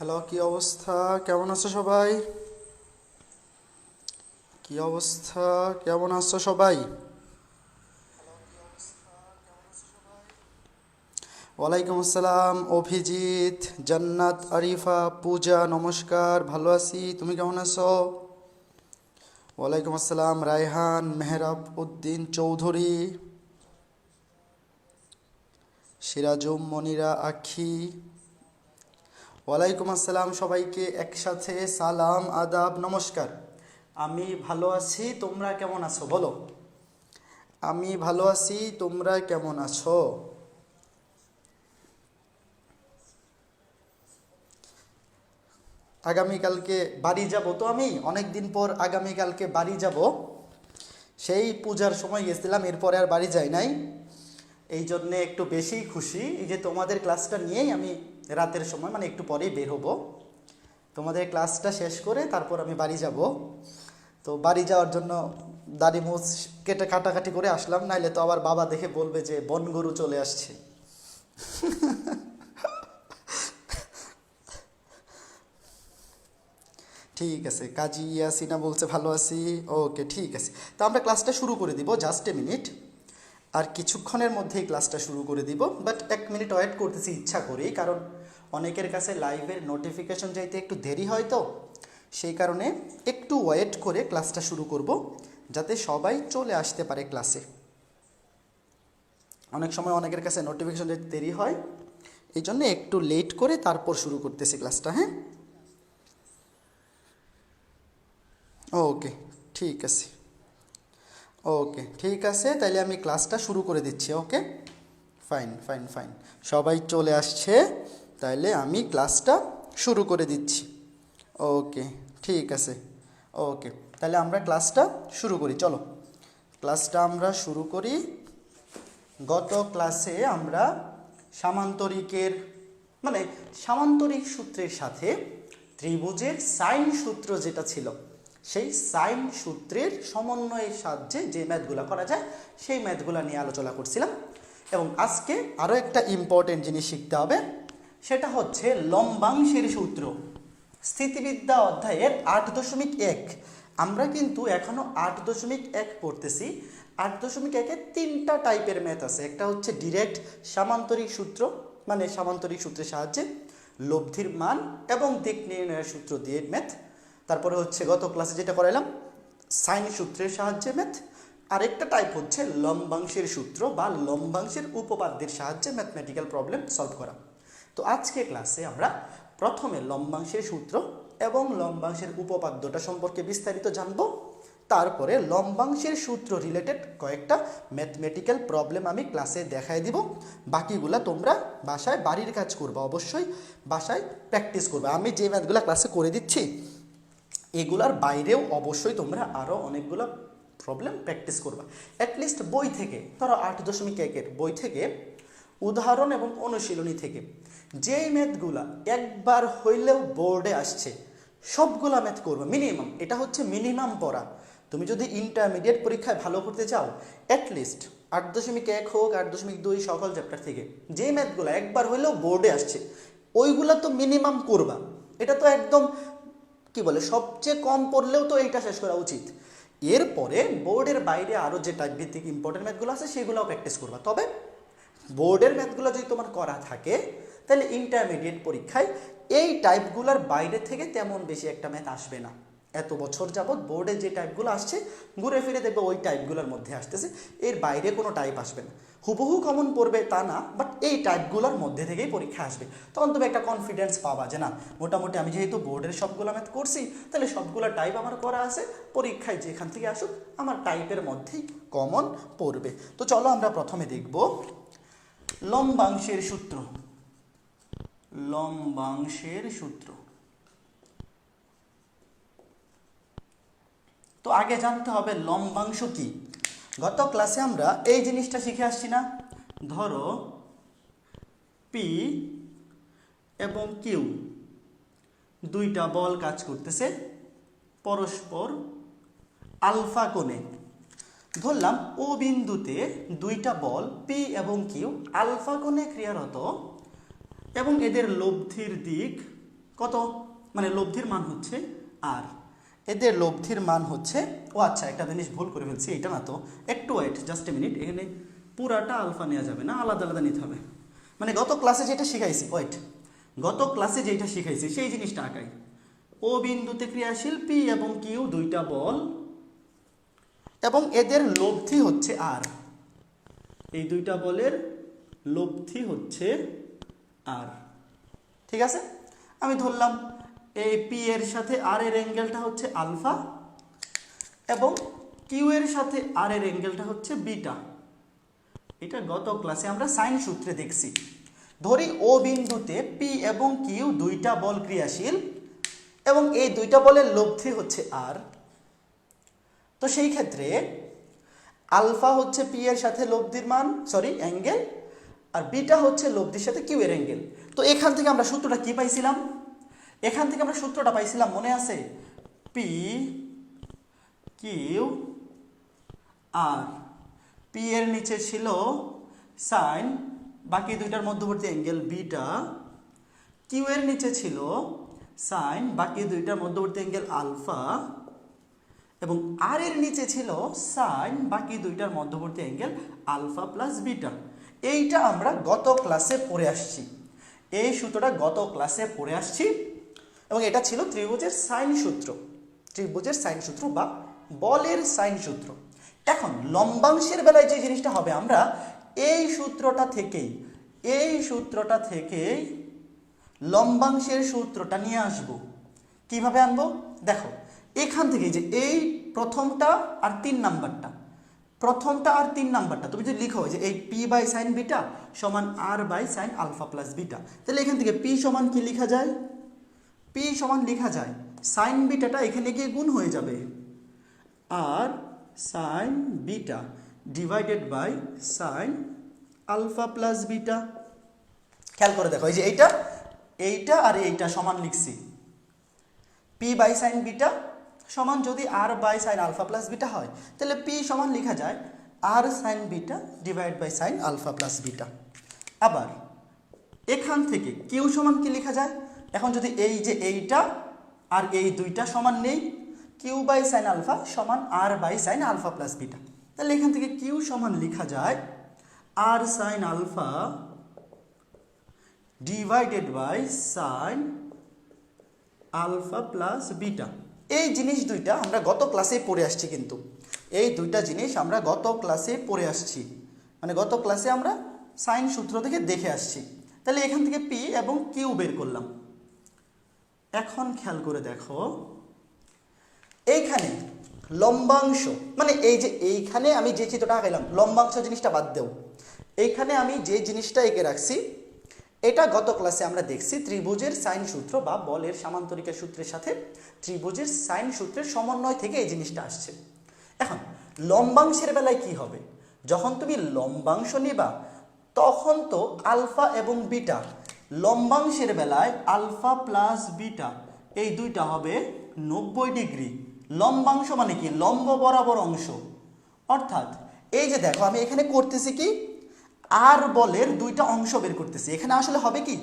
Hello, কি অবস্থা? কেমন আছো সবাই? কি অবস্থা? কেমন আছো সবাই? ওয়ালাইকুম আসসালাম। অভিজিৎ, জান্নাত, আরিফা, পূজা, নমস্কার। ভালো আছি, তুমি কেমন আছো? ওয়ালাইকুম আসসালাম। রায়হান, মেহরাব উদ্দিন চৌধুরী, সিরাজুম, মনিরা, আখি। ওয়ালাইকুম আসসালাম সবাইকে একসাথে সালাম, আদাব, নমস্কার। আমি ভালো আছি, তোমরা কেমন আছো বলো? আমি ভালো আছি, তোমরা কেমন আছো? আগামীকালকে বাড়ি যাব, তো আমি অনেক দিন পর আগামীকালকে বাড়ি যাব। সেই পূজার সময় গেছিলাম, এরপরে আর বাড়ি যাই নাই। এই জন্যে একটু বেশিই খুশি, এই যে তোমাদের ক্লাসটা নিয়েই আমি রাতের সময় মানে একটু পরেই বের হব। তোমাদের ক্লাসটা শেষ করে তারপর আমি বাড়ি যাব। তো বাড়ি যাওয়ার জন্য দাড়ি মুছ কেটে কাটাকাটি করে আসলাম, নাইলে তো আবার বাবা দেখে বলবে যে বনগরু চলে আসছে। ঠিক আছে, কাজী ইয়াসিনা বলছে ভালো আছি। ওকে, ঠিক আছে। তো আমরা ক্লাসটা শুরু করে দিব, জাস্ট এ মিনিট। আর কিছুক্ষণের মধ্যেই ক্লাসটা শুরু করে দিব, বাট 1 মিনিট ওয়েট করতেছি ইচ্ছা করেই, কারণ অনেকের কাছে লাইভের নোটিফিকেশন যাইতে একটু দেরি হয়, তো সেই কারণে একটু ওয়েট করে ক্লাসটা শুরু করব, যাতে সবাই চলে আসতে পারে ক্লাসে। অনেক সময় অনেকের কাছে নোটিফিকেশন যাইতে দেরি হয়, এই জন্য একটু লেট করে তারপর শুরু করতেছি ক্লাসটা। হ্যাঁ, ওকে, ঠিক আছে। ওকে, ঠিক আছে, তাইলে আমি ক্লাসটা শুরু করে দিচ্ছি। ওকে, ফাইন ফাইন ফাইন, সবাই চলে আসছে, তাইলে আমি ক্লাসটা শুরু করে দিচ্ছি। ওকে, ঠিক আছে। ওকে, তাহলে আমরা ক্লাসটা শুরু করি, চলো ক্লাসটা আমরা শুরু করি। গত ক্লাসে আমরা সামান্তরিকের মানে সামান্তরিক সূত্রের সাথে ত্রিভুজের সাইন সূত্র যেটা ছিল, সেই সাইন সূত্রের সমন্বয়ের সাহায্যে যে ম্যাথগুলো করা যায় সেই ম্যাথগুলো নিয়ে আলোচনা করছিলাম। এবং আজকে আরও একটা ইম্পর্টেন্ট জিনিস শিখতে হবে, সেটা হচ্ছে লম্বাংশের সূত্র। স্থিতিবিদ্যা অধ্যায়ের 8.1, আমরা কিন্তু এখনও 8.1 পড়তেছি। 8.1-এ 3টা টাইপের ম্যাথ আছে। একটা হচ্ছে ডিরেক্ট সামান্তরিক সূত্র, মানে সামান্তরিক সূত্রের সাহায্যে লব্ধির মান এবং দিক নির্ণয়ের সূত্র দিয়ে ম্যাথ। তারপরে হচ্ছে গত ক্লাসে যেটা করাইলাম, সাইন সূত্রের সাহায্যে ম্যাথ। আরেকটা টাইপ হচ্ছে লম্বাংশের সূত্র বা লম্বাংশের উপপাদ্যের সাহায্যে ম্যাথমেটিক্যাল প্রবলেম সলভ করা। তো আজকে ক্লাসে আমরা প্রথমে লম্বাংশের সূত্র এবং লম্বাংশের উপপাদ্যটা সম্পর্কে বিস্তারিত জানব। তারপরে লম্বাংশের সূত্র রিলেটেড কয়েকটা ম্যাথমেটিক্যাল প্রবলেম আমি ক্লাসে দেখাই দিব। বাকিগুলা তোমরা বাসায় বাড়ির কাজ করবে, অবশ্যই বাসায় প্র্যাকটিস করবে। আমি যে ম্যাথগুলো ক্লাসে করে দিচ্ছি এগুলার বাইরেও অবশ্যই তোমরা আরও অনেকগুলো প্রবলেম প্র্যাকটিস করবা। অ্যাটলিস্ট বই থেকে, ধরো 8.1-এর বই থেকে, উদাহরণ এবং অনুশীলনী থেকে যেই ম্যাথগুলা একবার হইলেও বোর্ডে আসছে সবগুলা ম্যাথ করবে মিনিমাম। এটা হচ্ছে মিনিমাম পড়া। তুমি যদি ইন্টারমিডিয়েট পরীক্ষায় ভালো করতে চাও, অ্যাটলিস্ট 8.1 হোক 8.2 সকল চ্যাপ্টার থেকে যে ম্যাথগুলো একবার হইলেও বোর্ডে আসছে ওইগুলা তো মিনিমাম করবা। এটা তো একদম কি বলে, সবচেয়ে কম পড়লেও তো এইটা শেষ করা উচিত। এরপরে বোর্ডের বাইরে আরও যে টাইপ ভিত্তিক ইম্পর্টেন্ট ম্যাথগুলো আছে সেগুলোও প্র্যাকটিস করবা। তবে বোর্ডের ম্যাথগুলো যদি তোমার করা থাকে তাহলে ইন্টারমিডিয়েট পরীক্ষায় এই টাইপগুলোর বাইরে থেকে তেমন বেশি একটা ম্যাথ আসবে না। এত বছর যাবৎ বোর্ডে যে টাইপগুলো আসছে ঘুরে ফিরে দেখবে ওই টাইপগুলোর মধ্যে আসতেছে, এর বাইরে কোনো টাইপ আসবে না। হুবহু কমন পড়বে তা না, বাট এই টাইপগুলোর মধ্যে থেকেই পরীক্ষা আসবে। তখন তুমি একটা কনফিডেন্স পাবা যে না, মোটামুটি আমি যেহেতু বোর্ডের সবগুলো ম্যাথ করছি তাহলে সবগুলো টাইপ আমার করা আছে, পরীক্ষায় যেখান থেকে আসুক আমার টাইপের মধ্যেই কমন পড়বে। তো চলো আমরা প্রথমে দেখব লম্বাংশের সূত্র। লম্বাংশের সূত্র তো আগে জানতে হবে লম্বাংশ কি। গত ক্লাসে আমরা এই জিনিসটা শিখে আসছি না, ধরো পি এবং কিউ দুইটা বল কাজ করতেছে পরস্পর আলফা কোণে। ধরলাম ও বিন্দুতে দুইটা বল পি এবং কিউ আলফা কোণে ক্রিয়ারত এবং এদের লব্ধির দিক কত, মানে লব্ধির মান হচ্ছে আর, এদের লব্ধির মান হচ্ছে, ও আচ্ছা একটা জিনিস ভুল করে ফেলছি, এটা না তো, একটু ওয়েট, জাস্ট এ মিনিট, এখানে পুরাটা আলফা নেওয়া যাবে না, আলাদা আলাদা নিতে হবে। মানে গত ক্লাসে যেটা শিখাইছি, ওয়েট, গত ক্লাসে যেটা শিখাইছি সেই জিনিসটা আঁকাই। ও বিন্দুতে ক্রিয়াশীল পি এবং কিউ দুইটা বল এবং এদের লব্ধি হচ্ছে আর, এই দুইটা বলের লব্ধি হচ্ছে আর, ঠিক আছে। আমি ধরলাম এই পি এর সাথে আর এর অ্যাঙ্গেলটা হচ্ছে আলফা এবং কিউ এর সাথে আর এর অ্যাঙ্গেলটা হচ্ছে বিটা। এটা গত ক্লাসে আমরা সাইন সূত্রে দেখছি। ধরি ও বিন্দুতে পি এবং কিউ দুইটা বল ক্রিয়াশীল এবং এই দুইটা বলের লব্ধি হচ্ছে আর। তো সেই ক্ষেত্রে আলফা হচ্ছে পি এর সাথে লব্ধির মান, সরি অ্যাঙ্গেল, আর বিটা হচ্ছে লব্ধির সাথে কিউ এর অ্যাঙ্গেল। তো এখান থেকে আমরা সূত্রটা কি পাইছিলাম? এখান থেকে আমরা সূত্রটা পাইছিলাম, মনে আছে? পি কিউ আর, পি এর নিচে ছিল সাইন, বাকি দুইটার মধ্যবর্তী অ্যাঙ্গেল বিটা, কিউ এর নিচে ছিল সাইন, বাকি দুইটার মধ্যবর্তী অ্যাঙ্গেল আলফা, এবং আর এর নিচে ছিল সাইন, বাকি দুইটার মধ্যবর্তী অ্যাঙ্গেল আলফা প্লাস বিটা। এইটা আমরা গত ক্লাসে পড়ে আসছি, এই সূত্রটা গত ক্লাসে পড়ে আসছি এবং এটা ছিল ত্রিভুজের সাইন সূত্র, ত্রিভুজের সাইন সূত্র বা বলের সাইন সূত্র। এখন লম্বাংশের বেলায় যে জিনিসটা হবে, আমরা এই সূত্রটা থেকেই লম্বাংশের সূত্রটা নিয়ে আসব। কিভাবে আনবো দেখো, এখান থেকে যে এই প্রথমটা আর 3 নাম্বারটা তুমি যদি লিখো যে এই পি বাই সাইন বিটা সমান R by sine alpha plus beta, তাহলে এখান থেকে পি সমান কি লেখা যায়? পি সমান লেখা যায় সাইন বিটাটা এখানে গিয়ে গুণ হয়ে যাবে R sine beta divided by sine alpha plus beta. খেয়াল করে দেখো, এই যে এইটা আর এইটা সমান লিখছি, পি বাই সাইন বিটা সমান যদি R by sine alpha plus beta হয়, তাহলে পি সমান লেখা যায় R sine beta divide by sine alpha plus beta. আবার এখান থেকে কিউ সমান কি লেখা যায়? এখন যদি এই যে এইটা আর এই দুইটা সমান নেই, কিউ বাই সাইন আলফা সমান R by sine alpha plus beta, তাহলে এখান থেকে কিউ সমান লেখা যায় R sine alpha divided by sine alpha plus beta. এই জিনিস দুইটা আমরা গত ক্লাসে পড়ে আসছি, কিন্তু এই দুইটা জিনিস আমরা গত ক্লাসে পড়ে আসছি, মানে গত ক্লাসে আমরা সাইন সূত্র থেকে দেখে আসছি। তাহলে এখান থেকে পি এবং কিউ বের করলাম। এখন খেয়াল করে দেখো, এইখানে লম্বাংশ, মানে এই যে এইখানে আমি যে চিত্রটা আঁকাইলাম, লম্বাংশ জিনিসটা বাদ দেও, এইখানে আমি যে জিনিসটা এঁকে রাখছি এটা গত ক্লাসে আমরা দেখছি ত্রিভুজের সাইন সূত্র বা বলের সামান্তরিকের সূত্রের সাথে ত্রিভুজের সাইন সূত্রের সমন্বয় থেকে এই জিনিসটা আসছে। এখন লম্বাংশের বেলায় কি হবে? যখন তুমি লম্বাংশ নিবা তখন তো আলফা এবং বিটা, লম্বাংশের বেলায় আলফা প্লাস বিটা এই দুইটা হবে 90 ডিগ্রি। লম্বাংশ মানে কি? লম্ব বরাবর অংশ। অর্থাৎ এই যে দেখো আমি এখানে করতেছি কি, আর বলের দুইটা অংশ বের করতেছি। এখানে আসলে হবে কি,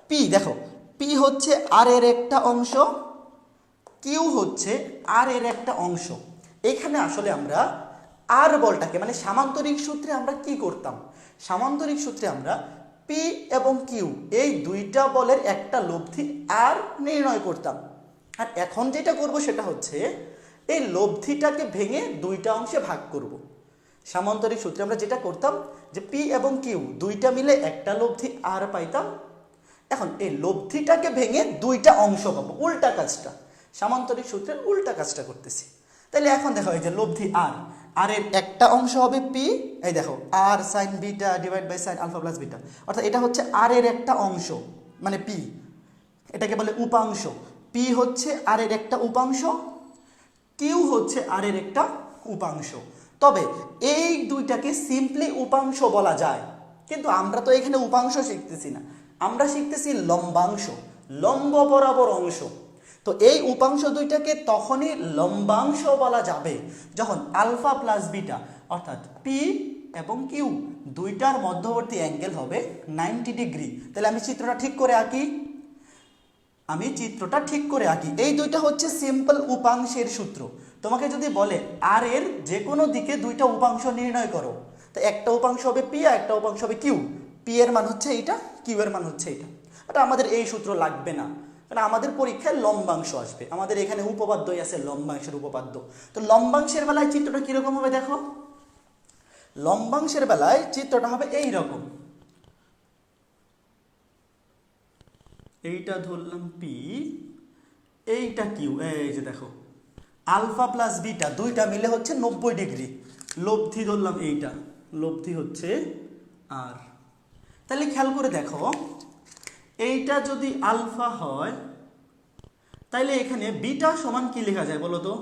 পি দেখো, পি হচ্ছে আর এর একটা অংশ, কিউ হচ্ছে আর এর একটা অংশ। এখানে আসলে আমরা আর বলটাকে, মানে সামান্তরিক সূত্রে আমরা কি করতাম, সামান্তরিক সূত্রে আমরা পি এবং কিউ এই দুইটা বলের একটা লব্ধি আর নির্ণয় করতাম। আর এখন যেটা করব সেটা হচ্ছে এই লব্ধিটাকে ভেঙে দুইটা অংশে ভাগ করব। সামান্তরিক সূত্রে আমরা যেটা করতাম যে পি এবং কিউ দুইটা মিলে একটা লব্ধি আর পাইতাম, এখন এই লব্ধিটাকে ভেঙে দুইটা অংশ পাবো, উল্টা কাজটা, সামান্তরিক সূত্রের উল্টা কাজটা করতেছি। তাহলে এখন দেখো এই যে লব্ধি আর এর একটা অংশ হবে পি, এই দেখো R sine beta divide by sine alpha plus beta, অর্থাৎ এটা হচ্ছে আর এর একটা অংশ মানে পি, এটাকে বলে উপাংশ। পি হচ্ছে আর এর একটা উপাংশ, কিউ হচ্ছে আর এর একটা উপাংশ। তবে এই দুইটাকে সিম্পলি উপাংশ বলা যায়, কিন্তু আমরা তো এখানে উপাংশ শিখতেছি না, আমরা শিখতেছি লম্বাংশ, লম্ব বরাবর অংশ। তো এই উপাংশ দুইটাকে তখনই লম্বাংশ বলা যাবে যখন আলফা প্লাস বিটা অর্থাৎ পি এবং কিউ দুইটার মধ্যবর্তী অ্যাঙ্গেল হবে 90 ডিগ্রি। তাহলে আমি চিত্রটা ঠিক করে আঁকি, আমি চিত্রটা ঠিক করে আঁকি। এই দুইটা হচ্ছে সিম্পল উপাংশের সূত্র। তোমাকে যদি বলে আর এর যে কোনো দিকে দুইটা উপাংশ নির্ণয় করো, তো একটা উপাংশ হবে পি আর একটা উপাংশ হবে কিউ। পি এর মান হচ্ছে এইটা, কিউ এর মান হচ্ছে এইটা। এটা আমাদের এই সূত্র লাগবে না, কারণ আমাদের পরীক্ষায় লম্বাংশ আসবে। আমাদের এখানে উপপাদ্যই আছে লম্বাংশের উপপাদ্য। তো লম্বাংশের বেলায় চিত্রটা কিরকম হবে দেখো। লম্বাংশের বেলায় চিত্রটা হবে এই রকম। এইটা ধরলাম পি, এইটা কিউ। এই যে দেখো আলফা প্লাস বিটা দুইটা মিলে হচ্ছে 90 ডিগ্রি। লব্ধি ধরলাম এইটা, লব্ধি হচ্ছে আর। তাহলে খেয়াল করে দেখো, এইটা যদি আলফা হয় তাইলে এখানে বিটা সমান কি লেখা যায় বলো তো?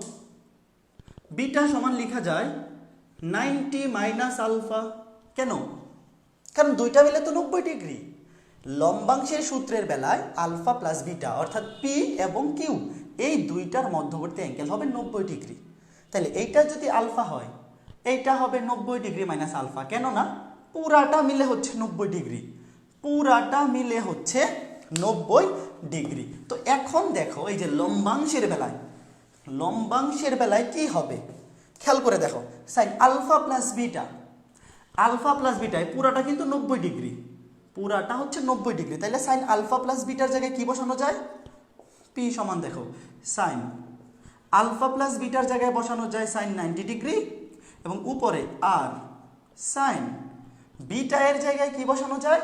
বিটা সমান লেখা যায় 90 মাইনাস আলফা। কেন? কারণ দুইটা মিলে তো 90 ডিগ্রি। লম্বাংশের সূত্রের বেলায় আলফা প্লাস বিটা অর্থাৎ পি এবং কিউ এই দুইটার মধ্যবর্তী অ্যাঙ্গেল হবে 90 ডিগ্রি। তাহলে এইটা যদি আলফা হয়, এইটা হবে 90 ডিগ্রি মাইনাস আলফা। কেন না পুরাটা মিলে হচ্ছে 90 ডিগ্রি, পুরাটা মিলে হচ্ছে 90 ডিগ্রি। তো এখন দেখো এই যে লম্বাংশের বেলায় কি হবে খেয়াল করে দেখো। Sine alpha plus beta, alpha plus বিটায় পুরাটা কিন্তু 90 ডিগ্রি, পুরাটা হচ্ছে 90 ডিগ্রি। তাহলে সাইন আলফা প্লাস বিটার জায়গায় কি বসানো যায়? পি সমান দেখো সাইন আলফা প্লাস বিটার জায়গায় বসানো যায় সাইন 90 ডিগ্রি, এবং উপরে আর সাইন বিটা এর জায়গায় কি বসানো যায়?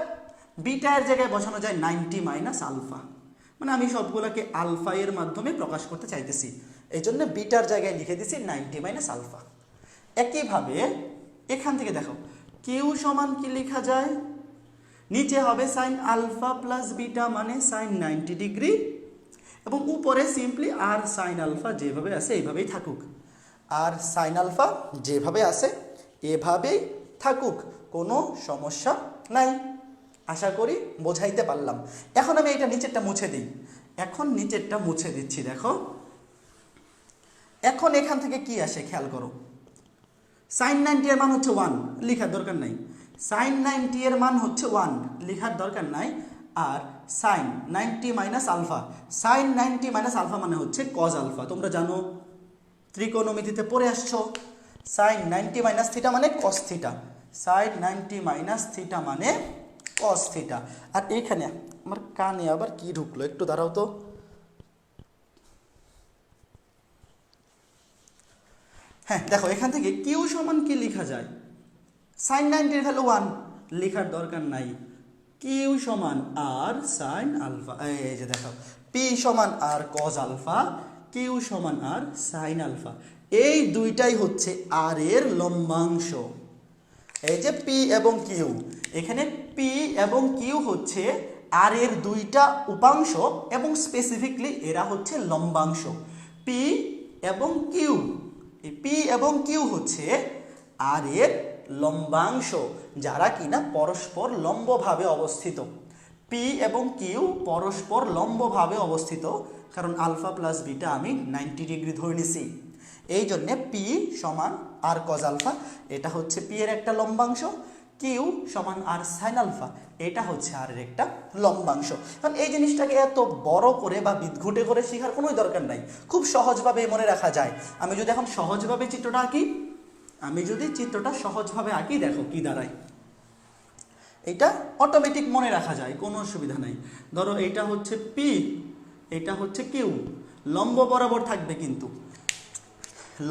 বিটা এর জায়গায় বসানো যায় 90 মাইনাস আলফা। মানে আমি সবগুলোকে আলফা এর মাধ্যমে প্রকাশ করতে চাইতেছি, এই জন্য বিটার জায়গায় লিখে দিছি 90 মাইনাস আলফা। একইভাবে এখান থেকে দেখো কিউ সমান কি লেখা যায়? নিচে হবে সাইন আলফা প্লাস বিটা মানে সাইন 90 ডিগ্রি, এবং উপরে সিম্পলি আর সাইন আলফা যেভাবে আছে এইভাবেই থাকুক। আর সাইন আলফা যেভাবে আছে এভাবেই থাকুক, কোনো সমস্যা নাই। আশা করি বোঝাইতে পারলাম। এখন আমি এটা নিচেরটা মুছে দিই। এখন নিচেরটা মুছে দিচ্ছি। দেখো এখন এখান থেকে কি আসে খেয়াল করো। সাইন 90 এর মান হচ্ছে 1, লেখার দরকার নাই। সাইন 90 এর মান হচ্ছে 1, লেখার দরকার নাই। আর sine 90 minus alpha, sine 90 minus alpha মানে হচ্ছে কজ আলফা। তোমরা জানো ত্রিকোণমিতিতে পড়ে আসছো, সাইন 90 মাইনাস থিটা মানে cos theta, sine 90 minus theta মানে কস থিটা। আর এইখানে আমার কানে আবার কি ঢুকলো, একটু দাঁড়াও তো। হ্যাঁ দেখো এখান থেকে কিউ সমান কি লেখা যায়? সাইন 90 এর ভ্যালু 1, লেখার দরকার নাই। কিউ সমান আর সাইন আলফা। এই যে দেখো পি সমান আর কজ আলফা, কিউ সমান আর সাইন আলফা। এই দুইটাই হচ্ছে আর এর লম্বাংশ। এই যে পি এবং কিউ, এখানে পি এবং কিউ হচ্ছে আর এর দুইটা উপাংশ এবং স্পেসিফিকলি এরা হচ্ছে লম্বাংশ। পি এবং কিউ, এই পি এবং কিউ হচ্ছে আর এর লম্বাংশ, যারা কিনা পরস্পর লম্বভাবে অবস্থিত। পি এবং কিউ পরস্পর লম্বভাবে অবস্থিত, কারণ আলফা প্লাস বিটা আমি 90 ডিগ্রি ধরে নিছি। এই জন্যে পি সমান আর কজ আলফা, এটা হচ্ছে পি এর একটা লম্বাংশ। কিউ সমান আর সাইন আলফা, এটা হচ্ছে আর এর একটা লম্বাংশ। কারণ এই জিনিসটাকে এত বড় করে বা বিদঘুটে করে শেখার কোনো দরকার নাই, খুব সহজভাবে মনে রাখা যায়। আমি যদি এখন সহজভাবে চিত্রটা আঁকি, দেখো কি দাঁড়ায়। এটা অটোমেটিক মনে রাখা যায়, কোনো অসুবিধা নাই। ধরো এইটা হচ্ছে পি, এটা হচ্ছে কিউ, লম্ব বরাবর থাকবে। কিন্তু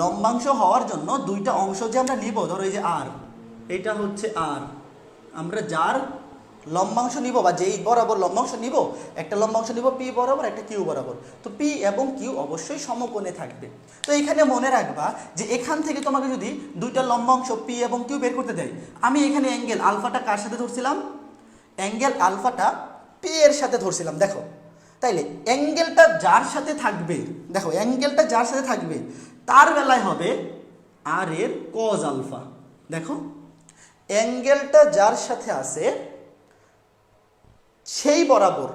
লম্বাংশ হওয়ার জন্য দুইটা অংশ যে আমরা নিব, ধরো এই যে আর, এটা হচ্ছে আর, আমরা যার লম্বাংশ নিব বা যেই বরাবর লম্বাংশ নিব, একটা লম্বাংশ নিব পি বরাবর, একটা কিউ বরাবর। তো পি এবং কিউ অবশ্যই সমকোণে থাকবে। তো এখানে মনে রাখবা যে এখান থেকে তোমাকে যদি দুইটা লম্বাংশ পি এবং কিউ বের করতে দেয়, আমি এখানে অ্যাঙ্গেল আলফাটা কার সাথে ধরছিলাম? অ্যাঙ্গেল আলফাটা পি এর সাথে ধরছিলাম। দেখো তাইলে অ্যাঙ্গেলটা যার সাথে থাকবে, দেখো অ্যাঙ্গেলটা যার সাথে থাকবে তার বেলায় হবে আর এর কজ আলফা। দেখো অ্যাঙ্গেলটা যার সাথে আছে সেই বরাবর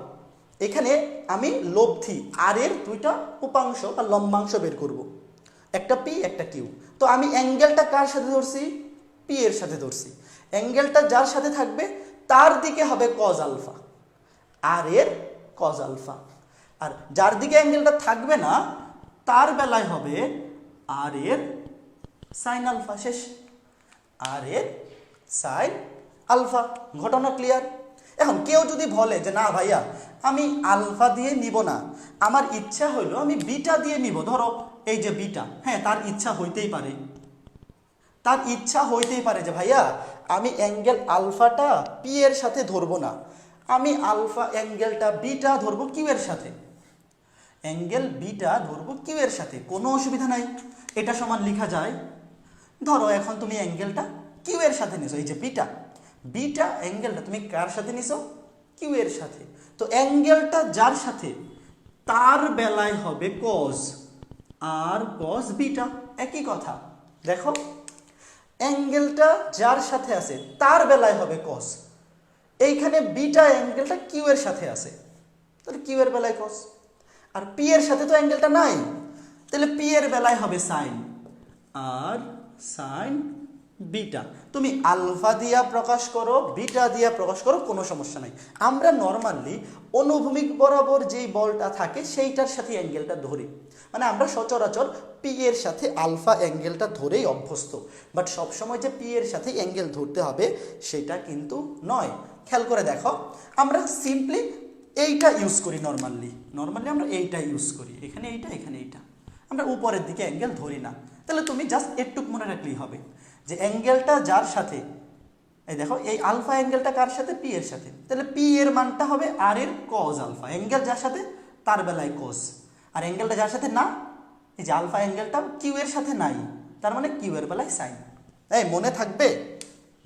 এখানে আমি লব্ধি আর এর দুইটা উপাংশ বা লম্বাংশ বের করব, একটা পি একটা কিউ। তো আমি অ্যাঙ্গেলটা কার সাথে ধরছি? পি এর সাথে ধরছি। অ্যাঙ্গেলটা যার সাথে থাকবে তার দিকে হবে কজ আলফা, আর এর কজ আলফা। আর যার দিকে অ্যাঙ্গেলটা থাকবে না তার বেলায় হবে আর এর সাইন আলফা। শেষ, আর এর সাইন আলফা। ঘটনা ক্লিয়ার? এখন কেউ যদি বলে যে না ভাইয়া আমি আলফা দিয়ে নিব না, আমার ইচ্ছা হইলো আমি বিটা দিয়ে নিব, ধরো এই যে বিটা, হ্যাঁ তার ইচ্ছা হইতেই পারে, তার ইচ্ছা হইতেই পারে যে ভাইয়া আমি অ্যাঙ্গেল আলফাটা পি এর সাথে ধরবো না, আমি আলফা অ্যাঙ্গেলটা বিটা ধরবো কিউ এর সাথে, অ্যাঙ্গেল বিটা ধরবো কিউ এর সাথে, কোনো অসুবিধা নাই। এটা সমান লেখা যায়, ধরো এখন তুমি অ্যাঙ্গেলটা কিউ এর সাথে নিছো, এই যে বিটা, বিটা অ্যাঙ্গেলটা তুমি কার সাথে নিছো? কিউ এর সাথে। তো অ্যাঙ্গেলটা যার সাথে তার বেলায় হবে কজ, আর কজ বিটা একই কথা। দেখো অ্যাঙ্গেলটা যার সাথে আছে তার বেলায় হবে কজ, এইখানে বিটা অ্যাঙ্গেলটা কিউ এর সাথে আছে, তাহলে কিউ এর বেলায় কজ। আর পি এর সাথে তো অ্যাঙ্গেলটা নাই, তাহলে পি এর বেলায় হবে সাইন, আর সাইন বিটা। তুমি আলফা দিয়া প্রকাশ করো, বিটা দিয়া প্রকাশ করো, কোনো সমস্যা নাই। আমরা নর্মালি অনুভূমিক বরাবর যেই বলটা থাকে সেইটার সাথে অ্যাঙ্গেলটা ধরি, মানে আমরা সচরাচর পি এর সাথে আলফা অ্যাঙ্গেলটা ধরেই অভ্যস্ত, বাট সবসময় যে পি এর সাথে অ্যাঙ্গেল ধরতে হবে সেটা কিন্তু নয়। খেয়াল করে দেখো, আমরা সিম্পলি এইটা ইউজ করি, নর্মালি আমরা এইটা ইউজ করি, এখানে এইটা, এখানে এইটা, আমরা উপরের দিকে অ্যাঙ্গেল ধরি না। তাহলে তুমি জাস্ট একটুক মনে রাখলেই হবে যে অ্যাঙ্গেলটা যার সাথে, এই দেখো এই আলফা অ্যাঙ্গেলটা কার সাথে? পি এর সাথে, তাহলে পি এর মানটা হবে আর এর কজ আলফা। অ্যাঙ্গেল যার সাথে তার বেলায় কজ, আর অ্যাঙ্গেলটা যার সাথে না, এই যে আলফা অ্যাঙ্গেলটা কিউ এর সাথে নাই, তার মানে কিউ এর বেলায় সাইন। এই মনে থাকবে?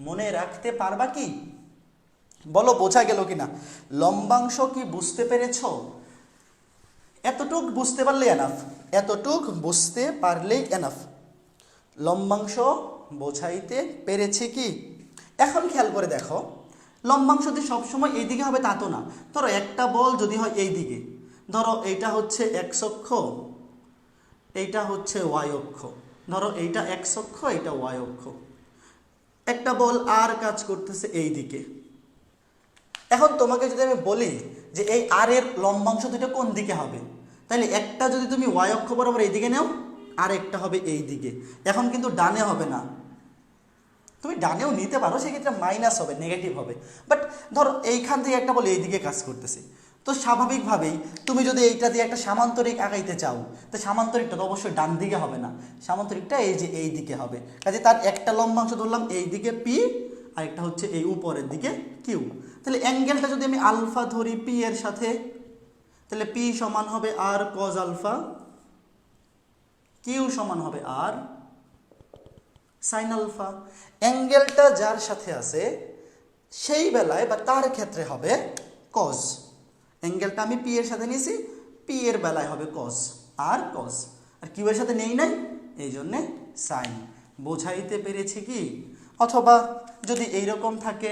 মনে রাখতে পারবা কি? বলো বোঝা গেল কিনা? লম্বাংশ কি বুঝতে পেরেছ? এতটুক বুঝতে পারলেই এনাফ, এতটুক বুঝতে পারলেই এনাফ। লম্বাংশ বোঝাইতে পেরেছি কি? এখন খেয়াল করে দেখো, লম্বাংশ যদি সবসময় এইদিকে হবে তা তো না। ধরো একটা বল যদি হয় এই দিকে, ধরো এইটা হচ্ছে এক্স অক্ষ, এইটা হচ্ছে ওয়াই অক্ষ, ধরো এইটা এক্স অক্ষ, এইটা ওয়াই অক্ষ, একটা বল আর কাজ করতেছে এই দিকে। এখন তোমাকে যদি আমি বলি যে এই আর এর লম্বাংশ দুটো কোন দিকে হবে, তাহলে একটা যদি তুমি ওয়াই অক্ষ বরাবর এই দিকে নাও, আর একটা হবে এই দিকে। এখন কিন্তু ডানে হবে না, তুমি ডানেও নিতে পারো, সেক্ষেত্রে মাইনাস হবে, নেগেটিভ হবে। বাট ধরো এইখান থেকে একটা বলে এই দিকে কাজ করতেছে, তো স্বাভাবিকভাবেই তুমি যদি এইটা দিয়ে একটা সামান্তরিক আঁকাইতে চাও, তো সামান্তরিকটা তো অবশ্যই ডান দিকে হবে না, সামান্তরিকটা এই যে এই দিকে হবে। কাজে তার একটা লম্বাংশ ধরলাম এই দিকে পি, আর একটা হচ্ছে এই উপরের দিকে কিউ। তাহলে অ্যাঙ্গেলটা যদি আমি আলফা ধরি পি এর সাথে, তাহলে পি সমান হবে আর কজ আলফা, কিউ সমান হবে আর সাইন আলফা। অ্যাঙ্গেলটা যার সাথে আছে সেই বেলায় বা তার ক্ষেত্রে হবে কজ। অ্যাঙ্গেলটা আমি পি এর সাথে নিয়েছি, পি এর বেলায় হবে কজ আর কজ, আর কিউ এর সাথে নেই নাই, এই জন্যে সাইন। বোঝাইতে পেরেছি কি? অথবা যদি এইরকম থাকে,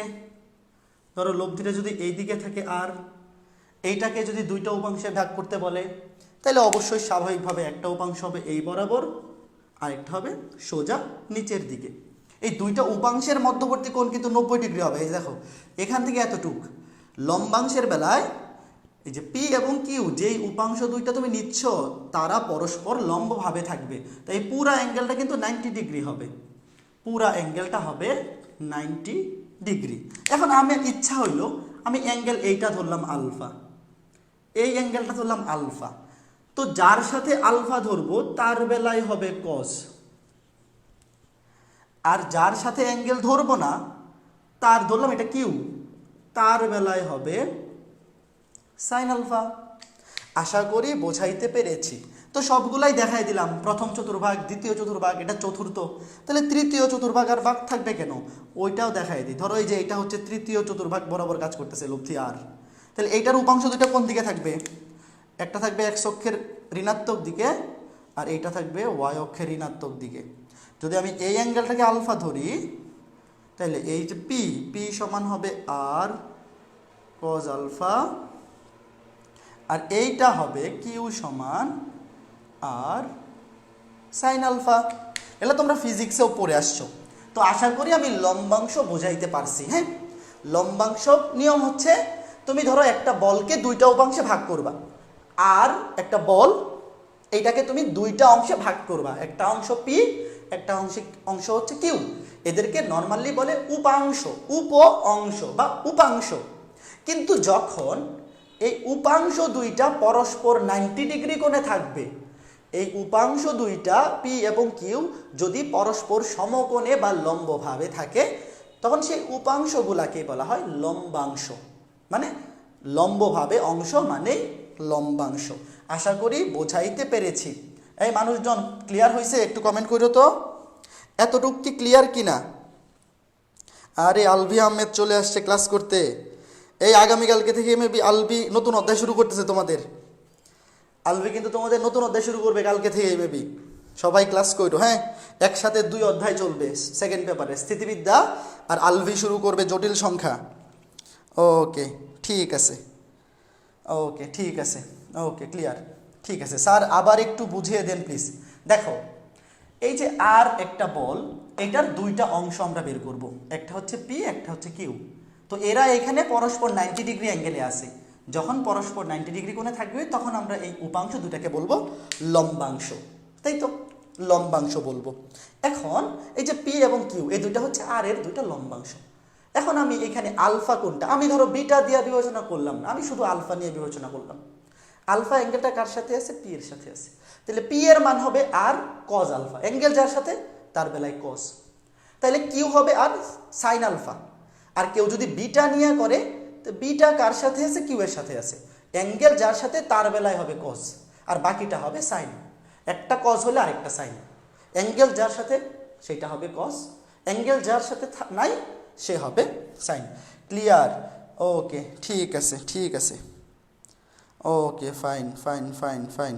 ধরো লব্ধিটা যদি এই দিকে থাকে আর এইটাকে যদি দুইটা উপাংশে ভাগ করতে বলে, তাহলে অবশ্যই স্বাভাবিকভাবে একটা উপাংশ হবে এই বরাবর, আরেকটা হবে সোজা নিচের দিকে। এই দুইটা উপাংশের মধ্যবর্তী কোণ কিন্তু 90 ডিগ্রি হবে। এই দেখো এখান থেকে এতটুক, লম্বাংশের বেলায় এই যে পি এবং কিউ যেই উপাংশ দুইটা তুমি নিচ্ছ তারা পরস্পর লম্বভাবে থাকবে, তাই পুরা অ্যাঙ্গেলটা কিন্তু 90 ডিগ্রি হবে, পুরা অ্যাঙ্গেলটা হবে 90 ডিগ্রি। এখন আমার ইচ্ছা হইলো আমি অ্যাঙ্গেল এইটা ধরলাম আলফা, এই অ্যাঙ্গেলটা ধরলাম আলফা, তো যার সাথে আলফা ধরবো তার বেলায় হবে কস, আর যার সাথে অ্যাঙ্গেল ধরবো না তার ধরলাম এটা কিউ, তার বেলায় হবে সাইন আলফা। আশা করি বোঝাইতে পেরেছি। তো সবগুলাই দেখাই দিলাম, প্রথম চতুর্ভাগ, দ্বিতীয় চতুর্ভাগ, এটা চতুর্থ, তাহলে তৃতীয় চতুর্ভাগ আর ভাগ থাকবে কেন, ওইটাও দেখাই দিই। ধরো এই যে এটা হচ্ছে তৃতীয় চতুর্ভাগ বরাবর কাজ করতেছে লব্ধি আর, তাহলে এইটার উপাংশ দুটো কোন দিকে থাকবে, একটা থাকবে এক্স অক্ষের ঋণাত্মক দিকে আর এইটা থাকবে ওয়াই অক্ষের ঋণাত্মক দিকে। যদি আমি এই অ্যাঙ্গেলটাকে আলফা ধরি তাহলে এই যে পি, পি সমান হবে আর কজ আলফা, আর এইটা হবে কিউ সমান আর সাইন আলফা। এগুলো তোমরা ফিজিক্সেও পড়ে আসছো, তো আশা করি আমি লম্বাংশ বোঝাইতে পারছি। হ্যাঁ, লম্বাংশ নিয়ম হচ্ছে তুমি ধরো একটা বলকে দুইটা উপাংশে ভাগ করবা, আর একটা বল, এইটাকে তুমি দুইটা অংশে ভাগ করবা, একটা অংশ পি, একটা অংশ হচ্ছে কিউ। এদেরকে নর্মালি বলে উপাংশ, উপ অংশ বা উপাংশ। কিন্তু যখন এই উপাংশ দুইটা পরস্পর 90 ডিগ্রি কোণে থাকবে, এই উপাংশ দুইটা পি এবং কিউ যদি পরস্পর সমকোণে বা লম্বভাবে থাকে, তখন সেই উপাংশগুলাকে বলা হয় লম্বাংশ। মানে লম্বভাবে অংশ মানেই লম্বাংশ। আশা করি বোঝাইতে পেরেছি। এই মানুষজন ক্লিয়ার হয়েছে? একটু কমেন্ট করো তো, এতটুক কি ক্লিয়ার কিনা? আরে আলভি আহমেদ চলে আসছে ক্লাস করতে। এই আগামীকালকে থেকে মেবি আলভি নতুন অধ্যায় শুরু করতেছে তোমাদের। আলভি কিন্তু তোমাদের নতুন অধ্যায় শুরু করবে কালকে থেকে মেবি। সবাই ক্লাস করো, হ্যাঁ? একসাথে 2 অধ্যায় চলবে সেকেন্ড পেপারে, স্থিতিবিদ্যা আর আলভি শুরু করবে জটিল সংখ্যা। ওকে ঠিক আছে, ওকে ঠিক আছে, ওকে ক্লিয়ার, ঠিক আছে। স্যার আবার একটু বুঝিয়ে দেন প্লিজ। দেখো, এই যে আর একটা বল, এটার দুইটা অংশ আমরা বের করব, একটা হচ্ছে পি, একটা হচ্ছে কিউ। তো এরা এখানে পরস্পর 90 ডিগ্রি অ্যাঙ্গেলে আছে। যখন পরস্পর 90 ডিগ্রি কোণে থাকবে, তখন আমরা এই উপাংশ দুটাকে বলবো লম্বাংশ, তাই তো? লম্বাংশ বলবো। এখন এই যে পি এবং কিউ, এই দুইটা হচ্ছে আর এর দুইটা লম্বাংশ। এখন আমি এখানে আলফা কোনটা, আমি ধরো বিটা দিয়ে বিবেচনা করলাম না, আমি শুধু আলফা নিয়ে বিবেচনা করলাম। আলফা অ্যাঙ্গেলটা কার সাথে আছে? পি এর সাথে আছে। তাহলে পি এর মান হবে আর কজ আলফা, অ্যাঙ্গেল যার সাথে তার বেলায় কজ। তাহলে কিউ হবে আর সাইন আলফা। আর কেউ যদি বিটা নিয়ে করে, তো বিটা কার সাথে আছে? কিউ এর সাথে আছে। অ্যাঙ্গেল যার সাথে তার বেলায় হবে কজ, আর বাকিটা হবে সাইন। একটা কজ হলে আরেকটা সাইন। অ্যাঙ্গেল যার সাথে সেটা হবে কজ, অ্যাঙ্গেল যার সাথে নাই সে হবে সাইন। ক্লিয়ার? ওকে ঠিক আছে, ঠিক আছে, okay fine fine fine fine,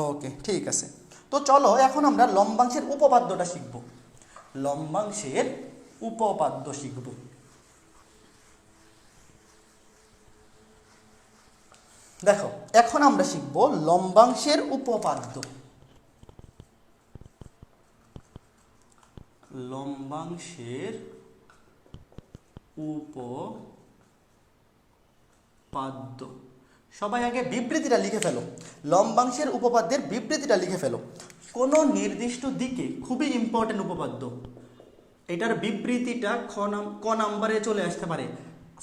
okay ঠিক আছে। তো চলো এখন আমরা লম্বাংশের উপপাদ্যটা শিখব। লম্বাংশের উপপাদ্য শিখব। দেখো, এখন আমরা শিখব লম্বাংশের উপপাদ্য। লম্বাংশের উপপাদ্য। সবাই আগে বিবৃতিটা লিখে ফেলো, লম্বাংশের উপপাদ্যের বিবৃতিটা লিখে ফেলো। কোনো নির্দিষ্ট দিকে, খুবই ইম্পর্টেন্ট উপপাদ্য, এটার বিবৃতিটা ক নাম্বারে চলে আসতে পারে।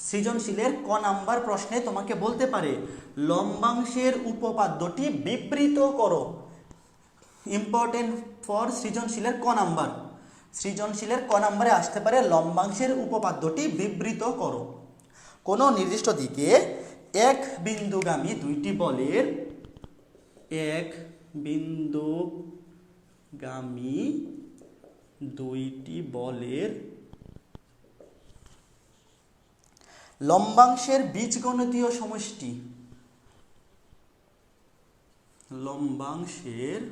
সৃজনশীলের ক নাম্বার প্রশ্নে তোমাকে বলতে পারে লম্বাংশের উপপাদ্যটি বিবৃত করো। ইম্পর্টেন্ট ফর সৃজনশীলের ক নাম্বার। সৃজনশীলের ক নাম্বারে আসতে পারে লম্বাংশের উপপাদ্যটি বিবৃত করো। কোনো নির্দিষ্ট দিকে এক বিন্দুগামী দুইটি বলের, এক বিন্দুগামী দুইটি বলের লম্বাংশের বীজগণিতীয় সমষ্টি, লম্বাংশের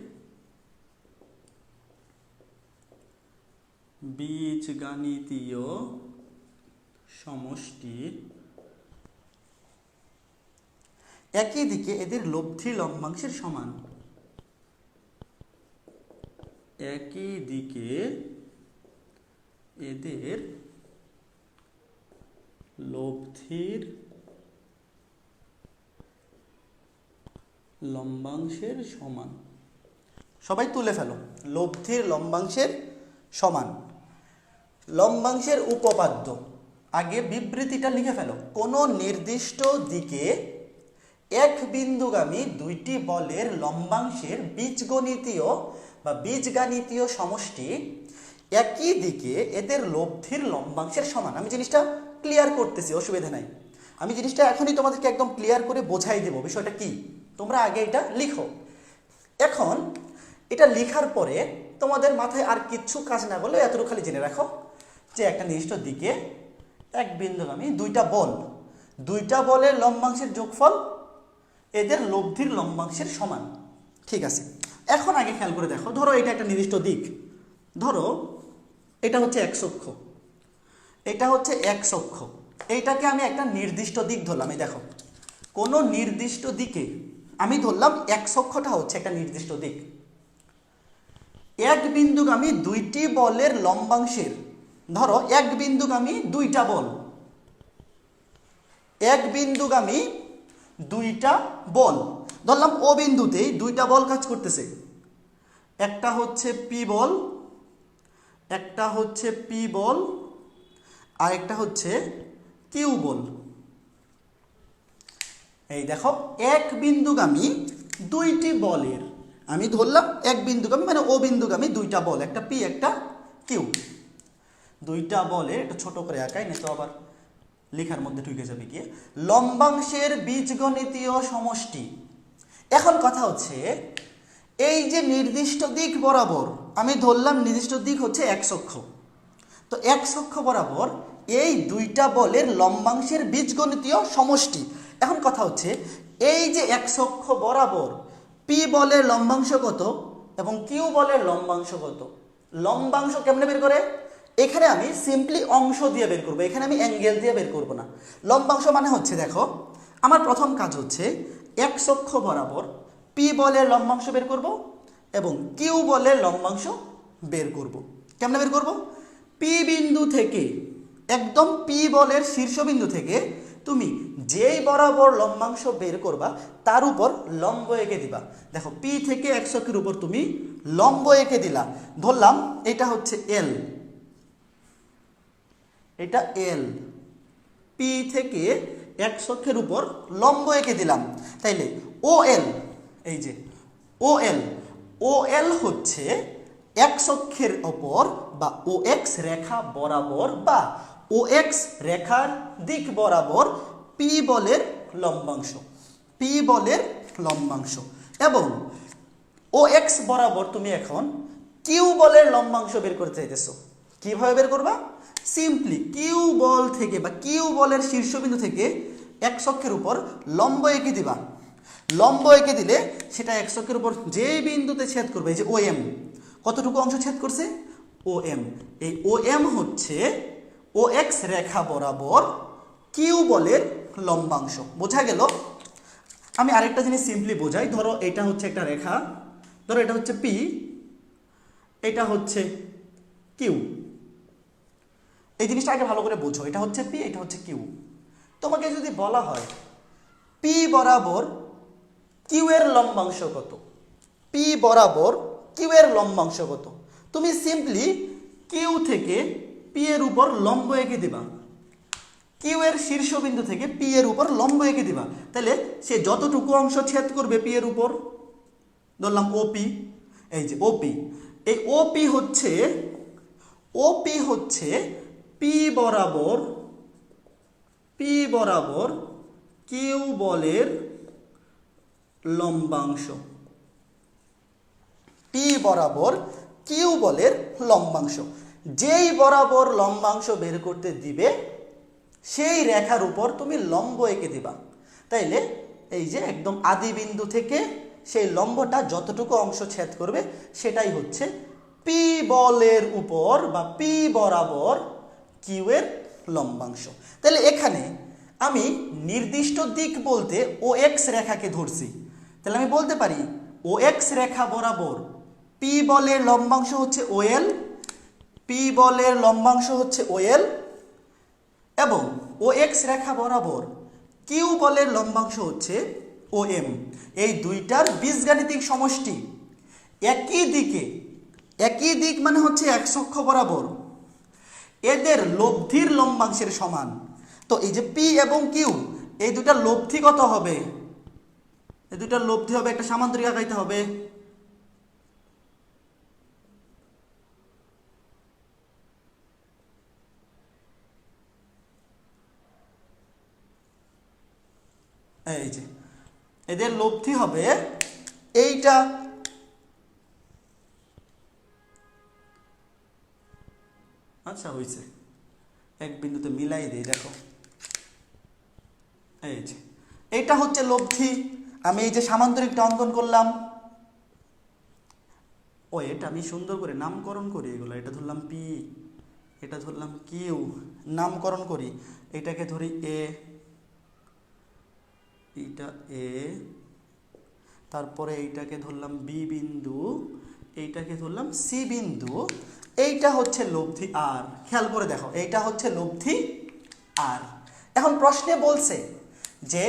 বীজগাণিতীয় সমষ্টি একই দিকে এদের লব্ধি লম্বাংশের সমান। একই দিকে এদের লব্ধির লম্বাংশের সমান। সবাই তুলে ফেলো, লব্ধির লম্বাংশের সমান। লম্বাংশের উপপাদ্য, আগে বিবৃতিটা লিখে ফেলো। কোনো নির্দিষ্ট দিকে এক বিন্দুগামী দুইটি বলের লম্বাংশের বীজগণিতীয় বা বীজগাণিতীয় সমষ্টি একই দিকে এদের লব্ধির লম্বাংশের সমান। আমি জিনিসটা ক্লিয়ার করতেছি, অসুবিধা নাই। আমি জিনিসটা এখনই তোমাদেরকে একদম ক্লিয়ার করে বোঝাই দেব বিষয়টা কি। তোমরা আগে এটা লিখো। এখন এটা লিখার পরে তোমাদের মাথায় আর কিচ্ছু কাজ না করলে এতটুকু খালি জেনে রাখো যে একটা নির্দিষ্ট দিকে এক বিন্দুগামী দুইটা বল, দুইটা বলের লম্বাংশের যোগফল এদের লব্ধির লম্বাংশের সমান। ঠিক আছে, এখন আগে খেয়াল করে দেখো, ধরো এটা একটা নির্দিষ্ট দিক, ধরো এটা হচ্ছে এক্স অক্ষ, এটা হচ্ছে এক্স অক্ষ, এইটাকে আমি একটা নির্দিষ্ট দিক ধরলাম। এই দেখো, কোনো নির্দিষ্ট দিকে আমি ধরলাম এক্স অক্ষটা হচ্ছে একটা নির্দিষ্ট দিক। এক বিন্দুগামী দুইটি বলের লম্বাংশের, ধরো এক বিন্দুগামী দুইটা বল, এক বিন্দুগামী দুইটা বল, ধরলাম ও বিন্দুতেই দুইটা বল কাজ করতেছে, একটা হচ্ছে পি বল, একটা হচ্ছে পি বল, আর একটা হচ্ছে কিউ বল। এই দেখো এক বিন্দুগামী দুইটি বলের, আমি ধরলাম এক বিন্দুগামী মানে ও বিন্দুগামী দুইটা বল, একটা পি একটা কিউ, দুইটা বলের, একটা ছোট করে আঁকাই না তো আবার লেখার মধ্যে ঢুকে যাবে গিয়ে, লম্বাংশের বীজগণিতীয় সমষ্টি। এখন কথা হচ্ছে এই যে নির্দিষ্ট দিক বরাবর, আমি ধরলাম নির্দিষ্ট দিক হচ্ছে এক্স অক্ষ, তো এক্স অক্ষ বরাবর এই দুইটা বলের লম্বাংশের বীজগণিতীয় সমষ্টি। এখন কথা হচ্ছে এই যে এক্স অক্ষ বরাবর পি বলের লম্বাংশ কত এবং কিউ বলের লম্বাংশ কত, লম্বাংশ কেমনে বের করে, এখানে আমি সিম্পলি অংশ দিয়ে বের করবো, এখানে আমি অ্যাঙ্গেল দিয়ে বের করবো না। লম্বাংশ মানে হচ্ছে দেখো আমার প্রথম কাজ হচ্ছে এক্স অক্ষ বরাবর পি বলের লম্বাংশ বের করব এবং কিউ বলের লম্বাংশ বের করব। কেমনে বের করব, পি বিন্দু থেকে একদম পি বলের শীর্ষবিন্দু থেকে তুমি যেই বরাবর লম্বাংশ বের করবা তার উপর লম্ব এঁকে দিবা। দেখো পি থেকে এক্স অক্ষের উপর তুমি লম্ব এঁকে দিলা, ধরলাম এটা হচ্ছে এল, এটা এল, পি থেকে এক্স অক্ষের উপর লম্ব এঁকে দিলাম, তাইলে ও এল, এই যে ও এল, ও এল হচ্ছে এক্স অক্ষের ওপর বা ও এক্স রেখা বরাবর বা ও এক্স রেখার দিক বরাবর পি বলের লম্বাংশ, পি বলের লম্বাংশ। এবং ও এক্স বরাবর তুমি এখন কিউ বলের লম্বাংশ বের করতে চাইতেছো, কিভাবে বের করবা, সিম্পলি কিউ বল থেকে বা কিউ বলের শীর্ষবিন্দু থেকে এক্স অক্ষের উপর লম্ব এঁকে দিবা, লম্ব এঁকে দিলে সেটা এক্স অক্ষের উপর যেই বিন্দুতে ছেদ করবে, এই যে ও এম, কতটুকু অংশ ছেদ করছে, ও এম, এই ও এম হচ্ছে ও এক্স রেখা বরাবর কিউ বলের লম্বাংশ। বোঝা গেল? আমি আরেকটা জিনিস সিম্পলি বোঝাই, ধরো এটা হচ্ছে একটা রেখা, ধরো এটা হচ্ছে পি, এটা হচ্ছে কিউ, এই জিনিসটা আগে ভালো করে বোঝো, এটা হচ্ছে পি, এটা হচ্ছে কিউ। তোমাকে যদি বলা হয় পি বরাবর কিউ এর লম্বাংশ কত, পি বরাবর কিউ এর লম্বাংশ কত, তুমি সিম্পলি কিউ থেকে পি এর উপর লম্ব এঁকে দিবা, কিউ এর শীর্ষবিন্দু থেকে পি এর উপর লম্ব এঁকে দিবা, তাহলে সে যতটুকু অংশ ছেদ করবে পি এর উপর, ধরলাম ওপি, এই যে ওপি, এই ওপি হচ্ছে, ওপি হচ্ছে পি বরাবর, পি বরাবর কিউ বলের লম্বাংশ, পি বরাবর কিউ বলের লম্বাংশ। যেই বরাবর লম্বাংশ বের করতে দিবে সেই রেখার উপর তুমি লম্ব এঁকে দিবা, তাইলে এই যে একদম আদি বিন্দু থেকে সেই লম্বটা যতটুকু অংশ ছেদ করবে সেটাই হচ্ছে পি বলের উপর বা পি বরাবর কিউ এর লম্বাংশ। তাহলে এখানে আমি নির্দিষ্ট দিক বলতে ও এক্স রেখাকে ধরছি, তাহলে আমি বলতে পারি ও এক্স রেখা বরাবর পি বলের লম্বাংশ হচ্ছে ও এল, পি বলের লম্বাংশ হচ্ছে ও এল, এবং ও এক্স রেখা বরাবর কিউ বলের লম্বাংশ হচ্ছে ও এম। এই দুইটার বীজগাণিতিক সমষ্টি একই দিকে, একই দিক মানে হচ্ছে এক্স অক্ষ বরাবর, এদের লব্ধির লম্বাংশের সমান। তো এই যে পি এবং কিউ এই দুটার লব্ধি কত হবে, এই দুটার লব্ধি হবে, একটা সামান্তরিক আঁকাইতে হবে, এই যে এদের লব্ধি হবে এইটা, আচ্ছা হয়েছে, এক বিন্দুতে মিলাই দিই, দেখো এই যে এইটা হচ্ছে লব্ধি। আমি এই যে সামান্তরিকটা অঙ্কন করলাম, ও এটা আমি সুন্দর করে নামকরণ করি, এগুলো এটা ধরলাম পি, এটা ধরলাম কিউ, নামকরণ করি, এটাকে ধরি এ, এইটা এ, তারপরে এইটাকে ধরলাম বি বিন্দু, এইটাকে ধরলাম সি বিন্দু, এইটা হচ্ছে লব্ধি আর। খেয়াল করে দেখো এইটা হচ্ছে লব্ধি আর, এখন প্রশ্নে বলছে যে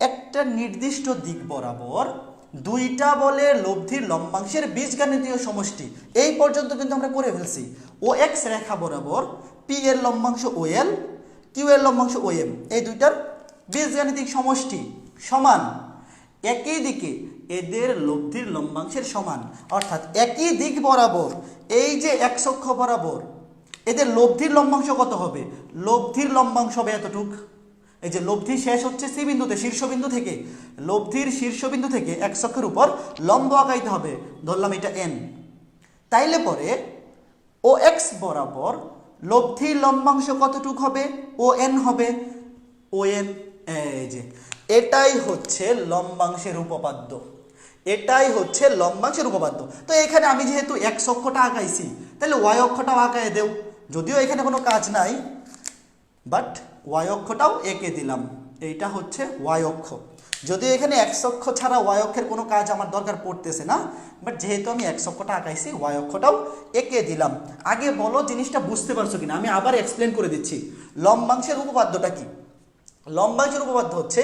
একটা নির্দিষ্ট দিক বরাবর দুইটা বলের লব্ধির লম্বাংশের বীজগাণিতীয় সমষ্টি, এই পর্যন্ত কিন্তু আমরা করে ফেলছি। ও এক্স রেখা বরাবর পি এর লম্বাংশ ও এল, কিউ এর লম্বাংশ ও এম, এই দুইটার বীজগাণিতিক সমষ্টি সমান, একই দিকে এদের লব্ধির লম্বাংশের সমান, অর্থাৎ একই দিক বরাবর এই যে এক্স অক্ষ বরাবর এদের লব্ধির লম্বাংশ কত হবে? লব্ধির লম্বাংশ হবে এতটুক। এই যে লব্ধি শেষ হচ্ছে সি বিন্দুতে, শীর্ষবিন্দু থেকে, লব্ধির শীর্ষবিন্দু থেকে এক্স অক্ষের উপর লম্ব আঁকাইতে হবে, ধরলাম এটা এন। তাইলে পরে ও এক্স বরাবর লব্ধির লম্বাংশ কতটুক হবে? ও এন হবে। ও এন, এই যে এটাই হচ্ছে লম্বাংশের উপপাদ্য, এটাই হচ্ছে লম্বাংশের উপপাদ্য। তো এখানে আমি যেহেতু এক্স অক্ষটা আঁকাইছি, তাহলে ওয়াই অক্ষটাও আঁকায় দেও, যদিও এখানে কোনো কাজ নাই, বাট ওয়াই অক্ষটাও এঁকে দিলাম। এইটা হচ্ছে ওয়াই অক্ষ, যদিও এখানে এক্স অক্ষ ছাড়া ওয়াই অক্ষের কোনো কাজ আমার দরকার পড়তেছে না, বাট যেহেতু আমি এক্স অক্ষটা আঁকাইছি, ওয়াই অক্ষটাও এঁকে দিলাম। আগে বলো জিনিসটা বুঝতে পারছো কিনা, আমি আবার এক্সপ্লেন করে দিচ্ছি। লম্বাংশের উপপাদ্যটা কি? লম্বাংশের উপপাদ্য হচ্ছে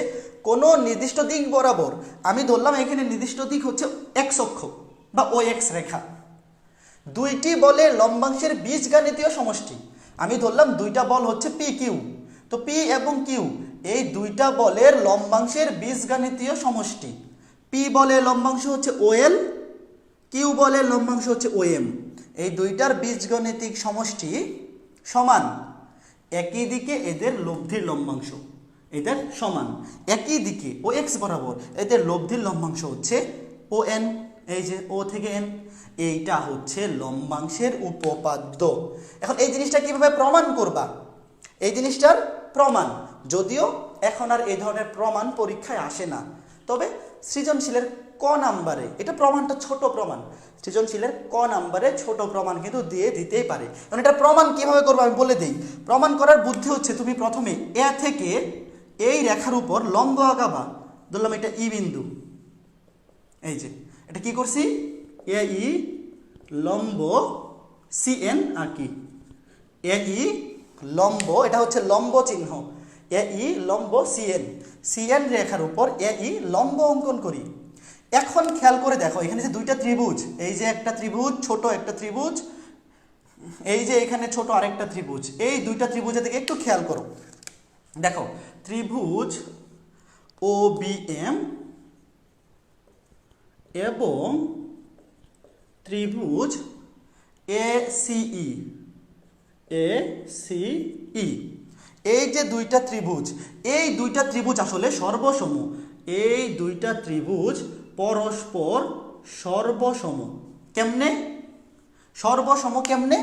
কোনো নির্দিষ্ট দিক বরাবর, আমি ধরলাম এখানে নির্দিষ্ট দিক হচ্ছে এক্স অক্ষ বা ও এক্স রেখা, দুইটি বলের লম্বাংশের বীজগাণিতীয় সমষ্টি। আমি ধরলাম দুইটা বল হচ্ছে পি কিউ, তো পি এবং কিউ এই দুইটা বলের লম্বাংশের বীজগাণিতীয় সমষ্টি। পি বলের লম্বাংশ হচ্ছে ও এল, কিউ বলের লম্বাংশ হচ্ছে ও এম, এই দুইটার বীজগাণিতিক সমষ্টি সমান, একই দিকে এদের লব্ধির লম্বাংশ এদের সমান, একই দিকে ও এক্স বরাবর এদের লব্ধির লম্বাংশ হচ্ছে ও এন, এই যে ও থেকে এন, এইটা হচ্ছে লম্বাংশের উপপাদ্য। এখন এই জিনিসটা কিভাবে প্রমাণ করবা? এই জিনিসটার প্রমাণ, যদিও এখন আর এই ধরনের প্রমাণ পরীক্ষায় আসে না, তবে সৃজনশীলের ক নাম্বারে এটা প্রমাণটা ছোট প্রমাণ, সৃজনশীলের ক নাম্বারে ছোট প্রমাণ কিন্তু দিয়ে দিতেই পারে। কারণ এটা প্রমাণ কিভাবে করবো আমি বলে দিই। প্রমাণ করার বুদ্ধি হচ্ছে তুমি প্রথমে এ থেকে এই রেখার উপর লম্ব আঁকাবা, ধরলাম এটা ই বিন্দু, এই যে এটা কি করছি, এ ই লম্ব সি এন আঁকি, এ ই লম্ব, এটা হচ্ছে লম্ব চিহ্ন, এ ই লম্ব সিএন, সিএন রেখার উপর এ ই লম্ব অঙ্কন করি। এখন খেয়াল করে দেখো এখানে যে দুইটা ত্রিভুজ, এই যে একটা ত্রিভুজ, ছোট একটা ত্রিভুজ, এই যে এখানে ছোট আরেকটা ত্রিভুজ, এই দুইটা ত্রিভুজের দিকে একটু খেয়াল করো। দেখো ত্রিভুজ ও বি এম এবং ত্রিভুজ এ সিই, এ সিই, এই যে দুইটা ত্রিভুজ, এই দুইটা ত্রিভুজ আসলে সর্বসম, এই দুইটা ত্রিভুজ পরস্পর সর্বসম। কেমনে সর্বসম? কেমনে?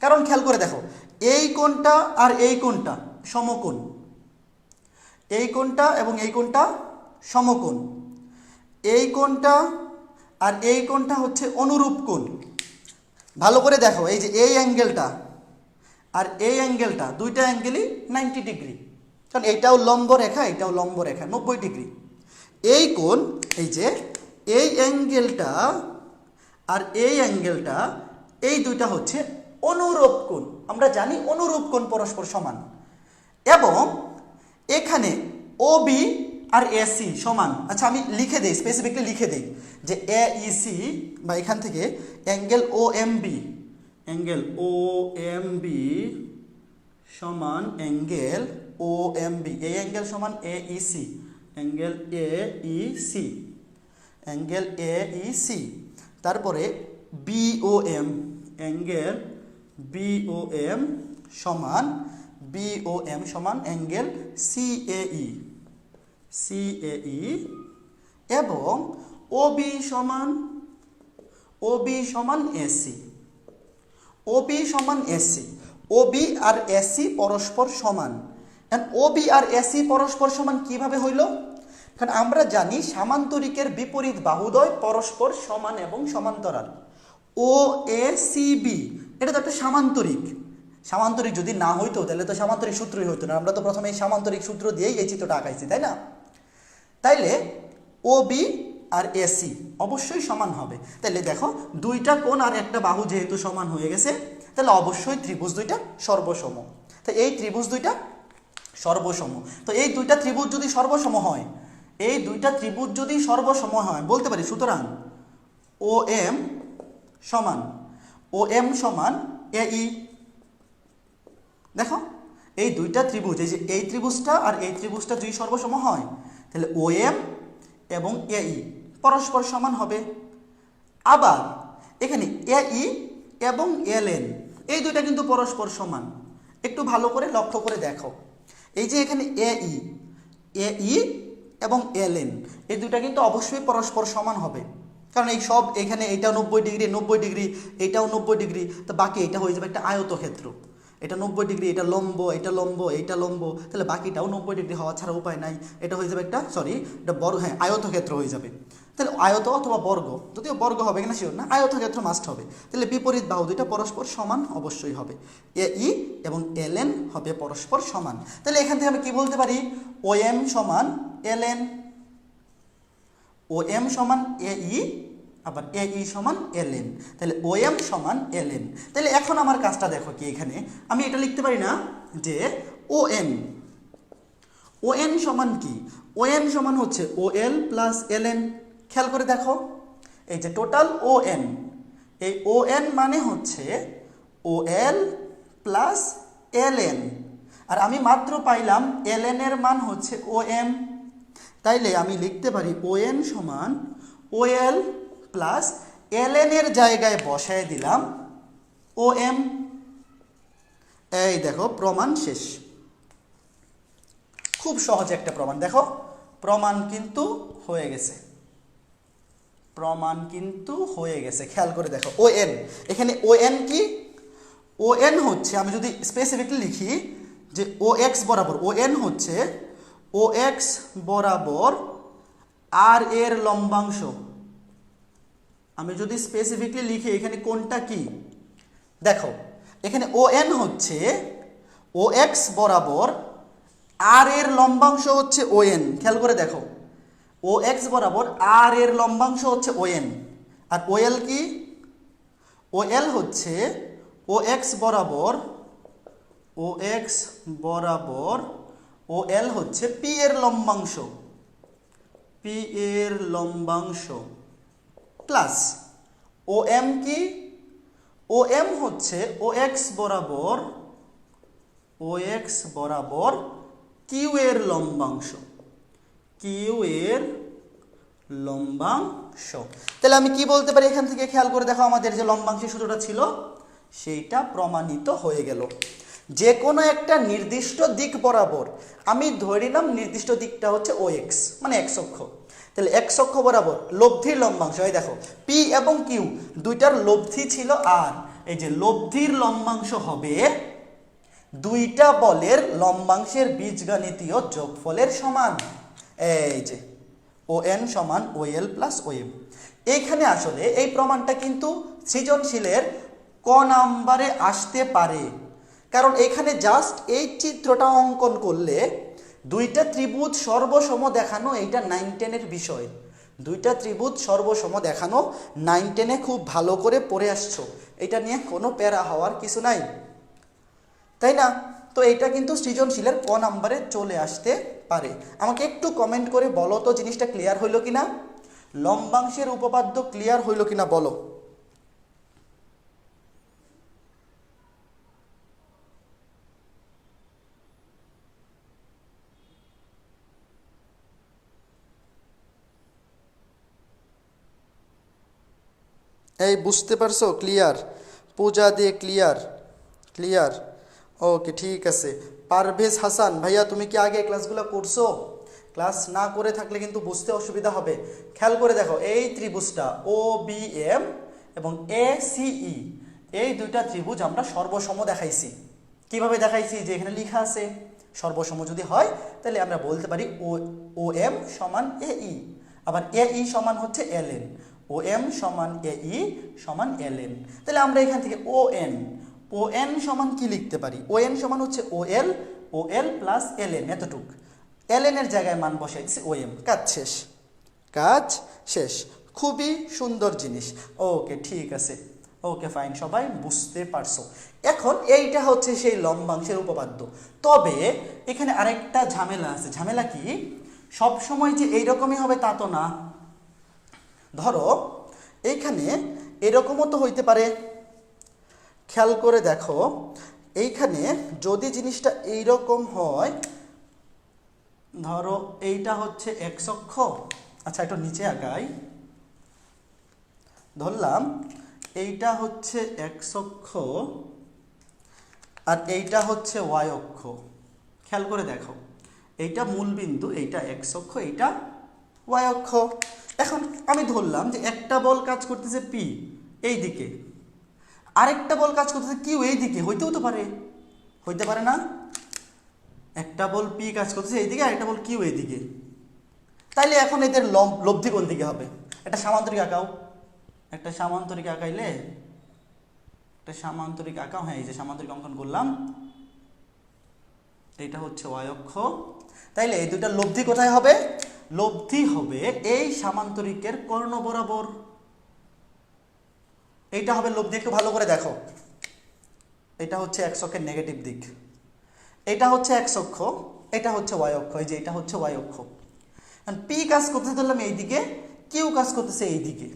কারণ খেয়াল করে দেখো এই কোণটা আর এই কোণটা সমকোণ, এই কোণটা এবং এই কোণটা সমকোণ, এই কোণটা আর এই কোণটা হচ্ছে অনুরূপ কোণ। ভালো করে দেখো এই যে এই অ্যাঙ্গেলটা আর এই অ্যাঙ্গেলটা, দুইটা অ্যাঙ্গেলই 90 ডিগ্রি, কারণ এইটাও লম্ব রেখা, এটাও লম্ব রেখা, 90 ডিগ্রি। এই কোণ, এই যে এই অ্যাঙ্গেলটা আর এই অ্যাঙ্গেলটা, এই দুইটা হচ্ছে অনুরূপ কোণ। আমরা জানি অনুরূপ কোণ পরস্পর সমান, এবং এখানে ও বি আর এসি সমান। আচ্ছা আমি লিখে দেই, স্পেসিফিকলি লিখে দেই যে এ ইসি বা এখান থেকে অ্যাঙ্গেল ও এম বি, অ্যাঙ্গেল ও এম বি সমান অ্যাঙ্গেল ও এম বি, এই অ্যাঙ্গেল সমান এ ইসি, অ্যাঙ্গেল এ ইসি, অ্যাঙ্গেল এ ইসি। তারপরে বিওএম, অ্যাঙ্গেল বিওএম সমান, বিওএম সমান অ্যাঙ্গেল সিএই, সিএই, এবং ওবি সমান, ওবি সমান এসি, ওবি সমান এসি। ওবি আর এসি পরস্পর সমান। ওবি আর এসি পরস্পর সমান কিভাবে হইল? কারণ আমরা জানি সামান্তরিকের বিপরীত বাহুদ্বয় পরস্পর সমান এবং সমান্তরাল। ও এ সি বি এটা তো একটা সামান্তরিক, সামান্তরিক যদি না হইতো তাহলে তো সামান্তরিক সূত্রই হইতো না, আমরা তো প্রথমে এই সামান্তরিক সূত্র দিয়েই এই চিত্রটা আঁকাইছি, তাই না? তাইলে ও বি আর এসি অবশ্যই সমান হবে। তাহলে দেখো দুইটা কোণ আর একটা বাহু যেহেতু সমান হয়ে গেছে, তাহলে অবশ্যই ত্রিভুজ দুইটা সর্বসম। তো এই ত্রিভুজ দুইটা সর্বসম। তো এই দুইটা ত্রিভুজ যদি সর্বসম হয়, এই দুইটা ত্রিভুজ যদি সর্বসম হয়, বলতে পারি সুতরাং ও এম সমান এই। দেখো এই দুইটা ত্রিভুজ, এই যে এই ত্রিভুজটা আর এই ত্রিভুজটা যদি সর্বসম হয়, তাহলে ও এম এবং এই পরস্পর সমান হবে। আবার এখানে এই এবং এল এন এই দুইটা কিন্তু পরস্পর সমান। একটু ভালো করে লক্ষ্য করে দেখো, এই যে এখানে এই এবং এল এন এই দুইটা কিন্তু অবশ্যই পরস্পর সমান হবে, কারণ এই সব এখানে এইটাও 90 ডিগ্রি, এইটাও 90 ডিগ্রি, তো বাকি এটা হয়ে যাবে একটা আয়তক্ষেত্র। এটা 90 ডিগ্রি, এটা লম্ব, এটা লম্ব, এইটা লম্ব, তাহলে বাকিটাও 90 ডিগ্রি হওয়া ছাড়া উপায় নাই। এটা হয়ে যাবে একটা এটা বর্গ, হ্যাঁ আয়তক্ষেত্র হয়ে যাবে। তাহলে আয়ত অথবা বর্গ, যদিও বর্গ হবে কিনা শিওর না, আয়তক্ষেত্র মাস্ট হবে। তাহলে বিপরীত বাহু দুইটা পরস্পর সমান অবশ্যই হবে, এই এবং এল এন হবে পরস্পর সমান। তাহলে এখান থেকে আমি কি বলতে পারি, ও এম সমান এল এন, ও এম সমান এই, আবার এই সমান এল এন, তাহলে ও এম সমান এল এন। তাহলে এখন আমার কাজটা দেখো কি, এখানে আমি এটা লিখতে পারি না যে ও এন সমান কি, ও এন সমান হচ্ছে ও এল প্লাস এল এন। খেয়াল করে দেখো, এই যে টোটাল ও এন, এই ও এন মানে হচ্ছে ও এল প্লাস এল এন, আর আমি মাত্র পাইলাম এল এন এর মান হচ্ছে ও এম। তাইলে আমি লিখতে পারি ও এন সমান ও এল প্লাস এল এন এর জায়গায় বসায় দিলাম ও এম। এই দেখো প্রমাণ শেষ। খুব সহজ একটা প্রমাণ, দেখো প্রমাণ কিন্তু হয়ে গেছে, প্রমাণ কিন্তু হয়ে গেছে। খেয়াল করে দেখো ও এন, এখানে ও এন কি, ও এন হচ্ছে, আমি যদি স্পেসিফিকলি লিখি যে ও এক্স বরাবর, ও এন হচ্ছে ও এক্স বরাবর আর এর লম্বাংশ। আমি যদি স্পেসিফিকলি লিখি এখানে কোনটা কি, দেখো এখানে ও এন হচ্ছে ও এক্স বরাবর আর এর লম্বাংশ হচ্ছে ও এন। খেয়াল করে দেখো ও এক্স বরাবর আর এর লম্বাংশ হচ্ছে ও এন, আর ও এল কি, ও এল হচ্ছে ও এক্স বরাবর, ও এক্স বরাবর ও এল হচ্ছে পি এর লম্বাংশ, পি এর লম্বাংশ প্লাস ও এম কি, ও এম হচ্ছে ও এক্স বরাবর, ও এক্স বরাবর কিউ এর লম্বাংশ, কিউ এর লম্বাংশ। তাহলে আমি কি বলতে পারি এখান থেকে, খেয়াল করে দেখো আমাদের যে লম্বাংশের সূত্রটা ছিল সেইটা প্রমাণিত হয়ে গেল। যে কোনো একটা নির্দিষ্ট দিক বরাবর, আমি ধরে নিলাম নির্দিষ্ট দিকটা হচ্ছে ও এক্স মানে এক্স অক্ষ, তাহলে এক্স অক্ষ বরাবর লব্ধির লম্বাংশ, এই দেখো পি এবং কিউ দুইটার লব্ধি ছিল আর, এই যে লব্ধির লম্বাংশ হবে দুইটা বলের লম্বাংশের বীজগণিতীয় যোগফলের সমান। এই যে ও এন সমান ও এল প্লাস ও এম। এইখানে আসলে এই প্রমাণটা কিন্তু সৃজনশীলের ক নাম্বারে আসতে পারে, কারণ এখানে জাস্ট এই চিত্রটা অঙ্কন করলে দুইটা ত্রিভুজ সর্বসম দেখানো, এইটা 9-10 এর বিষয়। দুইটা ত্রিভুজ সর্বসম দেখানো 9-10 খুব ভালো করে পড়ে আসছো, এটা নিয়ে কোনো প্যারা হওয়ার কিছু নাই, তাই না? তো এটা কিন্তু সৃজনশীলের ক নাম্বারে চলে আসতে পারে। আমাকে একটু কমেন্ট করে বলো তো জিনিসটা ক্লিয়ার হইল কিনা, লম্বাংশের উপপাদ্য ক্লিয়ার হইল কিনা বলো। এই বুঝতে পারছো? ক্লিয়ার? পূজা দিয়ে ক্লিয়ার? ক্লিয়ার, ওকে ঠিক আছে। পারভেজ হাসান ভাইয়া, তুমি কি আগে ক্লাসগুলো করছো? ক্লাস না করে থাকলে কিন্তু বুঝতে অসুবিধা হবে। খেয়াল করে দেখো এই ত্রিভুজটা ও বি এম এবং এ সিই, এই দুইটা ত্রিভুজ আমরা সর্বসম দেখাইছি। কিভাবে দেখাইছি, যে এখানে লেখা আছে সর্বসম যদি হয় তাহলে আমরা বলতে পারি ও এম সমান এই, আবার এই সমান হচ্ছে এল এন, ও এম সমান এই সমান এল এন। তাহলে আমরা এখান থেকে ও এন সমান কি লিখতে পারি, ও এন সমান হচ্ছে ও এল প্লাস এল এন, এতটুক। এল এন এর জায়গায় মান বসাই দিচ্ছি ও এম, কাজ শেষ, কাজ শেষ। খুবই সুন্দর জিনিস, ওকে ঠিক আছে। ওকে ফাইন, সবাই বুঝতে পারছো। এখন এইটা হচ্ছে সেই লম্বাংশের উপপাদ্য। তবে এখানে আরেকটা ঝামেলা আছে। ঝামেলা কি, সব সময় যে এইরকমই হবে তা তো না। ধরো এইখানে এরকমও তো হইতে পারে। খেয়াল করে দেখো, এইখানে যদি জিনিসটা এইরকম হয়, ধরো এইটা হচ্ছে x অক্ষ, আচ্ছা একটু নিচে আগাই, ধরলাম এইটা হচ্ছে x অক্ষ আর এইটা হচ্ছে y অক্ষ। খেয়াল করে দেখো, এইটা মূল বিন্দু, এইটা x অক্ষ, এইটা y অক্ষ। এখন আমি ধরলাম যে একটা বল কাজ করতেছে P এই দিকে, আরেকটা বল কাজ করতেছে Q এই দিকে। হইতেও তো পারে, হইতে পারে না? একটা বল P কাজ করতেছে এইদিকে, আরেকটা বল Q এইদিকে। তাইলে এখন এদের লব্ধি কোন দিকে হবে? একটা সামান্তরিক আঁকাও, একটা সামান্তরিক আঁকাইলে, একটা সামান্তরিক আঁকাও। হ্যাঁ, এই যে সামান্তরিক অঙ্কন করলাম, এইটা হচ্ছে y অক্ষ। তাইলে এই দুইটা লব্ধি কোথায় হবে? লব্ধি হবে এই সামান্তরিকের কর্ণ বরাবর। এইটা হবে লব্ধি। একটু ভালো করে দেখো, এটা হচ্ছে x অক্ষের নেগেটিভ দিক, এটা হচ্ছে x অক্ষ, এটা হচ্ছে y অক্ষ। এই যে এটা হচ্ছে y অক্ষ। P কাজ করতেছে ধরলাম এইদিকে, Q কাজ করতেছে এইদিকে।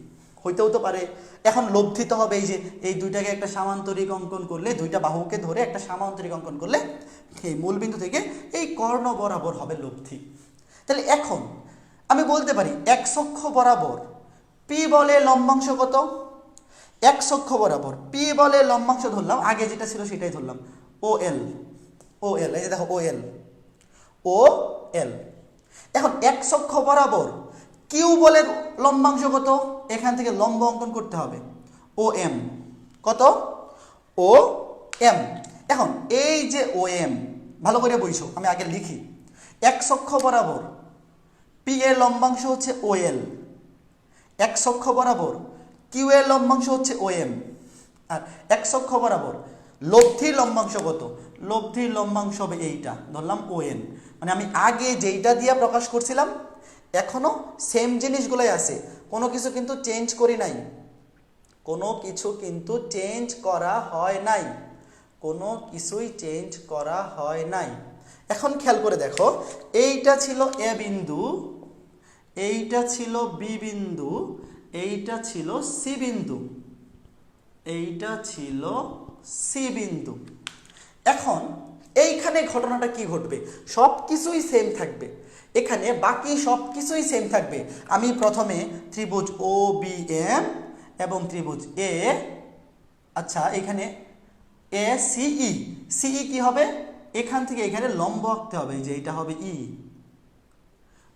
হইতেও তো পারে। এখন লব্ধি তো হবে এই যে এই দুইটাকে একটা সামান্তরিক অঙ্কন করলে, দুইটা বাহুকে ধরে একটা সামান্তরিক অঙ্কন করলে এই মূলবিন্দু থেকে এই কর্ণ বরাবর হবে লব্ধি। তাহলে এখন আমি বলতে পারি x অক্ষ বরাবর P বলে লম্বাংশ কত? x অক্ষ বরাবর P বলে লম্বাংশ ধরলাম, আগে যেটা ছিল সেটাই ধরলাম, OL। OL, এই যে দেখো OL, OL। এখন x অক্ষ বরাবর Q বলের লম্বাংশ কত? এখান থেকে লম্ব অঙ্কন করতে হবে, OM। কত? OM। এখন এই যে OM, ভালো করে বুঝছো, আমি আগে লিখি। x অক্ষ বরাবর P এর লম্বাংশ হচ্ছে OL, x অক্ষ বরাবর Q এর লম্বাংশ হচ্ছে OM, আর x অক্ষ বরাবর লব্ধির লম্বাংশ কত? লব্ধির লম্বাংশ হবে এইটা, ধরলাম ON। মানে আমি আগে যেইটা দিয়ে প্রকাশ করছিলাম এখনো সেম জিনিসগুলোই আছে, কোনো কিছু কিন্তু চেঞ্জ করি নাই, কোনো কিছু কিন্তু চেঞ্জ করা হয় নাই, কোনো কিছুই চেঞ্জ করা হয় নাই। এখন খেয়াল করে দেখো, এইটা ছিল A বিন্দু, এইটা ছিল B বিন্দু, এইটা ছিল C বিন্দু, এইটা ছিল C বিন্দু। এখন এইখানে ঘটনাটা কি ঘটবে? সব কিছুই সেম থাকবে, এখানে বাকি সব কিছুই সেম থাকবে। আমি প্রথমে ত্রিভুজ OBM এবং ত্রিভুজ A, আচ্ছা এখানে ACE, CE কি হবে? এখান থেকে এখানে লম্ব আঁকতে হবে, যে এটা হবে E।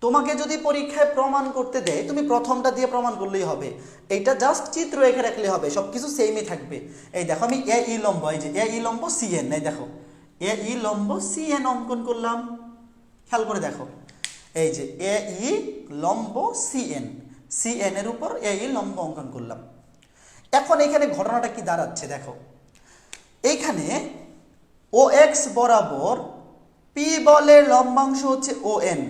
তোমাকে যদি পরীক্ষায় প্রমাণ করতে দেয়, তুমি প্রথমটা দিয়ে প্রমাণ করলেই হবে, এইটা জাস্ট চিত্র এঁকে রাখলে হবে, সবকিছু সেমই থাকবে। এই দেখো আমি AE লম্ব, এই যে AE লম্ব CN, এই দেখো AE লম্ব CN অঙ্কন করলাম। খেয়াল করে দেখো, এই যে AE লম্ব CN, CN এর উপর AE লম্ব অঙ্কন করলাম। এখন এখানে ঘটনাটা কি দাঁড়াচ্ছে দেখো, এইখানে OX বরাবর P বলের লম্বাংশ হচ্ছে ON,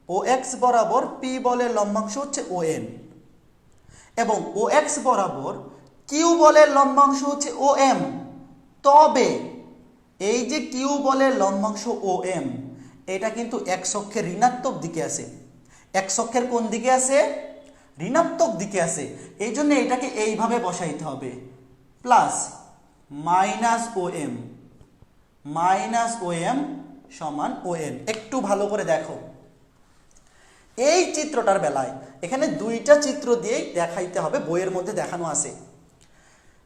OX বরাবর P বলের লম্বাংশ হচ্ছে ON, এবং OX বরাবর Q বলের লম্বাংশ হচ্ছে OM। তবে এই যে Q বলের লম্বাংশ OM, এটা কিন্তু x অক্ষের ঋণাত্মক দিকে আছে। x অক্ষের কোন দিকে আছে? ঋণাত্মক দিকে আছে। এই জন্য এটাকে এইভাবে বসাইতে হবে, plus minus OM, minus OM সমান ON। একটু ভালো করে দেখো, এই চিত্রটার বেলায় এখানে দুইটা চিত্র দিয়েই দেখাইতে হবে, বইয়ের মধ্যে দেখানো আছে,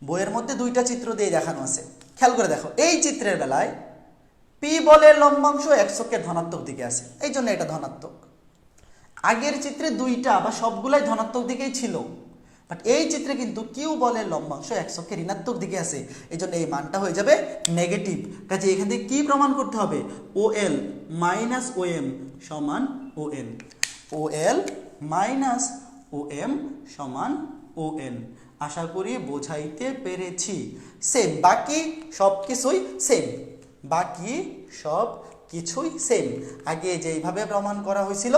বইয়ের মধ্যে দুইটা চিত্র দিয়ে দেখানো আছে। খেয়াল করে দেখো, এই চিত্রের বেলায় P বলের লম্বাংশ x অক্ষের ধনাত্মক দিকে আছে, এই জন্য এটা ধনাত্মক। আগের চিত্রে দুইটা বা সবগুলাই ধনাত্মক দিকেই ছিল, বাট এই চিত্রে কিন্তু Q বলের লম্বাংশ x অক্ষের ঋণাত্মক দিকে আছে, এই জন্য এই মানটা হয়ে যাবে নেগেটিভ। কাজে এখান থেকে কি প্রমাণ করতে হবে? OL মাইনাস OM সমান ON, OL মাইনাস OM সমান ON। আশা করি বোঝাইতে পেরেছি। সেম, বাকি সব কিছুই সেম, বাকি সব কিছুই সেম, আগে যেইভাবে প্রমাণ করা হয়েছিল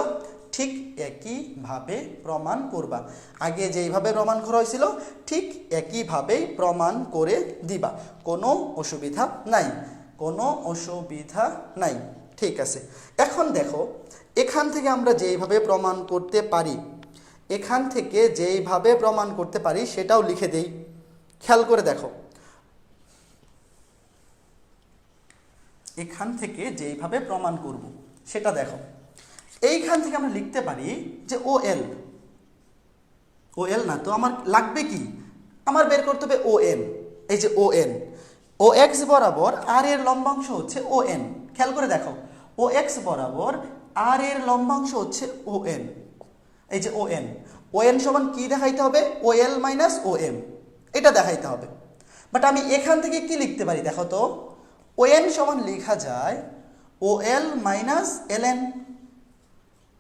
ঠিক একইভাবে প্রমাণ করবা। আগে যেইভাবে প্রমাণ করা হয়েছিল ঠিক একইভাবেই প্রমাণ করে দিবা, কোনো অসুবিধা নাই, কোনো অসুবিধা নাই। ঠিক আছে, এখন দেখো এখান থেকে আমরা যেইভাবে প্রমাণ করতে পারি, এখান থেকে যেইভাবে প্রমাণ করতে পারি সেটাও লিখে দেই। খেয়াল করে দেখো, এখান থেকে যেইভাবে প্রমাণ করব সেটা দেখো। এইখান থেকে আমরা লিখতে পারি যে ও এল না তো আমার লাগবে কি, আমার বের করতে হবে ও এন। এই যে ও এন, ও এক্স বরাবর আর এর লম্বাংশ হচ্ছে ও এন। খেয়াল করে দেখো, ও এক্স বরাবর আর এর লম্বাংশ হচ্ছে ও এন। এই যে ও এন সমান কি দেখাইতে হবে, ও এল মাইনাস ও এম, এটা দেখাইতে হবে। বাট আমি এখান থেকে কি লিখতে পারি দেখো তো, ও এন সমান লেখা যায় ও এল মাইনাস এল এন,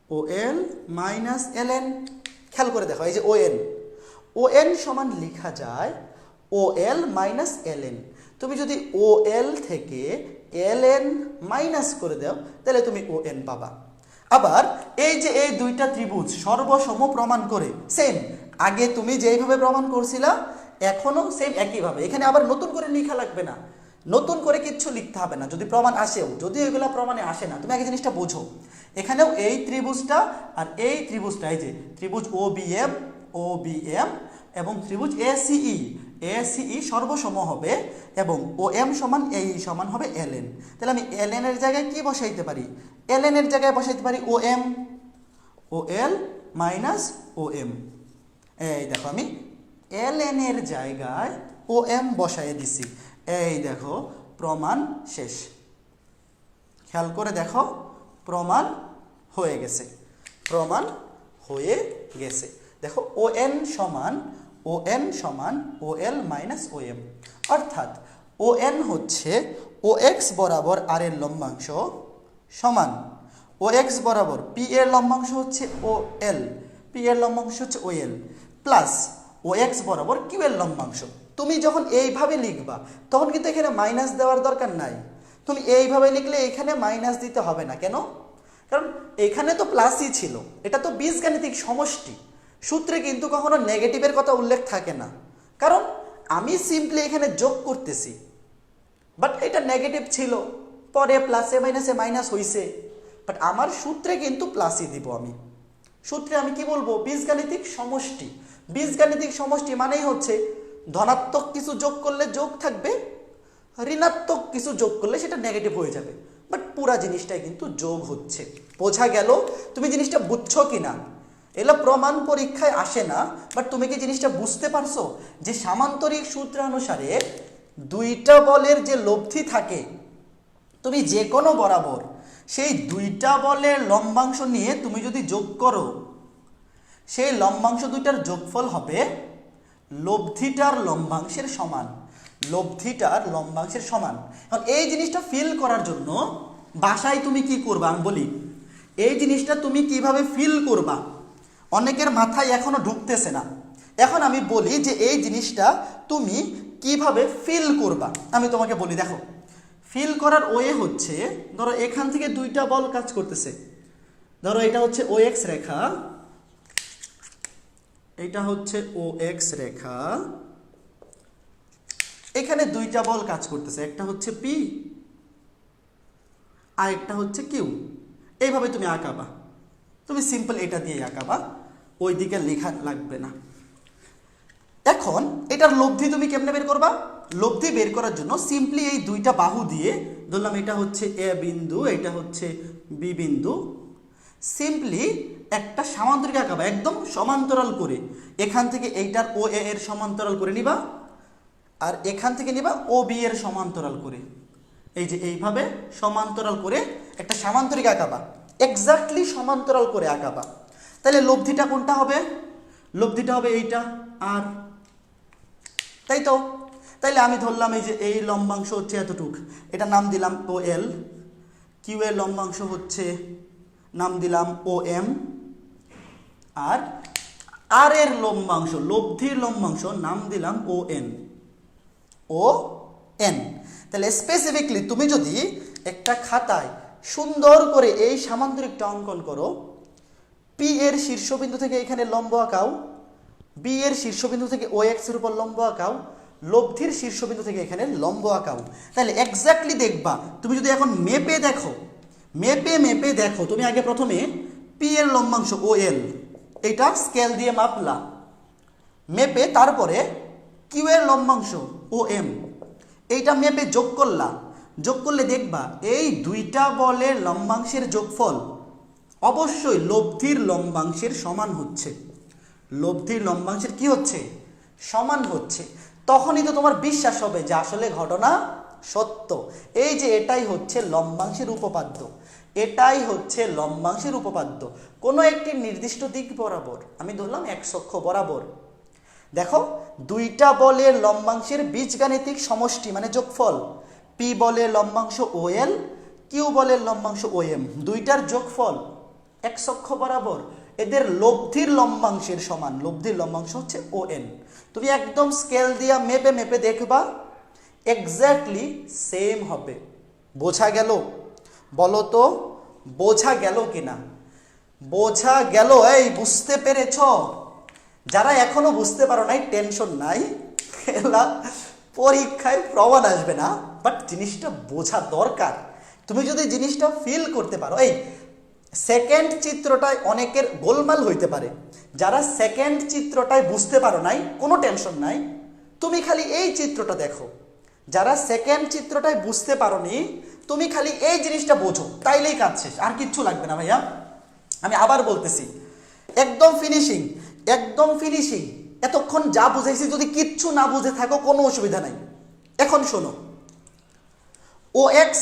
ও এল মাইনাস এল এন। খেয়াল করে দেখো, এই যে ও এন সমান লেখা যায় ও এল মাইনাস এল এন। তুমি যদি ও এল থেকে এল এন মাইনাস করে দাও তাহলে তুমি ও এন পাবা। আবার এই যে এই দুইটা ত্রিভুজ সর্বসম প্রমাণ করে সেম, আগে তুমি যেইভাবে প্রমাণ করছিলা এখনো সেম একইভাবে, এখানে আবার নতুন করে লেখা লাগবে না, নতুন করে কিচ্ছু লিখতে হবে না। যদি প্রমাণ আসেও, যদি এগুলা প্রমাণে আসে না, তুমি আগে জিনিসটা বোঝো। এখানেও এই ত্রিভুজটা আর এই ত্রিভুজটা, এই যে ত্রিভুজ ও বি এম এবং ত্রিভুজ এসিই সর্বসম হবে এবং ও এম সমান এই সমান হবে এল এন। তাহলে আমি এল এন এর জায়গায় কি বসাইতে পারি, এল এন এর জায়গায় বসাইতে পারি ও এল মাইনাস ও এম। এই দেখো আমি এল এন এর জায়গায় ও এম বসাই দিছি। এই দেখো প্রমাণ শেষ। খেয়াল করে দেখো, প্রমাণ হয়ে গেছে, প্রমাণ হয়ে গেছে। দেখো ও এন সমান ও এল মাইনাস ও এম, অর্থাৎ ও এন হচ্ছে ও এক্স বরাবর আর এর লম্বাংশ সমান ও এক্স বরাবর পি এর লম্বাংশ হচ্ছে ও এল, পি এর লম্বাংশ হচ্ছে ও এল প্লাস ও এক্স বরাবর কিউ এর লম্বাংশ। তুমি যখন এইভাবে লিখবা তখন কিন্তু এখানে মাইনাস দেওয়ার দরকার নাই, তুমি এইভাবে লিখলে এখানে মাইনাস দিতে হবে না। কেন? কারণ এখানে তো প্লাসই ছিল, এটা তো বীজগাণিতিক সমষ্টি, সূত্রে কিন্তু কখনো নেগেটিভের কথা উল্লেখ থাকে না, কারণ আমি সিম্পলি এখানে যোগ করতেছি, বাট এটা নেগেটিভ ছিল, পরে প্লাসে মাইনাসে মাইনাস হইছে, বাট আমার সূত্রে কিন্তু প্লাসই দিব। আমি সূত্রে আমি কি বলবো, বীজগাণিতিক সমষ্টি। বীজগাণিতিক সমষ্টি মানেই হচ্ছে ধনাত্মক কিছু যোগ করলে যোগ থাকবে, ঋণাত্মক কিছু যোগ করলে সেটা নেগেটিভ হয়ে যাবে, বাট পুরা জিনিসটাই কিন্তু যোগ হচ্ছে। বোঝা গেল? তুমি জিনিসটা বুঝছো কিনা? এগুলো প্রমাণ পরীক্ষায় আসে না, বাট তুমি কি জিনিসটা বুঝতে পারছো যে সামান্তরিক সূত্রানুসারে দুইটা বলের যে লব্ধি থাকে, তুমি যে কোনো বরাবর সেই দুইটা বলের লম্বাংশ নিয়ে তুমি যদি যোগ করো, সেই লম্বাংশ দুইটার যোগফল হবে লব্ধিটার লম্বাংশের সমান, লব্ধিটার লম্বাংশের সমান। এখন এই জিনিসটা ফিল করার জন্য বাসায় তুমি কি করবা আমি বলি, এই জিনিসটা তুমি কিভাবে ফিল করবা অনেকের মাথায় এখনো ঢুকতেছে না। এখন আমি বলি যে এই জিনিসটা তুমি কিভাবে ফিল করবা, আমি তোমাকে বলি। দেখো, ফিল করার ওয়ে হচ্ছে, ধরো এখান থেকে দুইটা বল কাজ করতেছে, ধরো এটা হচ্ছে ও এক্স রেখা, এটা হচ্ছে ও এক্স রেখা, এখানে দুইটা বল কাজ করতেছে, একটা হচ্ছে পি আর একটা হচ্ছে কিউ। এইভাবে তুমি আঁকাবা, তুমি সিম্পল এটা দিয়ে আঁকাবা, ওই দিকে লেখা লাগবে না। এখন এটার লব্ধি তুমি কেমনে বের করবা? লব্ধি বের করার জন্য সিম্পলি এই দুইটা বাহু দিয়ে ধরলাম, এটা হচ্ছে এ বিন্দু, এটা হচ্ছে বি বিন্দু, সিম্পলি একটা সমান্তরিক আঁকাবা, একদম সমান্তরাল করে। এখান থেকে এইটার ও এ এর সমান্তরাল করে নিবা, আর এখান থেকে নিবা ও বি এর সমান্তরাল করে। এই যে এইভাবে সমান্তরাল করে একটা সামান্তরিক আঁকাবা, এক্স্যাক্টলি সমান্তরাল করে আঁকাবা। তাহলে লব্ধিটা কোনটা হবে? লব্ধিটা হবে এইটা, আর তাই তো। তাইলে আমি ধরলাম এই যে এই লম্বাংশ হচ্ছে এতটুক, এটা নাম দিলাম ও এল, কিউ এর লম্বাংশ হচ্ছে নাম দিলাম ও এম, আর আর এর লম্বাংশ, লব্ধির লম্বাংশ নাম দিলাম ও এন, ও এন। তাহলে স্পেসিফিকলি তুমি যদি একটা খাতায় সুন্দর করে এই সামান্তরিকটা অঙ্কন করো, পি এর শীর্ষবিন্দু থেকে এখানে লম্ব আঁকাও, বি এর শীর্ষবিন্দু থেকে ও এক্স এর উপর লম্ব আঁকাও, লব্ধির শীর্ষবিন্দু থেকে এখানে লম্ব আঁকাও। তাহলে এক্স্যাক্টলি দেখবা, তুমি যদি এখন মেপে দেখো, মেপে দেখো, তুমি আগে প্রথমে পি এর লম্বাংশ ও এল এটা স্কেল দিয়ে মাপলা, মেপে তারপরে কিউ এর লম্বাংশ ও এম এইটা মেপে যোগ করলা, যোগ করলে দেখবা এই দুইটা বলের লম্বাংশের যোগফল অবশ্যই লব্ধির লম্বাংশের সমান হচ্ছে, লব্ধির লম্বাংশের কি হচ্ছে, সমান হচ্ছে। তখনই তো তোমার বিশ্বাস হবে যে আসলে ঘটনা সত্য। এই যে এটাই হচ্ছে লম্বাংশের উপপাদ্য, এটাই হচ্ছে লম্বাংশের উপপাদ্য। কোনো একটি নির্দিষ্ট দিক বরাবর, আমি ধরলাম এক্স অক্ষ বরাবর, দেখো দুইটা বলের লম্বাংশের বীজগাণিতিক সমষ্টি মানে যোগফল, পি বলের লম্বাংশ ও এল, কিউ বলের লম্বাংশ ও এম, দুইটার যোগফল এক্স অক্ষ বরাবর, এদের লব্ধির লম্বাংশের সমান, লব্ধির লম্বাংশ হচ্ছে ও এন। তুমি একদম স্কেল দিয়া মেপে দেখবা এক্স্যাক্টলি সেম হবে। বোঝা গেল? বলো তো বোঝা গেল কিনা? বোঝা গেল? এই বুঝতে পেরেছ? যারা এখনো বুঝতে পারো নাই টেনশন নাই, পরীক্ষায় প্রমাণ আসবে না, বাট জিনিসটা বোঝা দরকার। তুমি যদি জিনিসটা ফিল করতে পারো, এই সেকেন্ড চিত্রটায় অনেকের গোলমাল হইতে পারে, যারা সেকেন্ড চিত্রটায় বুঝতে পারো নাই কোনো টেনশন নাই, তুমি খালি এই চিত্রটা দেখো। যারা সেকেন্ড চিত্রটায় বুঝতে পারো নি, তুমি খালি এই জিনিসটা বোঝো, তাইলেই কাজ শেষ, আর কিচ্ছু লাগবে না ভাইয়া। আমি আবার বলতেছি, একদম ফিনিশিং, একদম ফিনিশিং। এতক্ষণ যা বুঝাইছি যদি কিচ্ছু না বুঝে থাকো কোনো অসুবিধা নাই। এখন শোনো, ও এক্স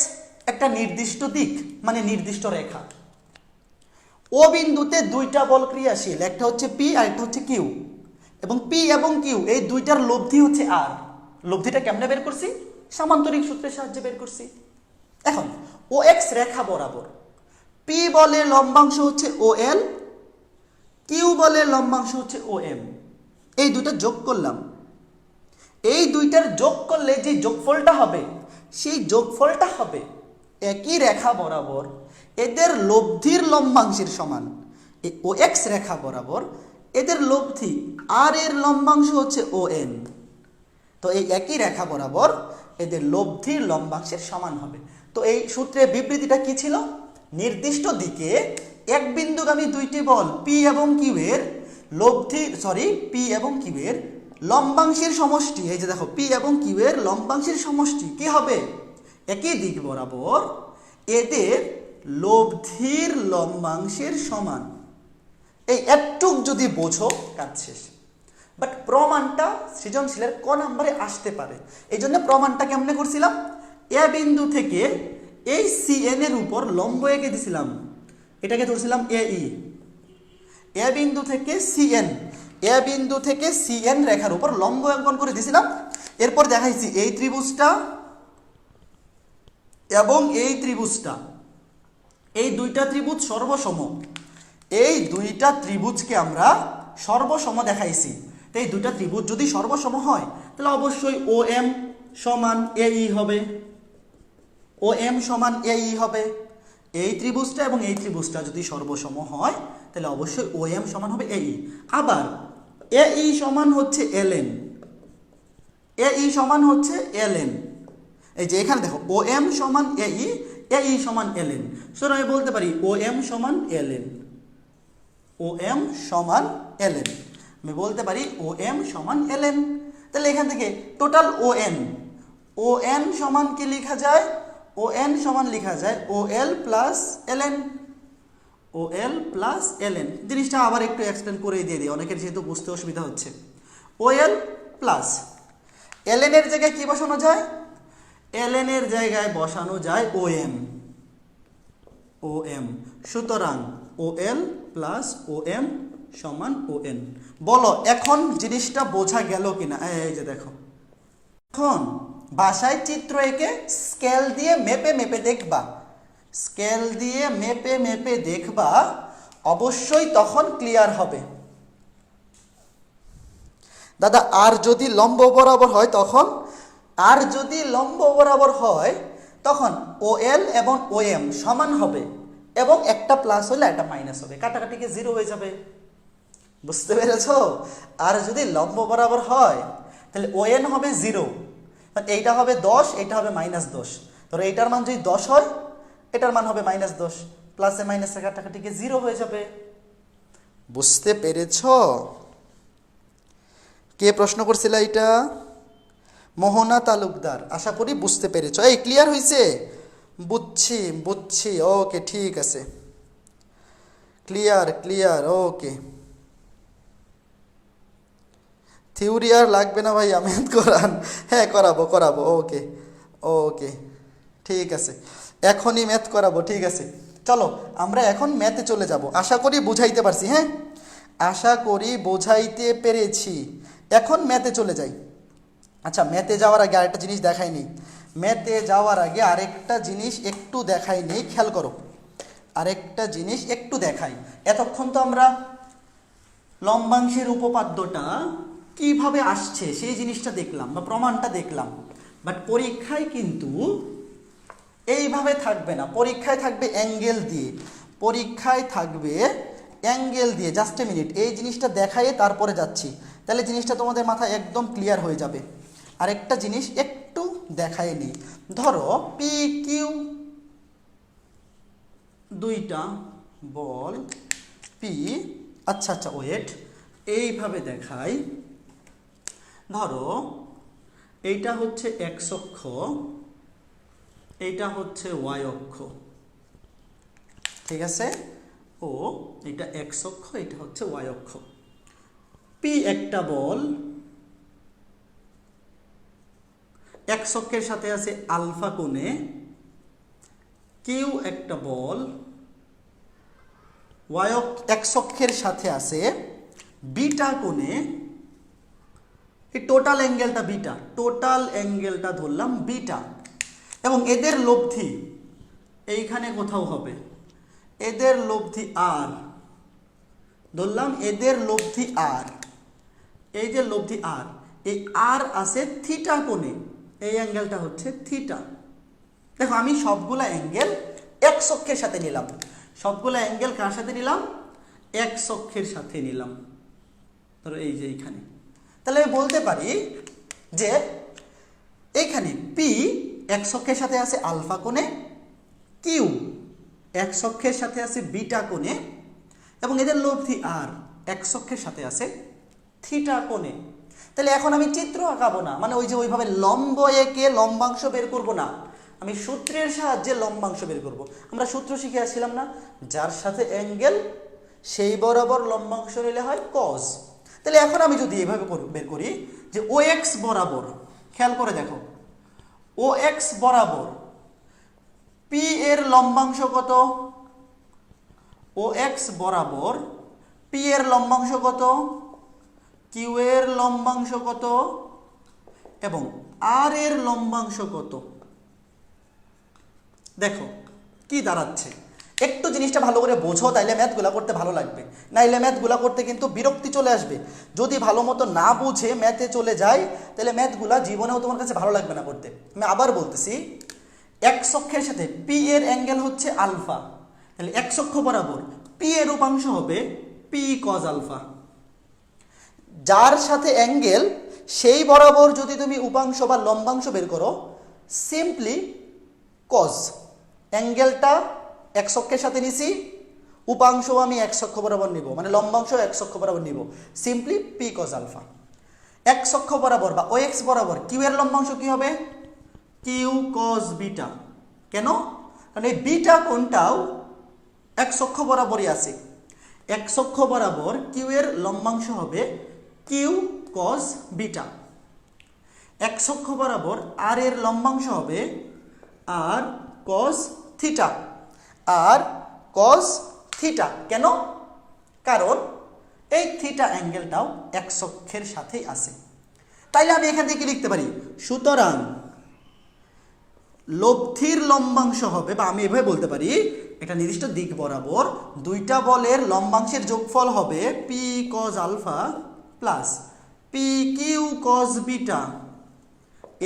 একটা নির্দিষ্ট দিক মানে নির্দিষ্ট রেখা, ও বিন্দুতে দুইটা বল ক্রিয়াশীল, একটা হচ্ছে পি আর একটা হচ্ছে কিউ, এবং পি এবং কিউ এই দুইটার লব্ধি হচ্ছে আর। লব্ধিটা কেমনে বের করছি? সামান্তরিক সূত্রের সাহায্যে বের করছি। এখন ও এক্স রেখা বরাবর পি বলের লম্বাংশ হচ্ছে ও এল, কিউ বলের লম্বাংশ হচ্ছে ও এম, এই দুটো যোগ করলাম। এই দুইটার যোগ করলে যে যোগফলটা হবে, সেই যোগফলটা হবে একই রেখা বরাবর এদের লব্ধির লম্বাংশের সমান। ও এক্স রেখা বরাবর এদের লব্ধি আর এর লম্বাংশ হচ্ছে ও এন, তো এই একই রেখা বরাবর এদের লব্ধির লম্বাংশের সমান হবে। তো এই সূত্রের বিবৃতিটা কি ছিল? নির্দিষ্ট দিকে এক বিন্দুগামী দুইটি বল পি এবং কিউ এর পি এবং কিউ এর লম্বাংশের সমষ্টি, এই যে দেখো পি এবং কিউ এর লম্বাংশের সমষ্টি কি হবে? একই দিক বরাবর এদের লব্ধির লম্বাংশের সমান। এই একটুক যদি বোঝো কাজ শেষ। বাট প্রমাণটা সৃজনশীলের ক নাম্বারে আসতে পারে, এই জন্য প্রমাণটা কেমনে করছিলাম? এ বিন্দু থেকে এই সিএন এর উপর লম্ব এঁকে দিছিলাম, এটাকে ধরছিলাম এই। এ বিন্দু থেকে সিএন, এ বিন্দু থেকে সিএন রেখার উপর লম্ব অঙ্কন করে দিছিলাম। এরপর দেখাইছি এই ত্রিভুজটা এবং এই ত্রিভুজটা, এই দুইটা ত্রিভুজ সর্বসম, এই দুইটা ত্রিভুজকে আমরা সর্বসম দেখাইছি। তো এই দুইটা ত্রিভুজ যদি সর্বসম হয় তাহলে অবশ্যই ও এম সমান এই হবে, ও এম সমান এই হবে। এই ত্রিভুজটা এবং এই ত্রিভুজটা যদি সর্বসম হয় তাহলে অবশ্যই ও এম সমান হবে এই। আবার এই সমান হচ্ছে এল এন, এই সমান হচ্ছে এল এন। এই যে এখানে দেখো ও এম সমান এই সমান এল এন, সুতরাং আমি বলতে পারি ও এম সমান এল এন, ও এম সমান এল এন, আমি বলতে পারি ও এম সমান এল এন। তাহলে এখান থেকে টোটাল ও এন সমান কি লেখা যায়? ও এন সমান লেখা যায় ও এল প্লাস এল এন, ও এল প্লাস এল এন। জিনিসটা আবার একটু এক্সপ্লেন করে দিয়ে দিই, অনেকের যেহেতু বুঝতে অসুবিধা হচ্ছে। ও এল প্লাস এল এন এর জায়গায় কি বসানো যায়? এল এন এর জায়গায় বসানো যায় ও এম, ও এম। সুতরাং ও এল প্লাস ও এম সমান ও এন। বলো এখন জিনিসটা বোঝা গেল কিনা? এই যে দেখো, এখন বাসায় চিত্র এঁকে স্কেল দিয়ে মেপে দেখবা, স্কেল দিয়ে মেপে দেখবা, অবশ্যই তখন ক্লিয়ার হবে। দাদা আর যদি লম্ব বরাবর হয় তখন, আর যদি লম্ব বরাবর হয় তখন ও এল এবং ও এম সমান হবে, এবং একটা প্লাস হলে একটা মাইনাস হবে, কাটাকাটিকে 0 হয়ে যাবে। বুঝতে পেরেছো? আর যদি লম্ব বরাবর হয় তাহলে ON হবে 0, এইটা হবে 10, এইটা হবে -10। ধরো এইটার মান যদি 10 হয়, এটার মান হবে -10, প্লাসে মাইনাসে কাটাকাটিকে 0 হয়ে যাবে। বুঝতে পেরেছো? কে প্রশ্ন করছিল এটা? মোহনা তালুকদার। আশা করি বুঝতে পেরেছো। এই ক্লিয়ার হয়েছে? বুঝছি বুঝছি, ওকে ঠিক আছে, ক্লিয়ার ক্লিয়ার, ওকে। থিওরি আর লাগবে না ভাইয়া, ম্যাথ করান। হ্যাঁ করাবো করাবো, ওকে ওকে ঠিক আছে, এখনই ম্যাথ করাবো, ঠিক আছে। চলো আমরা এখন ম্যাথে চলে যাব। আশা করি বুঝাইতে পারছি, হ্যাঁ আশা করি বোঝাইতে পেরেছি। এখন ম্যাথে চলে যাই। আচ্ছা ম্যাথে যাওয়ার আগে আরেকটা জিনিস দেখাইনি, ম্যাথে যাওয়ার আগে আরেকটা জিনিস একটু দেখাইনি, খেয়াল করো। আরেকটা জিনিস একটু দেখাই। এতক্ষণ তো আমরা লম্বাংশের উপপাদ্যটা কিভাবে আসছে সেই জিনিসটা দেখলাম বা প্রমাণটা দেখলাম, বাট পরীক্ষায় কিন্তু এইভাবে থাকবে না, পরীক্ষায় থাকবে অ্যাঙ্গেল দিয়ে, পরীক্ষায় থাকবে অ্যাঙ্গেল দিয়ে। জাস্ট এ মিনিট, এই জিনিসটা দেখাইয়ে তারপরে যাচ্ছি, তাহলে জিনিসটা তোমাদের মাথায় একদম ক্লিয়ার হয়ে যাবে। আরেকটা জিনিস একটু দেখাই নিই। ধরো পি কিউ দুইটা বল পি, আচ্ছা আচ্ছা ওয়েট, এইভাবে দেখাই। ধরো এইটা হচ্ছে এক্স অক্ষ, এইটা হচ্ছে ওয়াই অক্ষ, ঠিক আছে? ও এটা এক্স অক্ষ, এটা হচ্ছে ওয়াই অক্ষ। পি একটা বল, এক্স অক্ষের সাথে আছে আলফা কোণে, কিউ একটা বল, ওয়াই এক্স অক্ষের সাথে আছে বিটা কোণে। এই টোটাল অ্যাঙ্গেলটা বিটা, টোটাল অ্যাঙ্গেলটা ধরলাম বিটা, এবং এদের লব্ধি এইখানে কোথাও হবে, এদের লব্ধি আর ধরলাম, এদের লব্ধি আর, এই যে লব্ধি আর, এই আর আছে থিটা কোণে, এই অ্যাঙ্গেলটা হচ্ছে থিটা। দেখো আমি সবগুলা অ্যাঙ্গেল এক্স অক্ষের সাথে নিলাম, সবগুলা অ্যাঙ্গেল কার সাথে নিলাম? এক্স অক্ষের সাথে নিলাম। ধরো এই যে এইখানে, তাহলে আমি বলতে পারি যে এইখানে পি এক্স অক্ষের সাথে আছে আলফা কোণে, কিউ এক্স অক্ষের সাথে আছে বিটা কোণে, এবং এদের লব্ধি আর এক্স অক্ষের সাথে আছে থিটা কোণে। তাহলে এখন আমি চিত্র আঁকাবো না, মানে ওই যে ওইভাবে লম্ব এঁকে লম্বাংশ বের করব না, আমি সূত্রের সাহায্যে লম্বাংশ বের করব। আমরা সূত্র শিখে আসছিলাম না, যার সাথে অ্যাঙ্গেল সেই বরাবর লম্বাংশ নিলে হয় কজ। তাহলে এখন আমি যদি এভাবে বের করি যে ও এক্স বরাবর, খেয়াল করে দেখো, ও এক্স বরাবর পি এর লম্বাংশ কত? ও এক্স বরাবর পি এর লম্বাংশ কত? কিউ এর লম্বাংশ কত? এবং আর এর লম্বাংশ কত? দেখো কি দাঁড়াচ্ছে, একটু জিনিসটা ভালো করে বোঝো, তাইলে ম্যাথগুলা করতে ভালো লাগবে, নাইলে ম্যাথগুলা করতে কিন্তু বিরক্তি চলে আসবে। যদি ভালো মতো না বুঝে ম্যাথে চলে যায়, তাহলে ম্যাথগুলা জীবনেও তোমার কাছে ভালো লাগবে না করতে। আমি আবার বলতেছি, এক্স অক্ষের সাথে পি এর অ্যাঙ্গেল হচ্ছে আলফা, তাহলে এক্স অক্ষ বরাবর পি এর উপাংশ হবে পি কজ আলফা। যার সাথে অ্যাঙ্গেল সেই বরাবর যদি তুমি উপাংশ বা লম্বাংশ বের করো, সিম্পলি কজ, অ্যাঙ্গেলটা এক্স অক্ষের সাথে নিছি, উপাংশ আমি এক্স অক্ষ বরাবর নিব, মানে লম্বাংশ এক্স অক্ষ বরাবর নিব, simply P cos alpha. X অক্ষ বরাবর বা ও এক্স বরাবর কিউ এর লম্বাংশ কি হবে? Q cos beta. কেন? কারণ এই বিটা কোণটাও এক্স অক্ষ বরাবরই আছে, এক্স অক্ষ বরাবর কিউ এর লম্বাংশ হবে কিউ কজ বিটা। এক্স অক্ষ বরাবর আর এর লম্বাংশ হবে আর কজ থিটা, আর কজ থিটা। কেন? কারণ এই থিটা অ্যাঙ্গেলটাও এক্স অক্ষের সাথেই আছে। তাইলে আমি এখান থেকে লিখতে পারি, সুতরাং লব্ধির লম্বাংশ হবে, বা আমি এভাবে বলতে পারি, একটা নির্দিষ্ট দিক বরাবর দুইটা বলের লম্বাংশের যোগফল হবে P cos alpha plus P Q cos beta.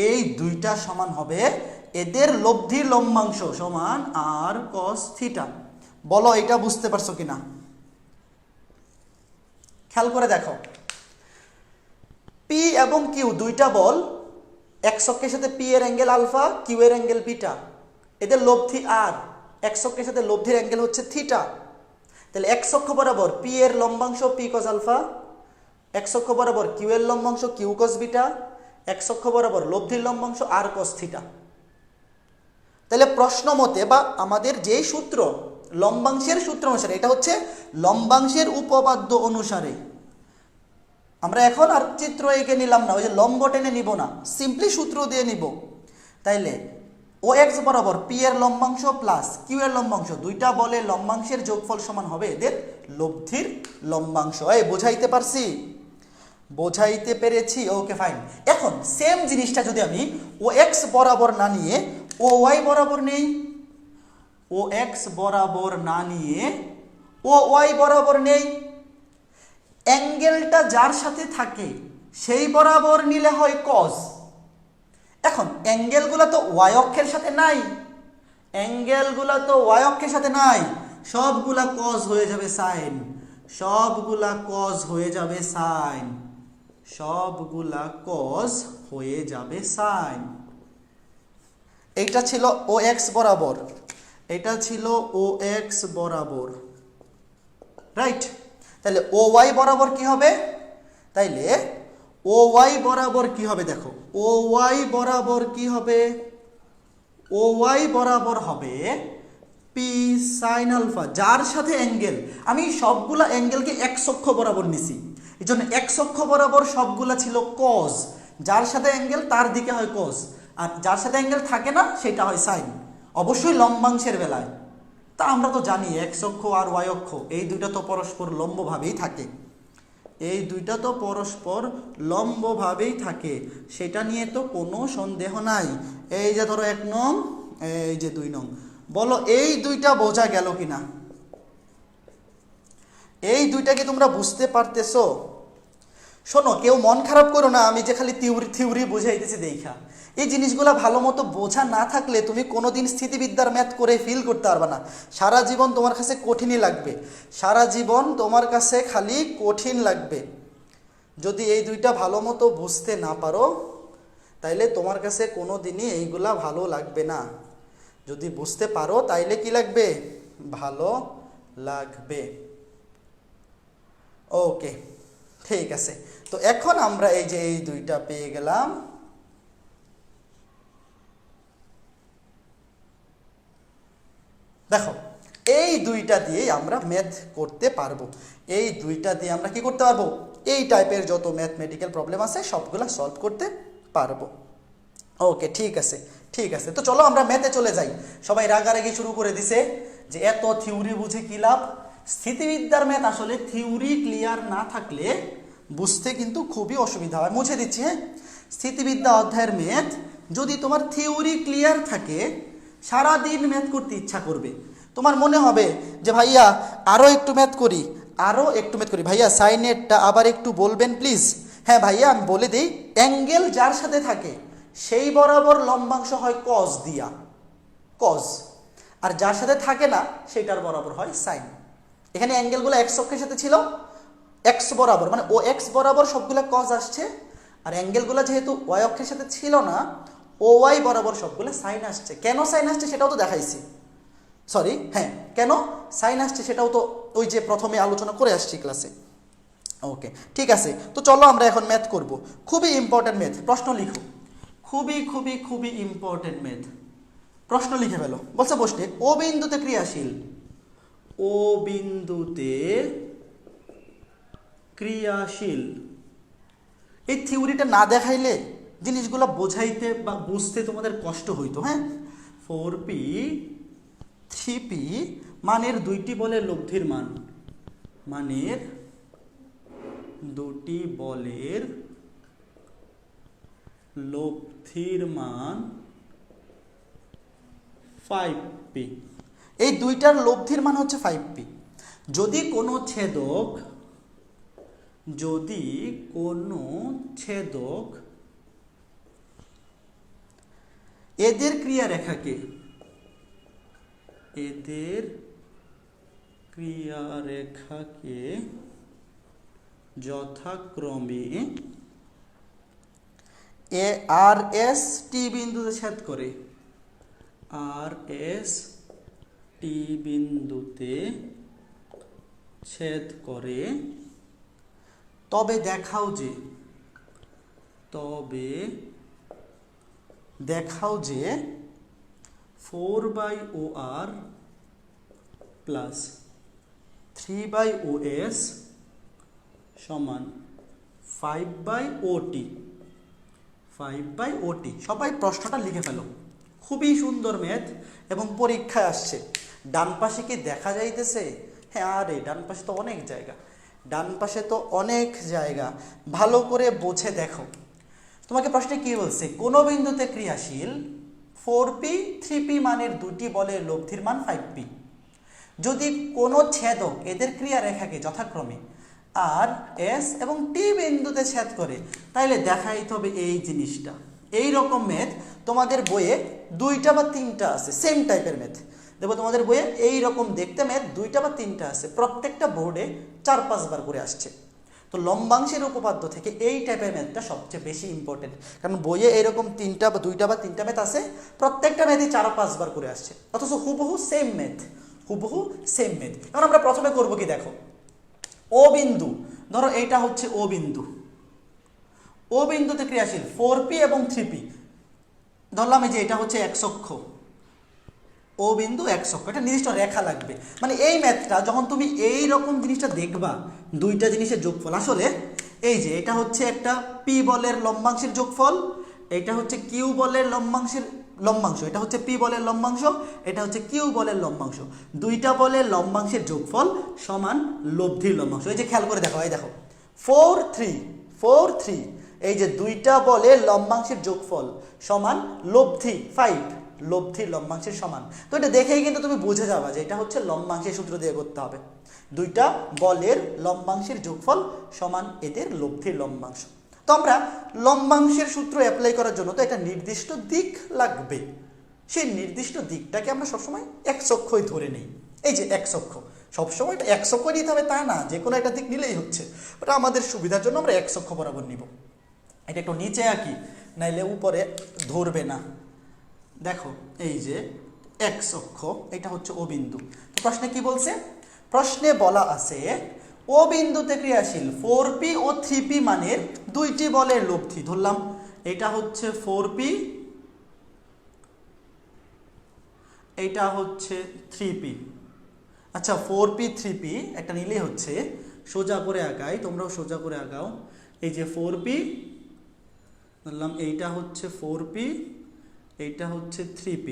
এই দুইটা সমান হবে এদের লব্ধির লম্বাংশ সমান আর কস থিটা। বলো এটা বুঝতে পারছো কিনা, খেয়াল করে দেখো। পি এবং কিউ দুইটা বল, এক্স অক্ষের সাথে পি এর অ্যাঙ্গেল আলফা, কিউ এর অ্যাঙ্গেল বিটা, এদের লব্ধি আর, এক্স অক্ষের সাথে লব্ধির অ্যাঙ্গেল হচ্ছে থিটা। তাহলে এক্স অক্ষ বরাবর পি এর লম্বাংশ পি কস আলফা, এক্স অক্ষ বরাবর কিউ এর লম্বাংশ কিউ কস বিটা, এক্স অক্ষ বরাবর লব্ধির লম্বাংশ আর কস থিটা। তাহলে প্রশ্ন মতে বা আমাদের যেই সূত্র লম্বাংশের সূত্র অনুসারে, এটা হচ্ছে লম্বাংশের উপপাদ্য অনুসারে, আমরা এখন আর চিত্র এঁকে নিলাম না, ওই যে লম্ব টেনে নিব না, সিম্পলি সূত্র দিয়ে নিব। তাইলে ও এক্স বরাবর পি এর লম্বাংশ প্লাস কিউ এর লম্বাংশ, দুইটা বলে লম্বাংশের যোগফল সমান হবে এদের লব্ধির লম্বাংশ। এই বোঝাইতে পারছি? বোঝাইতে পেরেছি? Okay fine. এখন সেম জিনিসটা যদি আমি ও এক্স বরাবর না নিয়ে ও ওয়াই বরাবর নেই, ও এক্স বরাবর না নিয়ে ও ওয়াই বরাবর নেই, অ্যাঙ্গেলটা যার সাথে থাকে সেই বরাবর নিলে হয় কজ। এখন অ্যাঙ্গেলগুলো তো ওয়াই অক্ষের সাথে নাই, অ্যাঙ্গেলগুলো তো ওয়াই অক্ষের সাথে নাই, সবগুলা কজ হয়ে যাবে সাইন, সবগুলা কজ হয়ে যাবে সাইন, সবগুলা কজ হয়ে যাবে সাইন। এইটা ছিল ও এক্স বরাবর, এটা ছিল ও এক্স বরাবর, রাইট। তাহলে ও ওয়াই বরাবর কি হবে? তাইলে ও ওয়াই বরাবর কি হবে দেখো, ও ওয়াই বরাবর কি হবে? ও ওয়াই বরাবর হবে পি সাইন আলফা, যার সাথে অ্যাঙ্গেল, আমি সবগুলা অ্যাঙ্গেলকে এক্স অক্ষ বরাবর নিছি, এই জন্য এক্স অক্ষ বরাবর সবগুলা ছিল কজ, যার সাথে অ্যাঙ্গেল তার দিকে হয় কজ, আর যার সাথে অ্যাঙ্গেল থাকে না সেটা হয় সাইন, অবশ্যই লম্বাংশের বেলায়। তা আমরা তো জানি এক্স অক্ষ আর ওয়াই অক্ষ এই দুইটা তো পরস্পর লম্বভাবেই থাকে, এই দুইটা তো পরস্পর লম্বভাবেই থাকে, সেটা নিয়ে তো কোনো সন্দেহ নাই। এই যে ধরো 1 নং, এই যে 2 নং, বলো এই দুইটা বোঝা গেল কিনা? এই দুইটা কি তোমরা বুঝতে পারতেছো? শোনো, কেউ মন খারাপ করো না, আমি যে খালি থিওরি বুঝাইতেছি দেখা। এই জিনিসগুলো ভালো মতো বোঝা না থাকলে তুমি কোনোদিন স্থিতিবিদ্যার ম্যাথ করে ফিল করতে পারবে না, সারা জীবন তোমার কাছে কঠিনই লাগবে, সারা জীবন তোমার কাছে খালি কঠিন লাগবে। যদি এই দুইটা ভালো মতো বুঝতে না পারো তাইলে তোমার কাছে কোনো দিনই এইগুলা ভালো লাগবে না, যদি বুঝতে পারো তাইলে কি লাগবে? ভালো লাগবে। ওকে ঠিক আছে, তো এখন আমরা এই যে এই দুইটা পেয়ে গেলাম। দেখো এই দুইটা দিয়েই আমরা ম্যাথ করতে পারবো, এই দুইটা দিয়ে আমরা কি করতে পারবো? এই টাইপের যত ম্যাথমেটিক্যাল প্রবলেম আছে সবগুলা সলভ করতে পারবো। ওকে ঠিক আছে, ঠিক আছে, তো চলো আমরা ম্যাথে চলে যাই। সবাই রাগারাগি শুরু করে দিছে যে এত থিওরি বুঝে কি লাভ। স্থিতিবিদ্যার ম্যাথ আসলে থিওরি ক্লিয়ার না থাকলে বুঝতে কিন্তু খুবই অসুবিধা হয়। মুছে দিচ্ছি, হ্যাঁ। স্থিতিবিদ্যা অধ্যায়ের ম্যাথ যদি তোমার থিওরি ক্লিয়ার থাকে সারাদিন ম্যাথ করতে ইচ্ছা করবে, তোমার মনে হবে যে ভাইয়া আরও একটু ম্যাথ করি, আরও একটু ম্যাথ করি, ভাইয়া সাইনেরটা আবার একটু বলবেন প্লিজ। হ্যাঁ ভাইয়া আমি বলে দিই, অ্যাঙ্গেল যার সাথে থাকে সেই বরাবর লম্বাংশ হয় কজ দিয়া, কজ, আর যার সাথে থাকে না সেটার বরাবর হয় সাইন। এখানে অ্যাঙ্গেলগুলো এক্স অক্ষের সাথে ছিল, এক্স বরাবর মানে ও এক্স বরাবর সবগুলো কজ আসছে, আর অ্যাঙ্গেলগুলো যেহেতু ওয়াই অক্ষের সাথে ছিল না ও ওয়াই বরাবর সবগুলো সাইন আসছে। কেন সাইন আসছে সেটাও তো দেখাইছি, সরি হ্যাঁ, কেন সাইন আসছে সেটাও তো ওই যে প্রথমে আলোচনা করে আসছি ক্লাসে। ওকে ঠিক আছে, তো চলো আমরা এখন ম্যাথ করব, খুবই ইম্পর্টেন্ট ম্যাথ। প্রশ্ন লিখো, খুবই খুবই খুবই ইম্পর্টেন্ট ম্যাথ, প্রশ্ন লিখে ফেলো। বলছে প্রশ্নে ও বিন্দুতে ক্রিয়াশীল, ও বিন্দুতে ক্রিয়াশীল, এই থিওরিটা না দেখাইলে জিনিসগুলো বোঝাইতে বা বুঝতে তোমাদের কষ্ট হইতো। হ্যাঁ, 4p 3p মানের দুইটি বলের লব্ধির মান, মানের দুটি বলের লব্ধির মান 5p, এই দুইটার লব্ধির মান হচ্ছে 5p। যদি কোনো ছেদক, যদি কোনো ছেদক এদের ক্রিয়া রেখাকে, এদের ক্রিয়ারেখাকে যথাক্রমে এ আর এস টি বিন্দুতে ছেদ করে, আর এস টি বিন্দুতে ছেদ করে, তবে দেখাও যে 4/OR প্লাস 3/OS সমান 5/OT। সবাই প্রশ্নটা লিখে ফেলো। খুবই সুন্দর ম্যাথ এবং পরীক্ষায় আসছে। ডান পাশে কি দেখা যাইতেছে? হ্যাঁ, আরে ডান পাশে তো অনেক জায়গা, ভালো করে বুঝে দেখো। তোমাকে প্রশ্নে কি বলছে? কোন বিন্দুতে ক্রিয়াশীল 4p 3p মানের দুটি বলের লব্ধির মান 5p, যদি কোনো ছেদক এদের ক্রিয়া রেখাকে যথাক্রমে আর এস এবং টি বিন্দুতে ছেদ করে, তাইলে দেখাইতে হবে এই জিনিসটা। এই রকম ম্যাথ তোমাদের বইয়ে 2টা বা 3টা আছে, সেম টাইপের ম্যাথ। দেখো তোমাদের বইয়ে এই রকম দেখতে ম্যাথ 2টা বা 3টা আছে, প্রত্যেকটা বোর্ডে 4-5 বার করে আসছে। তো লম্বাংশের উপপাদ্য থেকে এই টাইপের ম্যাথটা সবচেয়ে বেশি ইম্পর্টেন্ট, কারণ বইয়ে এরকম 2টা বা 3টা ম্যাথ আছে, প্রত্যেকটা ম্যাথই 4-5 বার করে আসছে, অথচ হুবহু সেম ম্যাথ। এখন আমরা প্রথমে করব কি দেখো, ও বিন্দু, ধরো এইটা হচ্ছে ও বিন্দুতে ক্রিয়াশীল 4p এবং 3p, ধরলাম এই যে এটা হচ্ছে x অক্ষ, ও বিন্দু x অক্ষ, এটা নির্দিষ্ট রেখা লাগবে। মানে এই ম্যাথটা যখন তুমি এই রকম জিনিসটা দেখবা, দুইটা জিনিসের যোগফল, আসলে এই যে এটা হচ্ছে একটা p বলের লম্বাংশের যোগফল, এটা হচ্ছে q বলের লম্বাংশ, এটা হচ্ছে p বলের লম্বাংশ, এটা হচ্ছে q বলের লম্বাংশ, দুইটা বলের লম্বাংশের যোগফল সমান লব্ধির লম্বাংশ। এই যে খেয়াল করে দেখো, এই দেখো 4 3, এই যে দুইটা বলের লম্বাংশের যোগফল সমান লব্ধি 5, লব্ধির লম্বাংশের সমান। তো এটা দেখেই কিন্তু তুমি বুঝে যাবা যে এটা হচ্ছে লম্বাংশের সূত্র দিয়ে করতে হবে, দুইটা বলের লম্বাংশের যোগফল সমান এদের লব্ধির লম্বাংশ। তো আমরা লম্বাংশের সূত্র অ্যাপ্লাই করার জন্য তো একটা নির্দিষ্ট দিক লাগবে, সেই নির্দিষ্ট দিকটাকে আমরা সবসময় x অক্ষই ধরে নেই। এই যে x অক্ষ, সবসময় x অক্ষ নিতে হবে তা না, যে কোনো একটা দিক নিলেই হচ্ছে, ওটা আমাদের সুবিধার জন্য আমরা x অক্ষ বরাবর নিব। এটা একটু নিচে আঁকি, নাইলে উপরে ধরবে না। দেখো এই যে x অক্ষ, এটা হচ্ছে ও বিন্দু। তো প্রশ্নে কি বলছে? প্রশ্নে বলা আছে ও বিন্দুতে ক্রিয়াশীল 4p ও 3p মানের দুইটি বলের লব্ধি, ধরলাম এটা হচ্ছে 4p, এটা হচ্ছে 3p। আচ্ছা 4p 3p একটা নিলেই হচ্ছে, সোজা করে আঁকাই, তোমরাও সোজা করে আঁকাও। এই যে 4p ধরলাম, এইটা হচ্ছে 4p, এইটা হচ্ছে 3p,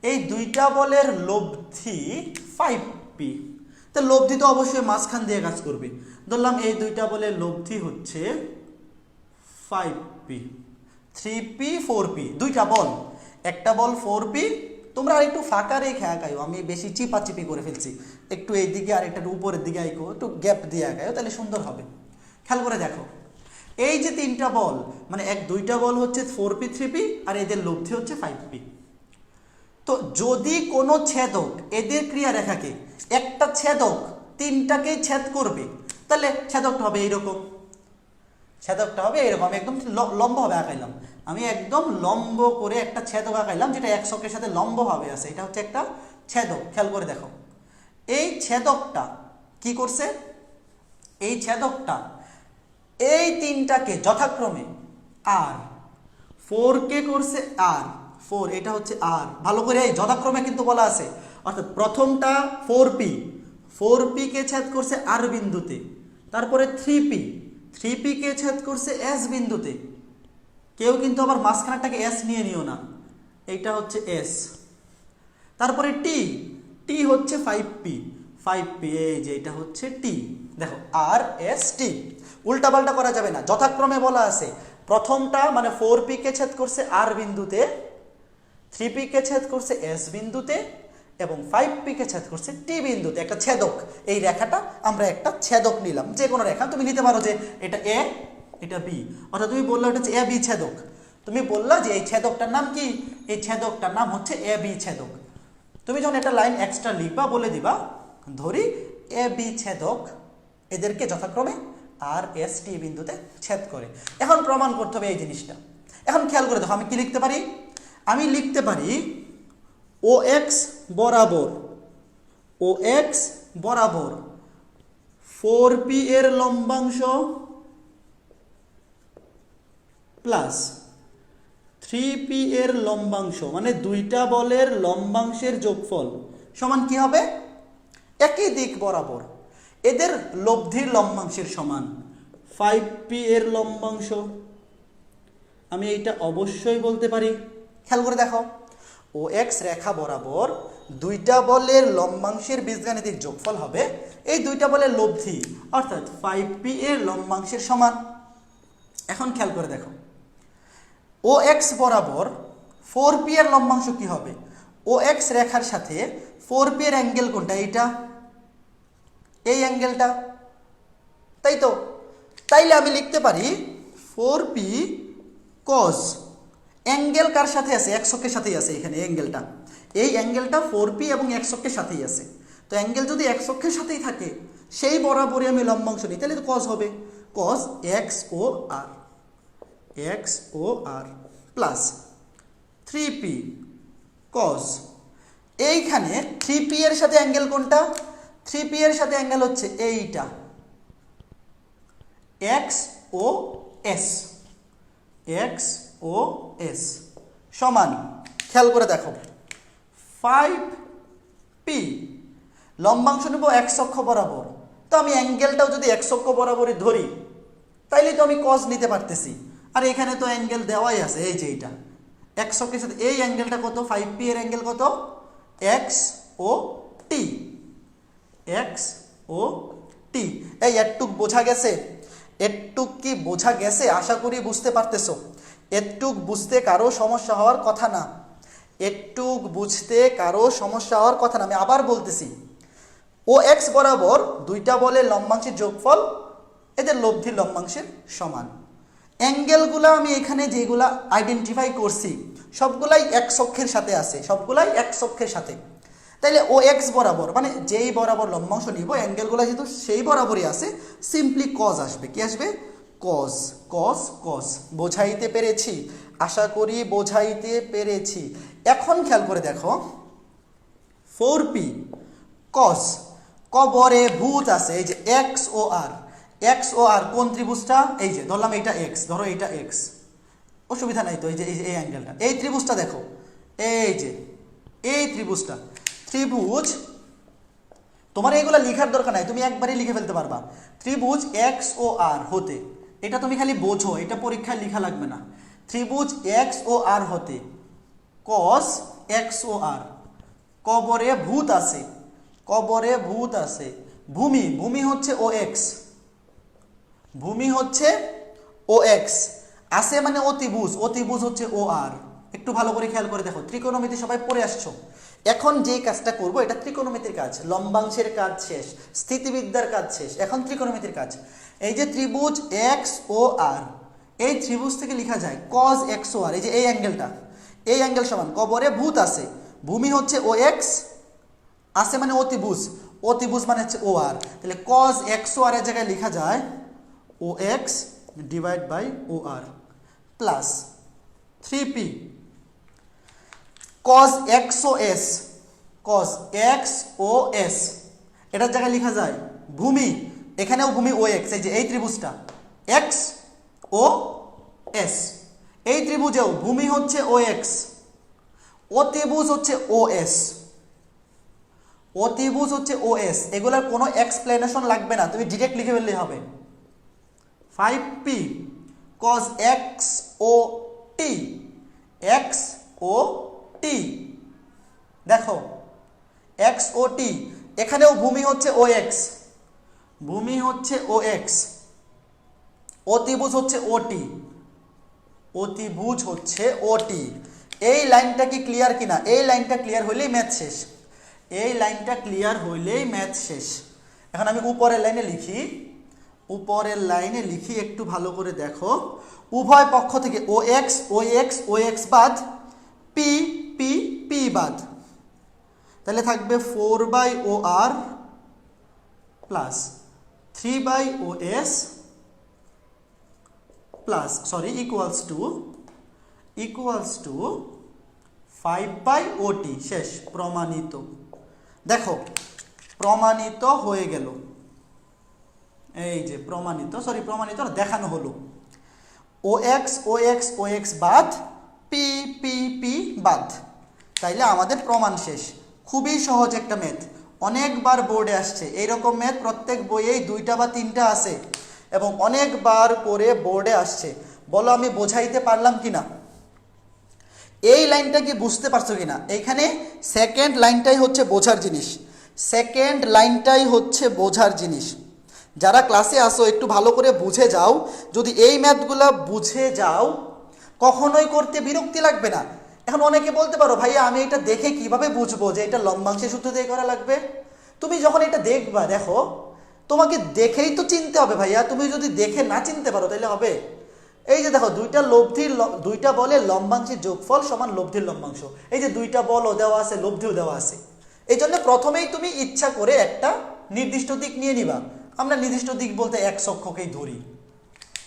এই দুইটা বলের লব্ধি 5p। তো লব্ধি তো অবশ্যই মাঝখান দিয়ে কাজ করবে, ধরলাম এই দুইটা বলের লব্ধি হচ্ছে 5p, 3p 4p, দুইটা বল, একটা বল 4p। তোমরা আর একটু ফাঁকা রেখে আঁকাইও, আমি বেশি চিপাচিপি করে ফেলছি, একটু এই দিকে আর একটা উপরের দিকে আঁকো, একটু গ্যাপ দিয়ে আঁকাইও, তাহলে সুন্দর হবে। খেয়াল করে দেখো, এই যে তিনটা বল, মানে দুইটা বল হচ্ছে 4p 3p, আর এদের লব্ধি হচ্ছে 5p। তো যদি কোনো ছেদক এদের ক্রিয়া রেখাকে, একটা ছেদক তিনটাকেই ছেদ করবে, তাহলে ছেদকটা হবে এইরকম, একদম লম্বভাবে আঁকাইলাম, আমি একদম লম্ব করে একটা ছেদক আঁকাইলাম, যেটা x অক্ষের সাথে লম্বভাবে আছে, এটা হচ্ছে একটা ছেদক। খেয়াল করে দেখো, এই ছেদকটা কি করছে? এই ছেদকটা এই তিনটাকে যথাক্রমে আর 4 কে করছে আর 4, এটা হচ্ছে আর, ভালো করে এই যথাক্রমে কিন্তু বলা আছে, অর্থাৎ প্রথমটা 4p কে ছেদ করছে আর বিন্দুতে, তারপরে 3p কে ছেদ করছে এস বিন্দুতে। কেউ কিন্তু আবার মাঝখানটাকে এস নিয়ে নিও না, এইটা হচ্ছে এস। তারপরে টি হচ্ছে 5p, এই যে এটা হচ্ছে টি। দেখো আর এস টি, উল্টাপাল্টা করা যাবে না, যথাক্রমে বলা আছে। প্রথমটা মানে 4p কে ছেদ করছে আর বিন্দুতে, 3p কে ছেদ করছে এস বিন্দুতে, এবং 5p কে ছেদ করছে টি বিন্দুতে, একটা ছেদক। এই রেখাটা আমরা একটা ছেদক নিলাম, যে কোনো রেখা তুমি নিতে পারো, যে এটা এ এটা বি, অর্থাৎ তুমি বললে এটা হচ্ছে এ বি ছেদক। তুমি বললা যে এই ছেদকটার নাম কি? এই ছেদকটার নাম হচ্ছে এ বি ছেদক। তুমি যখন একটা লাইন এক্সট্রা লিখবা, বলে দিবা ধরি এ বি ছেদক এদেরকে যথাক্রমে আর এস টি বিন্দুতে ছেদ করে। এখন প্রমাণ করতে হবে এই জিনিসটা। এখন খেয়াল করে দেখো আমি কি লিখতে পারি, আমি লিখতে পারি ও এক্স বরাবর 4p এর লম্বাংশ প্লাস 3p এর লম্বাংশ, মানে দুইটা বলের লম্বাংশের যোগফল সমান কি হবে, একই দিক বরাবর এদের লব্ধির লম্বাংশের সমান 5p এর লম্বাংশ। আমি এইটা অবশ্যই বলতে পারি। খেয়াল করে দেখো, ও এক্স রেখা বরাবর দুইটা বলের লম্বাংশের বীজগাণিতিক যোগফল হবে এই দুইটা বলের লব্ধি, অর্থাৎ 5p এর লম্বাংশের সমান। এখন খেয়াল করে দেখো, ও এক্স বরাবর 4p এর লম্বাংশ কি হবে, ও এক্স রেখার সাথে 4p এর অ্যাঙ্গেল কোনটা, এইটা, এই অ্যাঙ্গেলটা, তাই তো। তাইলে আমি লিখতে পারি 4p cos, অ্যাঙ্গেল কার সাথে আছে, এক্স অক্ষের সাথেই আছে, এখানে অ্যাঙ্গেলটা, এই অ্যাঙ্গেলটা 4p এবং এক্স অক্ষের সাথেই আছে। তো অ্যাঙ্গেল যদি এক্স অক্ষের সাথেই থাকে সেই বরাবরই আমি লম্বাংশ নিই, তাহলে তো cos হবে, cos এক্স ও আর প্লাস 3p cos, এইখানে 3p এর সাথে অ্যাঙ্গেল কোনটা, 3p এর সাথে অ্যাঙ্গেল হচ্ছে এইটা, এক্স ও এস সমান, খেয়াল করে দেখো 5p লম্বাংশ নেব এক্স অক্ষ বরাবর, তো আমি অ্যাঙ্গেলটাও যদি এক্স অক্ষ বরাবরই ধরি তাইলে তো আমি cos নিতে পারতেছি। আর এখানে তো অ্যাঙ্গেল দেওয়াই আছে, এই যে এইটা এক্স অক্ষের সাথে এই অ্যাঙ্গেলটা কত, 5p এর অ্যাঙ্গেল কত, এক্স ও টি। এই এটুক বোঝা গেছে, এটুক কি বোঝা গেছে, আশা করি বুঝতে পারতেছো। এটুক বুঝতে কারো সমস্যা হওয়ার কথা না, এটুক বুঝতে কারো সমস্যা হওয়ার কথা না। আমি আবার বলতেছি, ও এক্স বরাবর দুইটা বলের লম্বাংশের যোগফল এদের লব্ধির লম্বাংশের সমান। অ্যাঙ্গেলগুলো আমি এখানে যেগুলা আইডেন্টিফাই করছি সবগুলাই এক্স অক্ষের সাথে আছে, সবগুলাই এক্স অক্ষের সাথে। তাইলে ও এক্স বরাবর মানে যেই বরাবর লম্বাংশ নিব অ্যাঙ্গেলগুলো যেহেতু সেই বরাবরই আছে, সিম্পলি cos আসবে। কি আসবে, cos। বোঝাইতে পেরেছি, আশা করি বোঝাইতে পেরেছি। এখন খেয়াল করে দেখো 4p cos, কবরে ভূত আছে এই যে এক্স ও আর কোন ত্রিভুজটা, এই যে ধরলাম এইটা এক্স, ধরো এইটা এক্স, অসুবিধা নাই তো, এই যে এই অ্যাঙ্গেলটা, এই ত্রিভুজটা দেখো, এই যে এই ত্রিভুজটা, ত্রিভুজ তোমার এইগুলো লিখার দরকার নাই, তুমি একবারই লিখে ফেলতে পারবা। ত্রিভুজ এক্স ও আর হতে, এটা তুমি খালি বোঝো, এটা পরীক্ষায় লেখা লাগবে না। ত্রিভুজ এক্স ও আর হতে cos এক্স ও আর, কবরে ভূত আছে, ভূমি হচ্ছে ও এক্স, আছে মানে অতিভুজ হচ্ছে ও আর। একটু ভালো করে খেয়াল করে দেখো, ত্রিকোণমিতি সবাই পড়ে আসছো। এখন যে কাজটা করব এটা ত্রিকোণমিতির কাজ, লম্বাংশের কাজ শেষ, স্থিতিবিদ্যার কাজ শেষ, এখন ত্রিকোণমিতির কাজ। এই যে ত্রিভুজ এক্স ও আর, এই ত্রিভুজ থেকে লেখা যায় cos এক্স ও আর, এই যে এই অ্যাঙ্গেলটা, এই অ্যাঙ্গেল সমান, কবরে ভূত আছে, ভূমি হচ্ছে ও এক্স, আছে মানে অতিভুজ মানে হচ্ছে ও আর, তাহলে cos এক্স ও আর এর জায়গায় লেখা যায় O x divide by O R plus 3p cos x O S, এটার জায়গায় লেখা যায় ভূমি, এখানেও ভূমি ও এক্স, এই যে এই ত্রিভুজটা এক্স ও এস, এই ত্রিভুজেও ভূমি হচ্ছে ও এক্স, অতিভুজ হচ্ছে ও এস, এগুলোর কোনো এক্সপ্লেনেশন লাগবে না, তুমি ডিরেক্ট লিখে ফেললেই হবে। 5p cos এক্স ও টি, দেখো এক্স ও টি, এখানেও ভূমি হচ্ছে ও এক্স, অতিভুজ হচ্ছে ওটি। এই লাইনটা কি ক্লিয়ার কিনা, এই লাইনটা ক্লিয়ার হইলেই ম্যাথ শেষ, এখন আমি উপরের লাইনে লিখি, একটু ভালো করে দেখো, উভয় পক্ষ থেকে ও এক্স বাদ, পি বাদ, তাহলে থাকবে 4/OR plus 3/OS plus equals to 5/OT। শেষ, প্রমাণিত। দেখো প্রমাণিত হয়ে গেল, এই যে প্রমাণিত দেখানো হলো। OX বাদ, P বাদ, তাইলে আমাদের প্রমাণ শেষ। খুবই সহজ একটা ম্যাথ, অনেকবার বোর্ডে আসছে এইরকম ম্যাথ, প্রত্যেক বইয়েই 2টা বা 3টা আছে এবং অনেকবার করে বোর্ডে আসছে। বলো আমি বোঝাইতে পারলাম কিনা? এই লাইনটা কি বুঝতে পারছো কিনা? এইখানে সেকেন্ড লাইনটাই হচ্ছে বোঝার জিনিস। যারা ক্লাসে আসো একটু ভালো করে বুঝে যাও। যদি এই ম্যাথগুলো বুঝে যাও কখনোই করতে বিরক্তি লাগবে না। এখন অনেকে বলতে পারো ভাইয়া আমি এটা দেখে কিভাবে বুঝবো যে এটা লম্বাংশের সূত্র দিয়ে করা লাগবে? তুমি যখন এটা দেখবা, দেখো তোমাকে দেখেই তো চিনতে হবে ভাইয়া। তুমি যদি দেখে না চিনতে পারো তাহলে হবে? এই যে দেখো দুইটা বলে লম্বাংশের যোগফল সমান লব্ধির লম্বাংশ। এই যে 2টা বলও দেওয়া আছে, লব্ধিও দেওয়া আছে। এই জন্য প্রথমেই তুমি ইচ্ছা করে একটা নির্দিষ্ট দিক নিয়ে নিবা। আমরা নির্দিষ্ট দিক বলতে এক অক্ষকেই ধরি,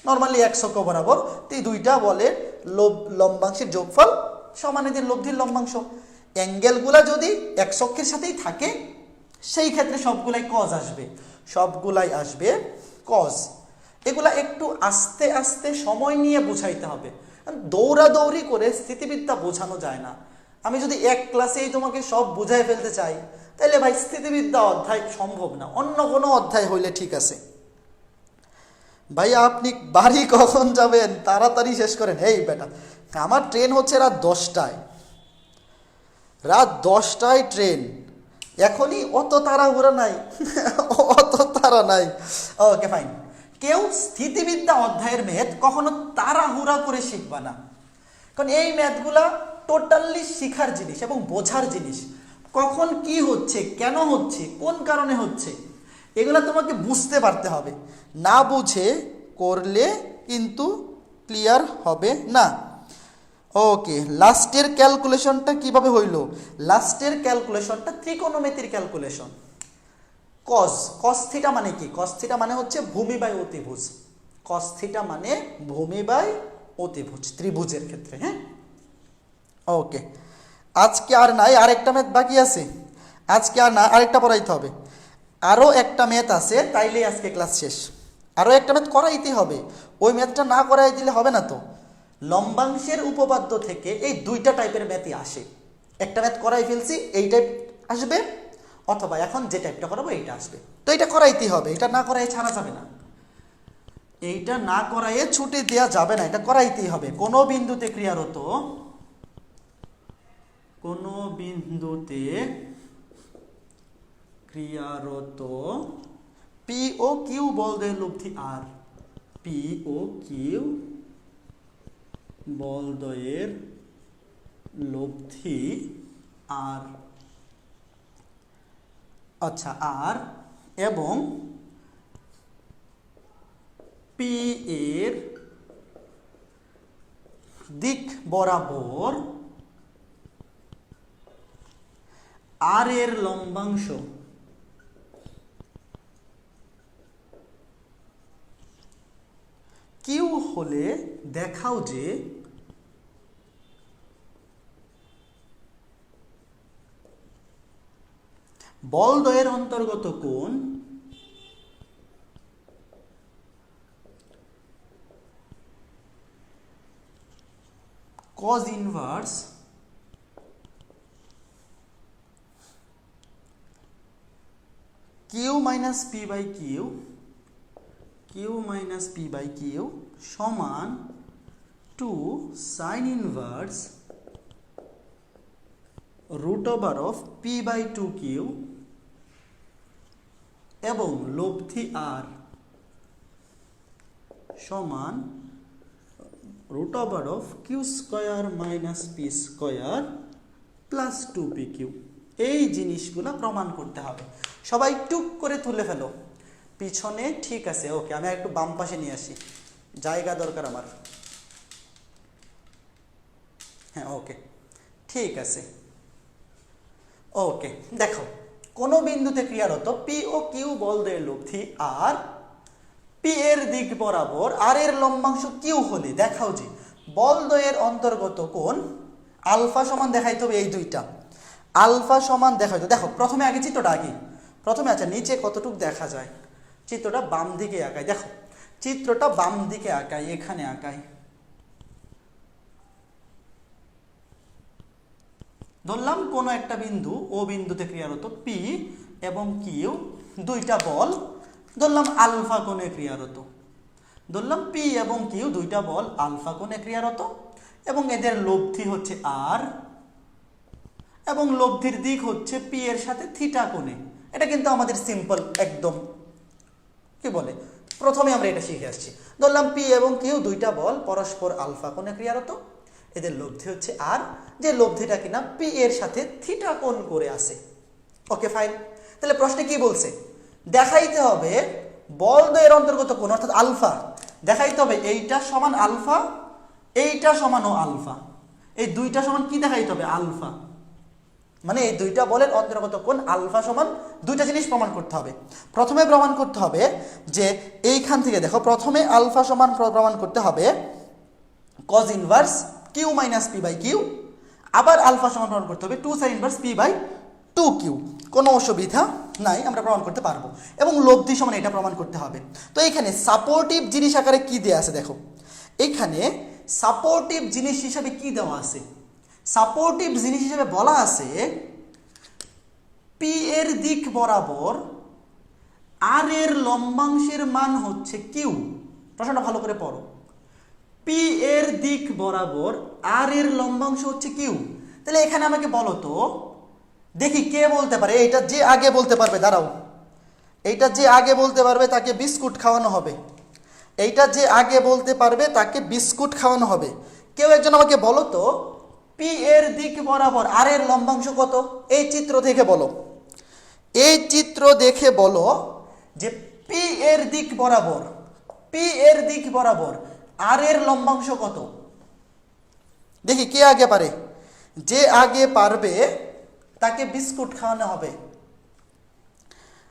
নর্মালি এক অক্ষ বরাবর। তো এই 2টা বলে লম্বাংশের যোগফল সমান এদের লব্ধির লম্বাংশ। অ্যাঙ্গেলগুলা যদি এক অক্ষের সাথেই থাকে সেই ক্ষেত্রে সবগুলাই আসবে কজ। এগুলা একটু আস্তে আস্তে সময় নিয়ে বোঝাইতে হবে, দৌড়াদৌড়ি করে স্থিতিবিদ্যা বোঝানো যায় না। আমি যদি এক ক্লাসেই তোমাকে সব বুঝাই ফেলতে চাই তাহলে ভাই স্থিতিবিদ্যা অধ্যায় সম্ভব না, অন্য কোনো অধ্যায় হইলে ঠিক আছে। ভাই আপনি বাড়ি কখন যাবেন? তাড়াতাড়ি শেষ করেন। এই বেটা, আমার ট্রেন হচ্ছে রাত 10টায় ট্রেন। এখনই অত তাড়াহুড়া নাই ওকে ফাইন। কেউ স্থিতিবিদ্যা অধ্যায়ের ম্যাথ কখনো তাড়াহুড়া করে শিখবা না, কারণ এই ম্যাথগুলা টোটালি শিখার জিনিস এবং বোঝার জিনিস। কখন কি হচ্ছে, কেন হচ্ছে, কোন কারণে হচ্ছে, এগুলা তোমাকে বুঝতে পারতে হবে। না বুঝে করলে কিন্তু ক্লিয়ার হবে না। ওকে, লাস্টের ক্যালকুলেশনটা কিভাবে হইল? লাস্টের ক্যালকুলেশনটা ত্রিকোণমিতির ক্যালকুলেশন। কস থিটা মানে কি? কস থিটা মানে হচ্ছে ভূমি বাই অতিভুজ। কস থিটা মানে ভূমি বাই অতিভুজ ত্রিভুজের ক্ষেত্রে। হ্যাঁ, ওকে। আজকে আর নাই, আরেকটা ম্যাথ বাকি আছে। আজকে আর না, আরেকটা পড়াইতে হবে। আরও একটা ম্যাথ আছে, তাইলেই আজকে ক্লাস শেষ। আরও একটা ম্যাথ করাইতে হবে, ওই ম্যাথটা না করাই দিলে হবে না। তো লম্বাংশের উপপাদ্য থেকে এই 2টা টাইপের ম্যাথই আসে। একটা ম্যাথ করাই ফেলছি, এই টাইপ আসবে, অথবা এখন যে টাইপটা করাবো এইটা আসবে। তো এটা করাইতেই হবে, এটা না করাই ছাড়া যাবে না, এইটা না করাইয়ে ছুটি দেওয়া যাবে না, এটা করাইতেই হবে। কোনো বিন্দুতে ক্রিয়ারত পি ও কিউ বলদের লব্ধি আর, পি ও কিউ বলদ্বয়ের লব্ধি আর, আচ্ছা আর, এবং পি এর দিক বরাবর আর এর লম্বাংশ কিউ হলে দেখাও যে বলদ্বয়ের অন্তর্গত কোণ cos inverse Q minus P by Q সমান 2 sin inverse √of p by 2q এবং লব্ধি আর সমান √of q square minus p square plus 2pq। এই জিনিসগুলো প্রমাণ করতে হবে। সবাই টুক করে তুলে ফেলো পিছনে। ঠিক আছে, ওকে, আমি একটু বাম পাশে নিয়ে আসি, জায়গা দরকার আমার। হ্যাঁ, ওকে, ঠিক আছে। ওকে, দেখো কোনো বিন্দুতে ক্রিয়ারত পি ও কিউ বলদ্বয়ের লব্ধি আর পি এর দিক বরাবর আর এর লম্বাংশ কিউ হলে দেখাও যে বলদ্বয়ের অন্তর্গত কোণ আলফা সমান দেখাইতে হবে এই দুইটা আলফা সমান দেখাইতে। দেখো প্রথমে আগে চিত্রটা আগে প্রথমে আচ্ছা নিচে কতটুক দেখা যায়, চিত্রটা বাম দিকে আঁকাই। দেখো চিত্রটা বাম দিকে আঁকাই, এখানে আঁকাই। ধরলাম কোনো একটা বিন্দু ও বিন্দুতে ক্রিয়ারত পি এবং কিউ দুইটা বল, ধরলাম আলফা কোণে ক্রিয়ারত। ধরলাম পি এবং কিউ দুইটা বল আলফা কোণে ক্রিয়ারত এবং এদের লব্ধি হচ্ছে আর এবং লব্ধির দিক হচ্ছে পি এর সাথে থিটা কোণে। এটা কিন্তু আমাদের সিম্পল একদম কি বলে, প্রথমে আমরা এটা শিখে আসছি। ধরলাম পি এবং কিউ দুইটা বল পরস্পর আলফা কোণে ক্রিয়ারত, এদের লব্ধি হচ্ছে আর, যে লব্ধিটা কিনা পি এর সাথে থিটা কোণ করে আছে। Okay fine. তাহলে প্রশ্নে কি বলছে, দেখাইতে হবে বলদ্বয়ের অন্তর্গত কোণ অর্থাৎ আলফা, দেখাইতে হবে এইটা সমান আলফা, এইটা সমানও আলফা, এই দুইটা সমান কি দেখাইতে হবে আলফা, মানে এই দুইটা বলের অন্তর্গত কোণ আলফা সমান দুইটা জিনিস প্রমাণ করতে হবে। প্রথমে প্রমাণ করতে হবে যে এইখান থেকে দেখো প্রথমে আলফা সমান প্রমাণ করতে হবে cos inverse Q minus P by Q, আবার আলফা সমান প্রমাণ করতে হবে 2 sine inverse P by 2 Q. কোনো অসুবিধা নাই, আমরা প্রমাণ করতে পারবো। এবং লব্ধি সমান এটা প্রমাণ করতে হবে। তো এখানে সাপোর্টিভ জিনিস আকারে কি দেওয়া আছে দেখো, এখানে সাপোর্টিভ জিনিস হিসাবে কি দেওয়া আছে, সাপোর্টিভ জিনিস হিসেবে বলা আছে পি এর দিক বরাবর আর এর লম্বাংশের মান হচ্ছে কিউ। প্রশ্নটা ভালো করে পড়ো, পি এর দিক বরাবর আর এর লম্বাংশ হচ্ছে কিউ। তাহলে এখানে আমাকে বলো তো, দেখি কে বলতে পারে, এইটা যে আগে বলতে পারবে, দাঁড়াও, এইটা যে আগে বলতে পারবে তাকে বিস্কুট খাওয়ানো হবে, এইটা যে আগে বলতে পারবে তাকে বিস্কুট খাওয়ানো হবে। কেউ একজন আমাকে বলো তো পি এর দিক বরাবর আর এর লম্বাংশ কত, এই চিত্র দেখে বলো, এই চিত্র দেখে বলো যে পি এর দিক বরাবর, পি এর দিক বরাবর আর এর লম্বাংশ কত। দেখি কে আগে পারে, যে আগে পারবে তাকে বিস্কুট খাওয়ানো হবে।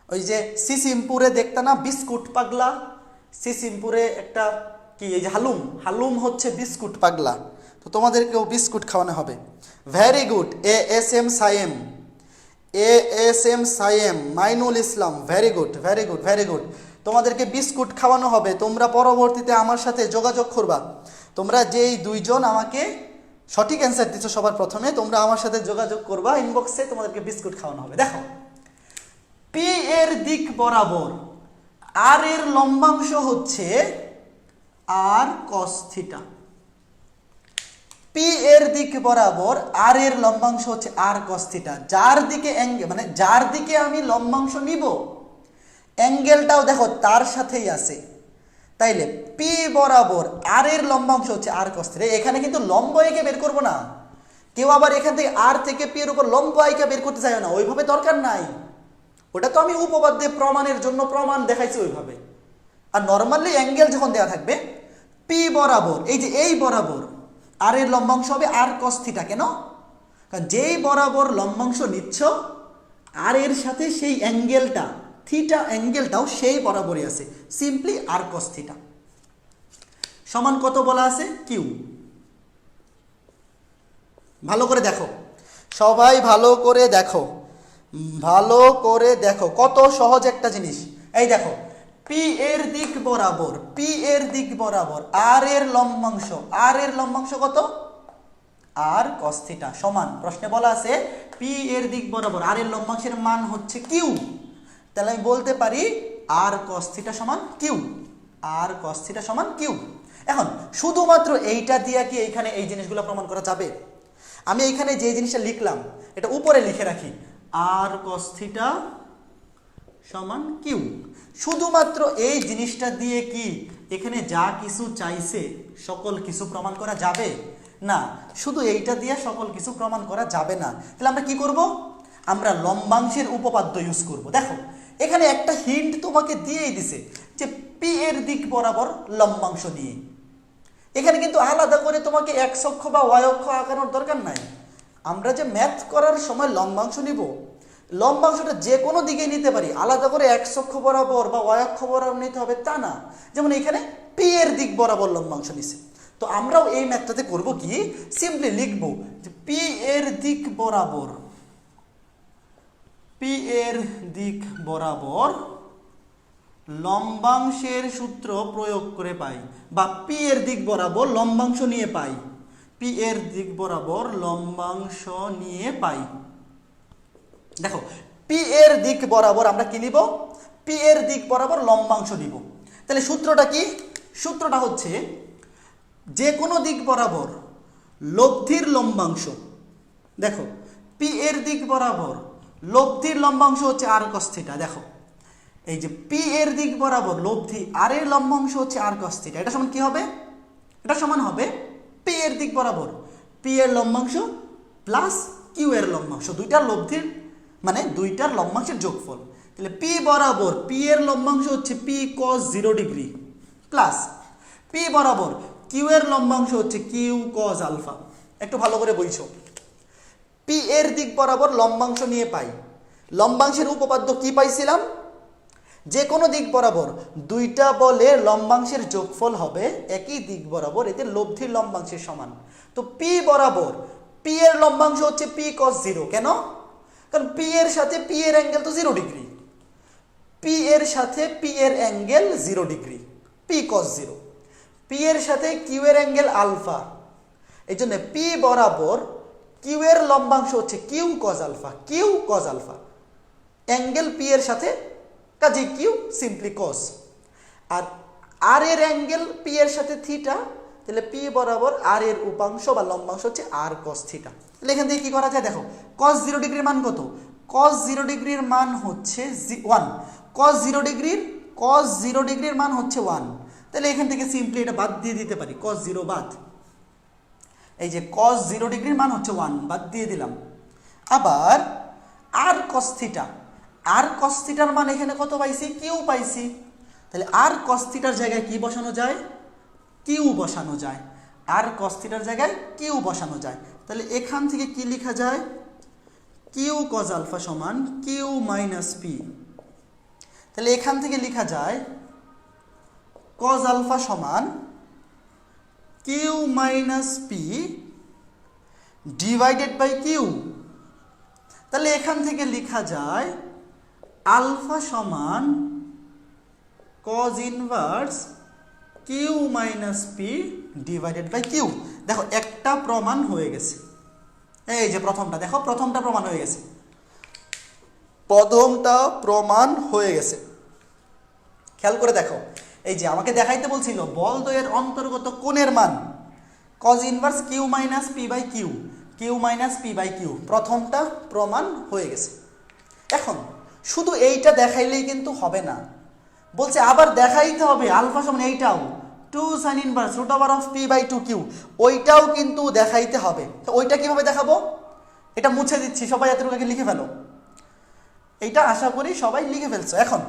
ওই যে সিসিমপুরে দেখতে না বিস্কুট পাগলা, সিসিমপুরে একটা কি এই যে হালুম, হালুম হচ্ছে বিস্কুট পাগলা, তো তোমাদেরকেও বিস্কুট খাওয়ানো হবে। Very good, ASM Saim, ASM Saim, Mainul Islam, very good very good very good. তোমাদেরকে বিস্কুট খাওয়ানো হবে, তোমরা পরবর্তীতে আমার সাথে যোগাযোগ করবা। তোমরা যেই দুইজন আমাকে সঠিক অ্যান্সার দিচ্ছ সবার প্রথমে, তোমরা আমার সাথে যোগাযোগ করবা ইনবক্সে, তোমাদেরকে বিস্কুট খাওয়ানো হবে। দেখো পি এর দিক বরাবর আর এর লম্বাংশ হচ্ছে আর কস থিটা, পি এর দিক বরাবর আর এর লম্বাংশ হচ্ছে আর কস থিটা। যার দিকে অ্যাঙ্গেল মানে যার দিকে আমি লম্বাংশ নিব অ্যাঙ্গেলটাও দেখো তার সাথেই আছে, তাইলে পি বরাবর আর এর লম্বাংশ হচ্ছে আর কস থিটা। এখানে কিন্তু লম্ব এঁকে বের করবো না, কেউ আবার এখান থেকে আর থেকে পি এর উপর লম্ব আইকা বের করতে চাই না, ওইভাবে দরকার নাই। ওটা তো আমি উপপাদ্যে প্রমাণের জন্য প্রমাণ দেখাইছি ওইভাবে। আর নর্মালি অ্যাঙ্গেল যখন দেওয়া থাকবে পি বরাবর, এই যে এই বরাবর আর এর লম্বাংশ হবে আর কস থিটা। কেন? কারণ যেই বরাবর লম্বাংশ নিচ্ছ আর এর সাথে সেই অ্যাঙ্গেলটা থিটা অ্যাঙ্গেলটাও সেই বরাবরই আছে, সিম্পলি আর কস থিটা সমান কত বলা আছে কিউ। ভালো করে দেখো সবাই, ভালো করে দেখো, ভালো করে দেখো, কত সহজ একটা জিনিস। এই দেখো পি এর দিক বরাবর, পি এর দিক বরাবর আর এর লম্বাংশ, আর এর লম্বাংশ কত আর কস থিটা সমান, প্রশ্নে বলা আছে পি এর দিক বরাবর আর এর লম্বাংশের মান হচ্ছে কিউ। তাহলে আমি বলতে পারি আর কস থিটা সমান কিউ, আর কস থিটা সমান কিউ। এখন শুধুমাত্র এইটা দিয়ে কি এইখানে এই জিনিসগুলো প্রমাণ করা যাবে? আমি এইখানে যে জিনিসটা লিখলাম এটা উপরে লিখে রাখি, আর কস থিটা সমান কিউ। শুধুমাত্র এই জিনিসটা দিয়ে কি এখানে যা কিছু চাইছে সকল কিছু প্রমাণ করা যাবে না? শুধু এইটা দিয়ে সকল কিছু প্রমাণ করা যাবে না। তাহলে আমরা কি করব? আমরা লম্বাংশের উপপাদ্য ইউজ করব। দেখো এখানে একটা হিন্ট তোমাকে দিয়েই দিছে যে পি এর দিক বরাবর লম্বাংশ নিয়ে। এখানে কিন্তু আলাদা করে তোমাকে এক্স অক্ষ বা ওয়াই অক্ষ আঁকানোর দরকার নাই। আমরা যে ম্যাথ করার সময় লম্বাংশ নিব লম্বাংশটা যে কোনো দিকে নিতে পারি, আলাদা করে এক্স অক্ষ বরাবর বা ওয়াই অক্ষ বরাবর নিতে হবে তা না। যেমন এখানে পি এর দিক বরাবর লম্বাংশ নিছে, তো আমরাও এই ম্যাথটাতে করব কি, সিম্পলি লিখব যে পি এর দিক বরাবর, পি এর দিক বরাবর লম্বাংশের সূত্র প্রয়োগ করে পাই, বা পি এর দিক বরাবর লম্বাংশ নিয়ে পাই, পি এর দিক বরাবর লম্বাংশ নিয়ে পাই। দেখো পি এর দিক বরাবর আমরা কি নিব, পি এর দিক বরাবর লম্বাংশ নিব। তাহলে সূত্রটা কি, সূত্রটা হচ্ছে যে কোনো দিক বরাবর লব্ধির লম্বাংশ, দেখো পি এর দিক বরাবর লব্ধির লম্বাংশ হচ্ছে আর কস থিটা। দেখো এই যে পি এর দিক বরাবর লব্ধি আর এর লম্বাংশ হচ্ছে আর কস থিটা, এটা সমান কি হবে, এটা সমান হবে পি এর দিক বরাবর পি এর লম্বাংশ প্লাস কিউ এর লম্বাংশ, দুইটার লব্ধির মানে দুইটার লম্বাংশের যোগফল। তাহলে পি বরাবর পি এর লম্বাংশ হচ্ছে পি কস 0 ডিগ্রি প্লাস পি বরাবর কিউ এর লম্বাংশ হচ্ছে কিউ কস আলফা। একটু ভালো করে বইছো, পি এর দিক বরাবর লম্বাংশ নিয়ে পাই, লম্বাংশের উপপাদ্য কি পাইছিলাম, যে কোনো দিক বরাবর দুইটা বলে লম্বাংশের যোগফল হবে একই দিক বরাবর, এতে লব্ধির লম্বাংশের সমান। তো পি বরাবর পি এর লম্বাংশ হচ্ছে পি কস 0, কেন, কারণ পি এর সাথে পি এর অ্যাঙ্গেল তো 0 ডিগ্রি, পি এর সাথে পি এর অ্যাঙ্গেল 0 ডিগ্রি, পি কস 0, পি এর সাথে কিউ এর অ্যাঙ্গেল আলফা, এই জন্য পি বরাবর কিউ এর লম্বাংশ হচ্ছে Q cos alpha, Q cos alpha, angle P এর সাথে কাজে কিউ সিম্পলি কস, আর আর এর অ্যাঙ্গেল পি এর সাথে থিটা, তাহলে পি বরাবর আর এর উপাংশ বা লম্বাংশ হচ্ছে আর কস থিটা। তাহলে এখান থেকে কি করা যায়, দেখো কস 0 ডিগ্রির মান কত, কস 0 ডিগ্রির মান হচ্ছে 1, কস 0 ডিগ্রির মান হচ্ছে 1, তাহলে এখান থেকে সিম্পলি এটা বাদ দিয়ে দিতে পারি, কস 0 বাদ, এই যে কস 0 ডিগ্রির মান হচ্ছে 1 বাদ দিয়ে দিলাম। আবার আর কস থিটা, আর কস থিটার মান এখানে কত পাইছি, কিউ পাইছি, তাহলে আর কস থিটার জায়গায় কি বসানো যায়, কিউ বসানো যায়, আর কস থিটার জায়গায় কিউ বসানো যায়। তাহলে এখান থেকে কি লেখা যায়, কিউ কস আলফা সমান কিউ মাইনাস পি, তাহলে এখান থেকে লেখা যায় কস আলফা সমান Q minus P divided by Q, তাহলে এখান থেকে লেখা যায় আলফা সমান cos inverse Q minus P divided by Q. দেখো একটা প্রমাণ হয়ে গেছে, এই যে প্রথমটা, দেখো প্রথমটা প্রমাণ হয়ে গেছে, প্রথমটা প্রমাণ হয়ে গেছে। খেয়াল করে দেখো, এই যে আমাকে দেখাইতে বলছিল বলদ্বয়ের অন্তর্গত কোণের মান cos inverse Q minus P by Q, Q minus P by Q, প্রথমটা প্রমাণ হয়ে গেছে। এখন শুধু এইটা দেখাইলেই কিন্তু হবে না, বলছে আবার দেখাইতে হবে আলফা সমান এইটাও 2 sin inverse root over of P by 2 Q, ওইটাও কিন্তু দেখাইতে হবে। তো ওইটা কিভাবে দেখাবো, এটা মুছে দিচ্ছি, সবাই এতটুকু আগে লিখে ফেলো, এইটা আশা করি সবাই লিখে ফেলছো। এখন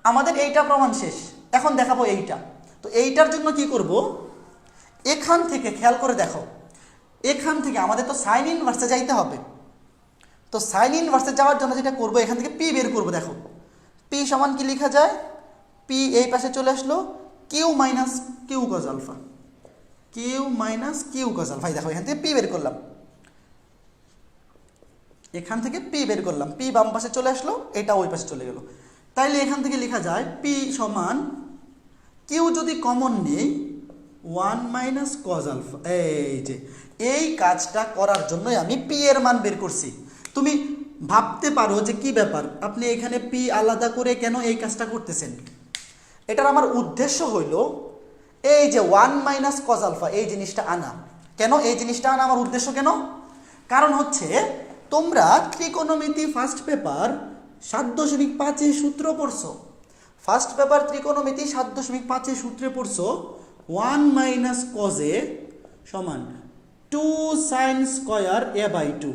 আমাদের এইটা প্রমাণ শেষ, এখন দেখাবো এইটা। তো এইটার জন্য কি করব, এখান থেকে খেয়াল করে দেখো, এখান থেকে আমাদের তো সাইন ইনভার্সে যাইতে হবে, তো সাইন ইনভার্সে যাওয়ার জন্য যেটা করবো, এখান থেকে পি বের করবো। দেখো পি সমান কি লেখা যায়, পি এই পাশে চলে আসলো Q minus Q cos alpha, Q minus Q cos alpha. দেখো এখান থেকে পি বের করলাম, এখান থেকে পি বের করলাম, পি বাম পাশে চলে আসলো, এটা ওই পাশে চলে গেল। তাইলে এখান থেকে লেখা যায় পি সমান কিউ যদি কমন নেই 1 মাইনাস কজ আলফা। এই যে এই কাজটা করার জন্যই আমি পি এর মান বের করছি। তুমি ভাবতে পারো যে কি ব্যাপার, আপনি এখানে পি আলাদা করে কেন এই কাজটা করতেছেন। এটার আমার উদ্দেশ্য হইল এই যে 1 মাইনাস কজ আলফা এই জিনিসটা আনা। কেন এই জিনিসটা আনা আমার উদ্দেশ্য, কেন, কারণ হচ্ছে তোমরা ত্রিকোণমিতি ফার্স্ট পেপার 7.5 সূত্র পড়ছো, ফার্স্ট পেপার ত্রিকোণমিতি 7.5 সূত্রে পড়ছো 1 মাইনাস কজ এ সমান 2 সাইন স্কয়ার এ বাই 2।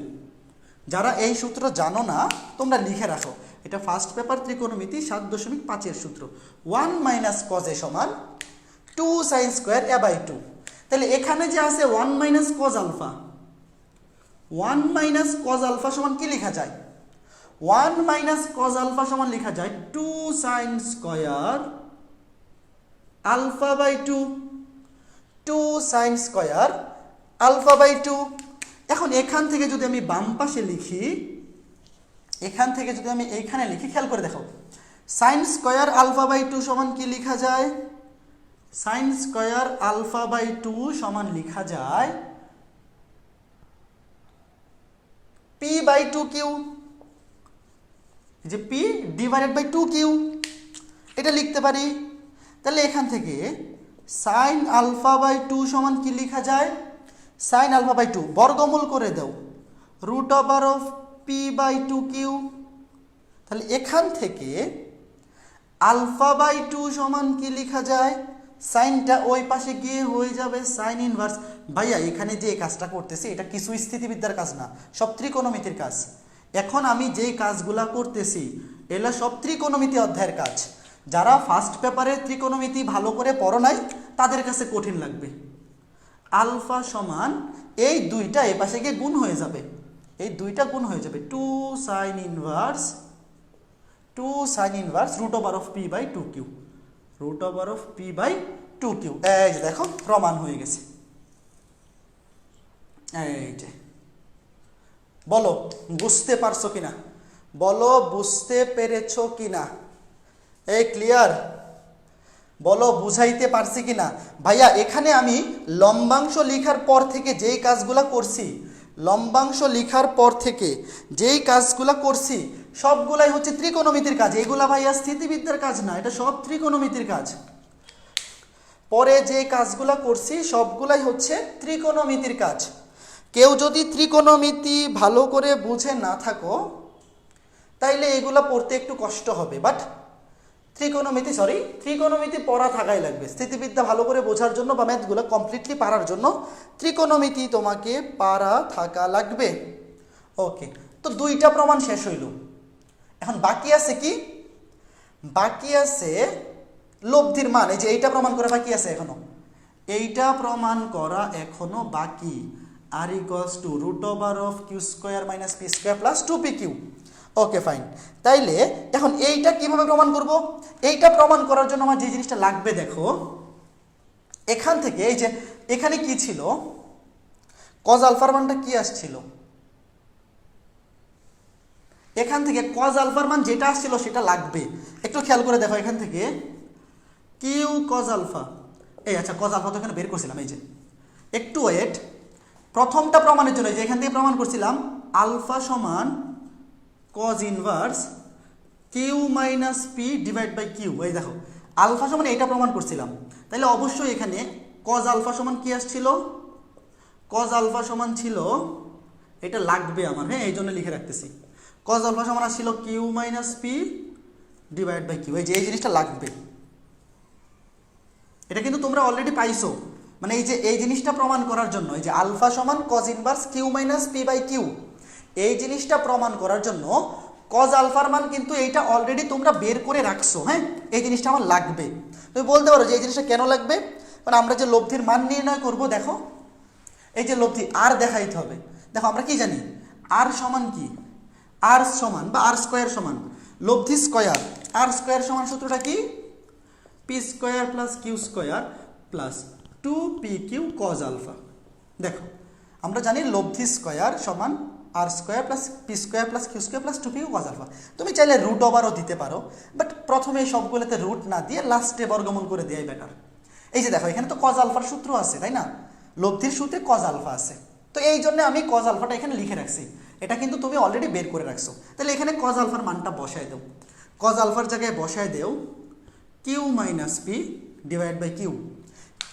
যারা এই সূত্র জানো না তোমরা লিখে রাখো, এটা ফার্স্ট পেপার ত্রিকোণমিতি 7.5 সূত্র, 1 মাইনাস কজ এ সমান 2 সাইন স্কয়ার এ বাই 2। তাহলে এখানে যে আছে 1 minus cos alpha, 1 minus cos alpha সমান কি লেখা যায়, 1 মাইনাস কজ আলফা সমান লেখা যায় 2 sine square alpha by 2, 2 sine square alpha by 2। এখন এখান থেকে যদি আমি বাম পাশে লিখি, এখান থেকে যদি আমি এইখানে লিখি, খেয়াল করে দেখো, সাইন স্কয়ার আলফা বাই 2 সমান কি লেখা যায়? সাইন স্কয়ার আলফা বাই 2 সমান লেখা যায় পি বাই 2 কিউ, যে পি ডিভাইডেড বাই 2 কিউ, এটা লিখতে পারি। তাহলে এখান থেকে সাইন আলফা বাই 2 সমান কি লেখা যায়? সাইন আলফা বাই 2 বর্গমূল করে দাও root over of P by 2 Q. তাহলে এখান থেকে আলফা বাই 2 সমান কি লেখা যায়? সাইনটা ওই পাশে গিয়ে হয়ে যাবে সাইন ইনভার্স। ভাইয়া এখানে যে কাজটা করতেছি এটা কিছু স্থিতিবিদ্যার কাজ না, সব ত্রিকোণমিতির কাজ। এখন আমি যেই কাজগুলা করতেছি এগুলা সব ত্রিকোণমিতি অধ্যায়ের কাজ। যারা ফার্স্ট পেপারে ত্রিকোণমিতি ভালো করে পড়ো নাই তাদের কাছে কঠিন লাগবে। আলফা সমান এই দুইটা এ পাশে গিয়ে গুণ হয়ে যাবে, এই দুইটা গুণ হয়ে যাবে 2 sine inverse root over of P by 2 Q, root over of P by 2 Q. এই যে দেখো প্রমাণ হয়ে গেছে। এই যে বলো বুঝতে পারছো কিনা, বলো বুঝতে পেরেছো কিনা? এই ক্লিয়ার? বলো বুঝাইতে পারছি কিনা? ভাইয়া এখানে আমি লম্বাংশ লেখার পর থেকে যেই কাজগুলা করছি, লম্বাংশ লেখার পর থেকে যেই কাজগুলা করছি সবগুলাই হচ্ছে ত্রিকোণমিতির কাজ। এগুলা ভাইয়া স্থিতিবিদ্যার কাজ না, এটা সব ত্রিকোণমিতির কাজ। পরে যে কাজগুলা করছি সবগুলাই হচ্ছে ত্রিকোণমিতির কাজ। কেউ যদি ত্রিকোণমিতি ভালো করে বুঝে না থাকো তাইলে এগুলা পড়তে একটু কষ্ট হবে, বাট ত্রিকোণমিতি পড়া থাকাই লাগবে। স্থিতিবিদ্যা ভালো করে বোঝার জন্য বা ম্যাথগুলো কমপ্লিটলি পারার জন্য ত্রিকোণমিতি তোমাকে পারা থাকা লাগবে। ওকে, তো দুইটা প্রমাণ শেষ হইল। এখন বাকি আছে কি? বাকি আছে লব্ধির মান। এই যে এইটা প্রমাণ করা বাকি আছে এখনো, এইটা প্রমাণ করা এখনো বাকি। R equals to root over of q square minus P square plus 2pq। Okay fine. তাইলে এখন এইটা কিভাবে প্রমাণ করব? এইটা প্রমাণ করার জন্য আমার যে জিনিসটা লাগবে দেখো, এখান থেকে এই যে এখানে কি ছিল, কজ আলফার মানটা কি আসছিল, এখান থেকে কজ আলফার মান যেটা আসছিল সেটা লাগবে। একটু খেয়াল করে দেখো, এখান থেকে কিউ কজ আলফা, এই আচ্ছা কজ আলফা তো এখানে বের করছিলাম, এই যে একটু ওয়েট। প্রথমটা প্রমাণের জন্য যে এখান থেকে প্রমাণ করছিলাম আলফা সমান cos inverse Q minus P divide by Q. এই দেখো আলফা সমান এটা প্রমাণ করছিলাম, তাহলে অবশ্যই এখানে কজ আলফা সমান কি আসছিল? কজ আলফা সমান ছিল, এটা লাগবে আমার, হ্যাঁ এই জন্য লিখে রাখতেছি, কজ আলফা সমান আসছিল Q minus P divide by Q. এই যে এই জিনিসটা লাগবে, এটা কিন্তু তোমরা অলরেডি পাইছো। মানে এই যে এই জিনিসটা প্রমাণ করার জন্য, এই যে আলফা সমান cos inverse Q minus P by Q, এই জিনিসটা প্রমাণ করার জন্য কজ আলফার মান কিন্তু এইটা অলরেডি তোমরা বের করে রাখছো। হ্যাঁ, এই জিনিসটা আমার লাগবে। তুমি বলতে পারো যে এই জিনিসটা কেন লাগবে? মানে আমরা যে লব্ধির মান নির্ণয় করব, দেখো এই যে লব্ধি আর দেখাইতে হবে। দেখো আমরা কি জানি, আর সমান কি, আর সমান বা আর স্কোয়ার সমান লব্ধি স্কোয়ার। আর স্কোয়ার সমান সূত্রটা কি? P square plus q square plus 2pq cos alpha. দেখো আমরা জানি লব্ধি স্কোয়ার সমান R square plus p square plus q square plus 2pq cos alpha. তুমি চাইলে রুট ওভারও দিতে পারো, বাট প্রথমে সবগুলোতে রুট না দিয়ে লাস্টে বর্গমূল করে দেওয়াই বেটার। এই যে দেখো এখানে তো কজ আলফার সূত্র আছে, তাই না? লব্ধির সূত্রে কজ আলফা আছে, তো এই জন্য আমি কজ আলফাটা এখানে লিখে রাখছি। এটা কিন্তু তুমি অলরেডি বের করে রাখছো। তাহলে এখানে কজ আলফার মানটা বসায় দেও, কজ আলফার জায়গায় বসায় দেও Q minus P divide by Q,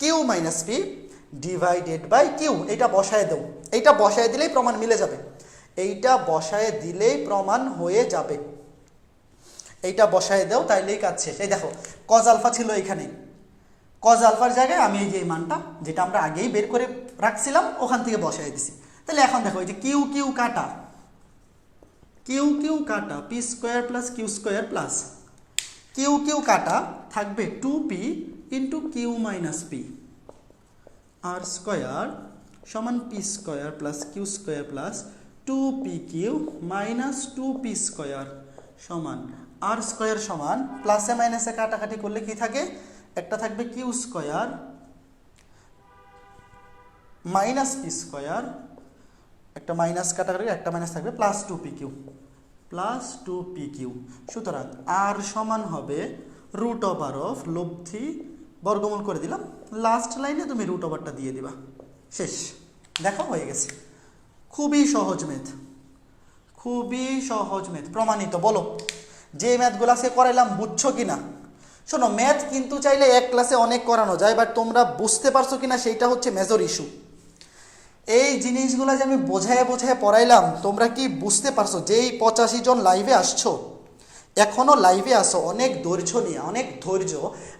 Q minus P divided by Q, এইটা বসায় দেও। এইটা বসায় দিলেই প্রমাণ মিলে যাবে, এইটা বসায় দিলেই প্রমাণ হয়ে যাবে। এইটা বসায় দাও, তাইলেই কাজ শেষ। এই দেখো কজ আলফা ছিল এখানে, কজ আলফার জায়গায় আমি এই যে মানটা যেটা আমরা আগেই বের করে রাখছিলাম ওখান থেকে বসায় দিছি। তাহলে এখন দেখো এই যে কিউ কিউ কাটা, কিউ কিউ কাটা p square plus q square plus q q কাটা থাকবে 2p into q minus p, R square সমান p square plus q square plus 2p³ minus 2p square সমান আর স্কোয়ার সমান প্লাসে মাইনাসে কাটাকাটি করলে কি থাকে, একটা থাকবে Q square minus P square, একটা মাইনাস কাটাকাটি একটা মাইনাস থাকবে প্লাস 2p³ সুতরাং আর সমান হবে রুট ওভার অফ লব্ধি বর্গমূল করে দিলাম, লাস্ট লাইনে তুমি রুট ওভারটা দিয়ে দিবা, শেষ। দেখো হয়ে গেছে, খুবই সহজ ম্যাথ, খুবই সহজ ম্যাথ, প্রমাণিত। বলো যে ম্যাথগুলো আজকে করাইলাম বুঝছো কিনা? শোনো, ম্যাথ কিন্তু চাইলে এক ক্লাসে অনেক করানো যায়, বাট তোমরা বুঝতে পারছো কিনা সেইটা হচ্ছে মেজর ইস্যু। এই জিনিসগুলো যে আমি বোঝায় পড়াইলাম, তোমরা কি বুঝতে পারছো? যেই 85 জন লাইভে আসছো, এখনও লাইভে আসো, অনেক ধৈর্য নিয়ে, অনেক ধৈর্য।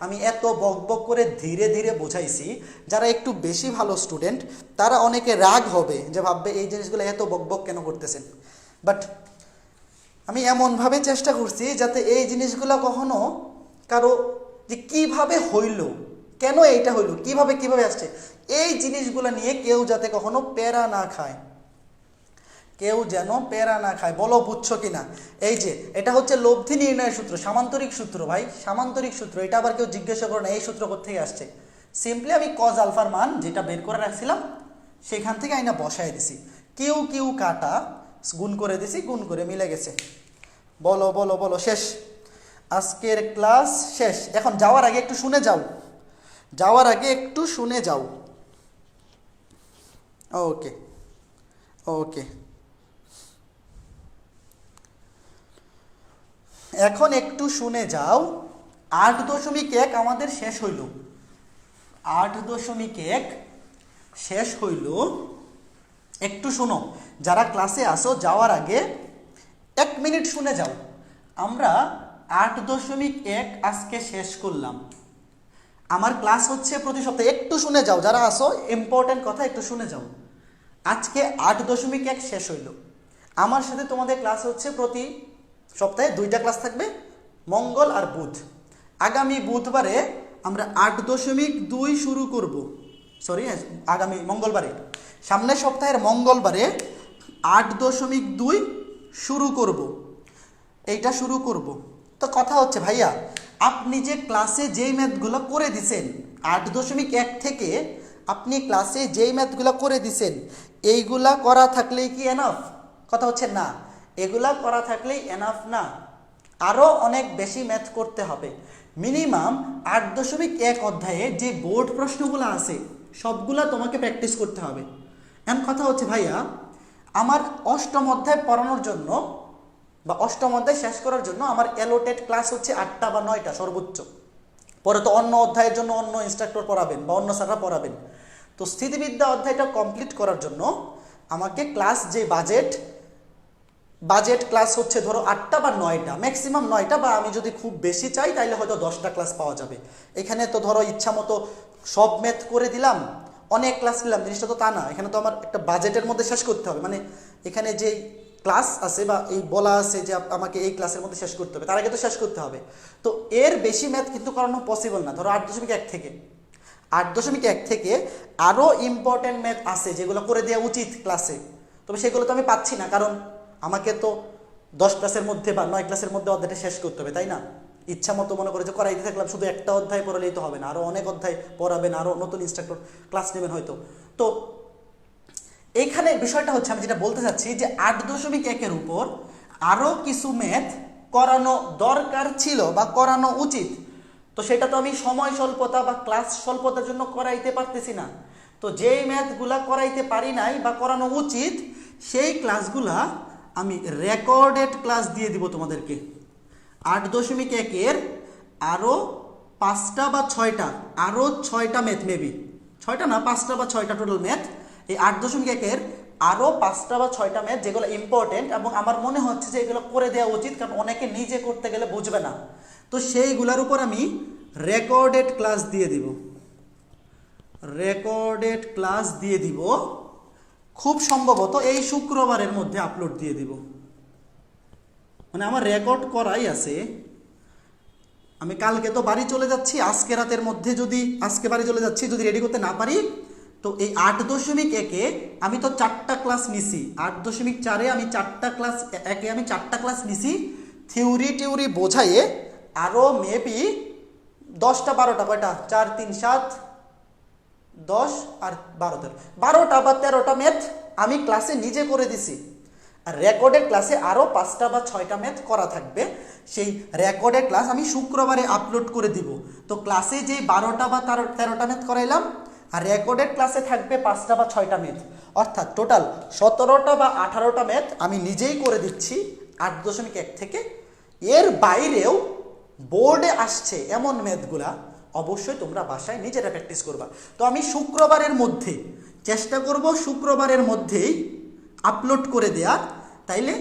আমি এত বক করে ধীরে ধীরে বোঝাইছি। যারা একটু বেশি ভালো স্টুডেন্ট তারা অনেকে রাগ হবে, যে ভাববে এই জিনিসগুলো এত বক কেন করতেছেন। বাট আমি এমনভাবে চেষ্টা করছি যাতে এই জিনিসগুলো কখনো কারো যে কীভাবে হইল, কেন এইটা হইল, কিভাবে আসছে, এই জিনিসগুলো নিয়ে কেউ যাতে কখনো প্যারা না খায়, কেউ যেন প্যারা না খায়। বলো বুঝছো কিনা? এই যে এটা হচ্ছে লব্ধি নির্ণয়ের সূত্র, সামান্তরিক সূত্র ভাই, সামান্তরিক সূত্র। এটা আবার কেউ জিজ্ঞাসা করো না এই সূত্র কোত্থেকে আসছে। সিম্পলি আমি কজ আলফার মান যেটা বের করে রাখছিলাম সেখান থেকে আইনা বসায় দিছি, কিউ কাটা গুণ করে দিছি, গুণ করে মিলে গেছে। বলো বলো বলো, শেষ, আজকের ক্লাস শেষ। এখন যাওয়ার আগে একটু শুনে যাও, ওকে ওকে। এখন একটু শুনে যাও, 8.1 আমাদের শেষ হইল, 8.1 শেষ হইল। একটু শোনো, যারা ক্লাসে আসো যাওয়ার আগে 1 মিনিট শুনে যাও। আমরা 8.1 আজকে শেষ করলাম। আমার ক্লাস হচ্ছে প্রতি সপ্তাহে, একটু শুনে যাও, যারা আসো ইম্পর্টেন্ট কথা একটু শুনে যাও। আজকে 8.1 শেষ হইল। আমার সাথে তোমাদের ক্লাস হচ্ছে প্রতি সপ্তাহে 2টা ক্লাস থাকবে, মঙ্গল আর বুধ। আগামী বুধবারে আমরা 8.2 শুরু করব, সরি আগামী মঙ্গলবারে, সামনের সপ্তাহের মঙ্গলবারে 8.2 শুরু করব, এইটা শুরু করব। তো কথা হচ্ছে ভাইয়া, আপনি যে ক্লাসে যেই ম্যাথগুলো করে দিছেন 8.1 থেকে, আপনি ক্লাসে যেই ম্যাথগুলো করে দিছেন এইগুলা করা থাকলেই কি এনাফ? কথা হচ্ছে না, এগুলা করা থাকলেই এনাফ না, আরও অনেক বেশি ম্যাথ করতে হবে। মিনিমাম 8.1 অধ্যায়ে যে বোর্ড প্রশ্নগুলো আছে সবগুলা তোমাকে প্র্যাকটিস করতে হবে। এখন কথা হচ্ছে ভাইয়া, আমার অষ্টম অধ্যায় পড়ানোর জন্য বা অষ্টম অধ্যায় শেষ করার জন্য আমার অ্যালোটেড ক্লাস হচ্ছে 8টা বা 9টা সর্বোচ্চ। পরে তো অন্য অধ্যায়ের জন্য অন্য ইনস্ট্রাক্টর পড়াবেন বা অন্য স্যাররা পড়াবেন। তো স্থিতিবিদ্যা অধ্যায়টা কমপ্লিট করার জন্য আমাকে ক্লাস যে বাজেট ক্লাস হচ্ছে ধরো 8টা বা 9টা, ম্যাক্সিমাম 9টা, বা আমি যদি খুব বেশি চাই তাহলে হয়তো 10টা ক্লাস পাওয়া যাবে। এখানে তো ধরো ইচ্ছা মতো সব ম্যাথ করে দিলাম, অনেক ক্লাস নিলাম, জিনিসটা তো তা না। এখানে তো আমার একটা বাজেটের মধ্যে শেষ করতে হবে, মানে এখানে যেই ক্লাস আছে বা এই বলা আছে যে আমাকে এই ক্লাসের মধ্যে শেষ করতে হবে, তার আগে তো শেষ করতে হবে। তো এর বেশি ম্যাথ কিন্তু করানো পসিবল না। ধরো 8.1 থেকে আরও ইম্পর্টেন্ট ম্যাথ আছে যেগুলো করে দেওয়া উচিত ক্লাসে, তবে সেগুলো তো আমি পাচ্ছি না, কারণ আমাকে তো 10 ক্লাসের মধ্যে বা 9 ক্লাসের মধ্যে অধ্যায়টা শেষ করতে হবে, তাই না? ইচ্ছা মতো মনে করে যে করাইতে থাকলাম, শুধু একটা অধ্যায় পড়ালেই তো হবে না, আরও অনেক অধ্যায় পড়াবেন, আরও নতুন ইনস্ট্রাক্টর ক্লাস নেবেন হয়তো। তো এইখানে বিষয়টা হচ্ছে, আমি যেটা বলতে চাচ্ছি যে 8.1 উপর আরও কিছু ম্যাথ করানো দরকার ছিল বা করানো উচিত। তো সেটা তো আমি সময় স্বল্পতা বা ক্লাস স্বল্পতার জন্য করাইতে পারতেছি না। তো যেই ম্যাথগুলা করাইতে পারি নাই বা করানো উচিত, সেই ক্লাসগুলা আমি রেকর্ডেড ক্লাস দিয়ে দিব তোমাদেরকে। 8.1 আরও 5টা বা 6টা, আরও 6টা ম্যাথ, মেবি 6টা না 5টা বা 6টা টোটাল ম্যাথ। এই 8.1 আরও 5টা বা 6টা ম্যাথ যেগুলো ইম্পর্টেন্ট এবং আমার মনে হচ্ছে যে এগুলো করে দেওয়া উচিত, কারণ অনেকে নিজে করতে গেলে বুঝবে না। তো সেইগুলোর উপর আমি রেকর্ডেড ক্লাস দিয়ে দিব, খুব সম্ভবত এই শুক্রবারের মধ্যে আপলোড দিয়ে দিব। মানে আমার রেকর্ড করাই আছে। আমি কালকে তো বাড়ি চলে যাচ্ছি, আজকে রাতের মধ্যে যদি বাড়ি চলে যাচ্ছি, যদি রেডি করতে না পারি তো তো এই 8.1-এ আমি তো 4টা ক্লাস নিছি, 8.4-এ আমি 4টা ক্লাস, একে আমি 4টা ক্লাস নিছি থিওরি বোঝাইয়ে, আরও মেবি 10টা 12টা, কয়টা 4 3 7 10 আর 12টা বা 13টা ম্যাথ আমি ক্লাসে নিজে করে দিছি। আর রেকর্ডেড ক্লাসে আরও 5টা বা 6টা ম্যাথ করা থাকবে। সেই রেকর্ডেড ক্লাস আমি শুক্রবারে আপলোড করে দিব। তো ক্লাসে যেই 12টা বা 13টা ম্যাথ করাইলাম, আর রেকর্ডেড ক্লাসে থাকবে 5টা বা 6টা ম্যাথ, অর্থাৎ টোটাল 17টা বা 18টা ম্যাথ আমি নিজেই করে দিচ্ছি 8.1 থেকে। এর বাইরেও বোর্ডে আসছে এমন ম্যাথগুলা অবশ্যই তোমরা বাসায় নিজেরা প্র্যাকটিস করবা। তো আমি শুক্রবারের মধ্যে চেষ্টা করব, শুক্রবারের মধ্যেই আপলোড করে দেওয়ার। তাইলে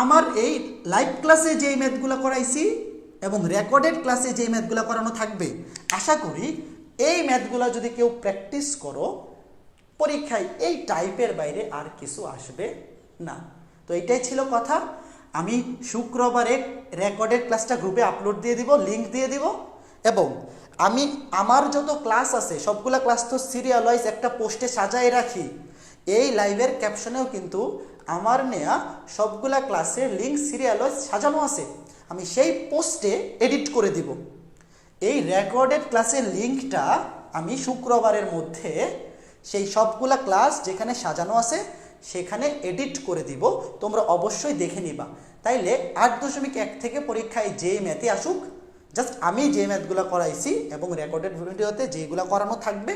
আমার এই লাইভ ক্লাসে যেই ম্যাথগুলো করাইছি এবং রেকর্ডেড ক্লাসে যেই ম্যাথগুলো করানো থাকবে, আশা করি এই ম্যাথগুলো যদি কেউ প্র্যাকটিস করো, পরীক্ষায় এই টাইপের বাইরে আর কিছু আসবে না। তো এইটাই ছিল কথা। আমি শুক্রবারে রেকর্ডেড ক্লাসটা গ্রুপে আপলোড দিয়ে দিব, লিঙ্ক দিয়ে দিব। এবং আমি আমার যত ক্লাস আছে সবগুলা ক্লাস তো সিরিয়াল ওয়াইজ একটা পোস্টে সাজাই রাখি। এই লাইভের ক্যাপশনেও কিন্তু আমার নেয়া সবগুলা ক্লাসের লিঙ্ক সিরিয়াল ওয়াইজ সাজানো আছে, আমি সেই পোস্টে এডিট করে দিব। এই রেকর্ডেড ক্লাসের লিঙ্কটা আমি শুক্রবারের মধ্যে সেই সবগুলা ক্লাস যেখানে সাজানো আছে সেখানে এডিট করে দিব, তোমরা অবশ্যই দেখে নিবা। তাইলে 8.1 থেকে পরীক্ষায় যে ম্যাথই আসুক, জাস্ট আমি যে ম্যাথগুলো করাইছি এবং রেকর্ডেড ভিডিওতে যেগুলো করানো থাকবে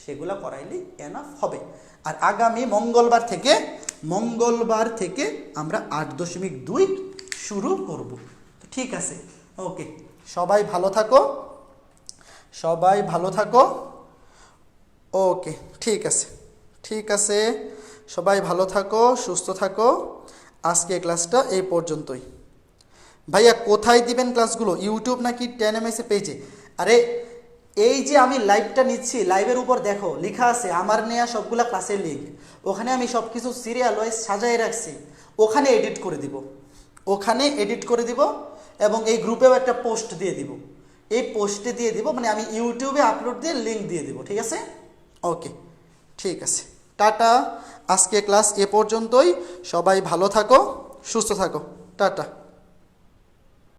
সেগুলো করাইলেই এনাফ হবে। আর আগামী মঙ্গলবার থেকে আমরা 8.2 শুরু করব। ঠিক আছে, ওকে, সবাই ভালো থাকো। ওকে, ঠিক আছে, সবাই ভালো থাকো, সুস্থ থাকো। আজকে ক্লাসটা এই পর্যন্তই। ভাইয়া কোথায় দিবেন ক্লাসগুলো, ইউটিউব নাকি 10ms পেজে? আরে এই যে আমি লাইভটা নিচ্ছি, লাইভের উপর দেখো লেখা আছে আমার নেয়া সবগুলা ক্লাসের লিঙ্ক, ওখানে আমি সব কিছু সিরিয়াল ওয়াইজ সাজাই রাখছি, ওখানে এডিট করে দিব এবং এই গ্রুপেও একটা পোস্ট দিয়ে দিব, এই পোস্টে দিয়ে দিব, মানে আমি ইউটিউবে আপলোড দিয়ে লিঙ্ক দিয়ে দিব। ঠিক আছে, ওকে, ঠিক আছে, টাটা। আজকে ক্লাস এ পর্যন্তই, সবাই ভালো থাকো, সুস্থ থাকো, টাটা।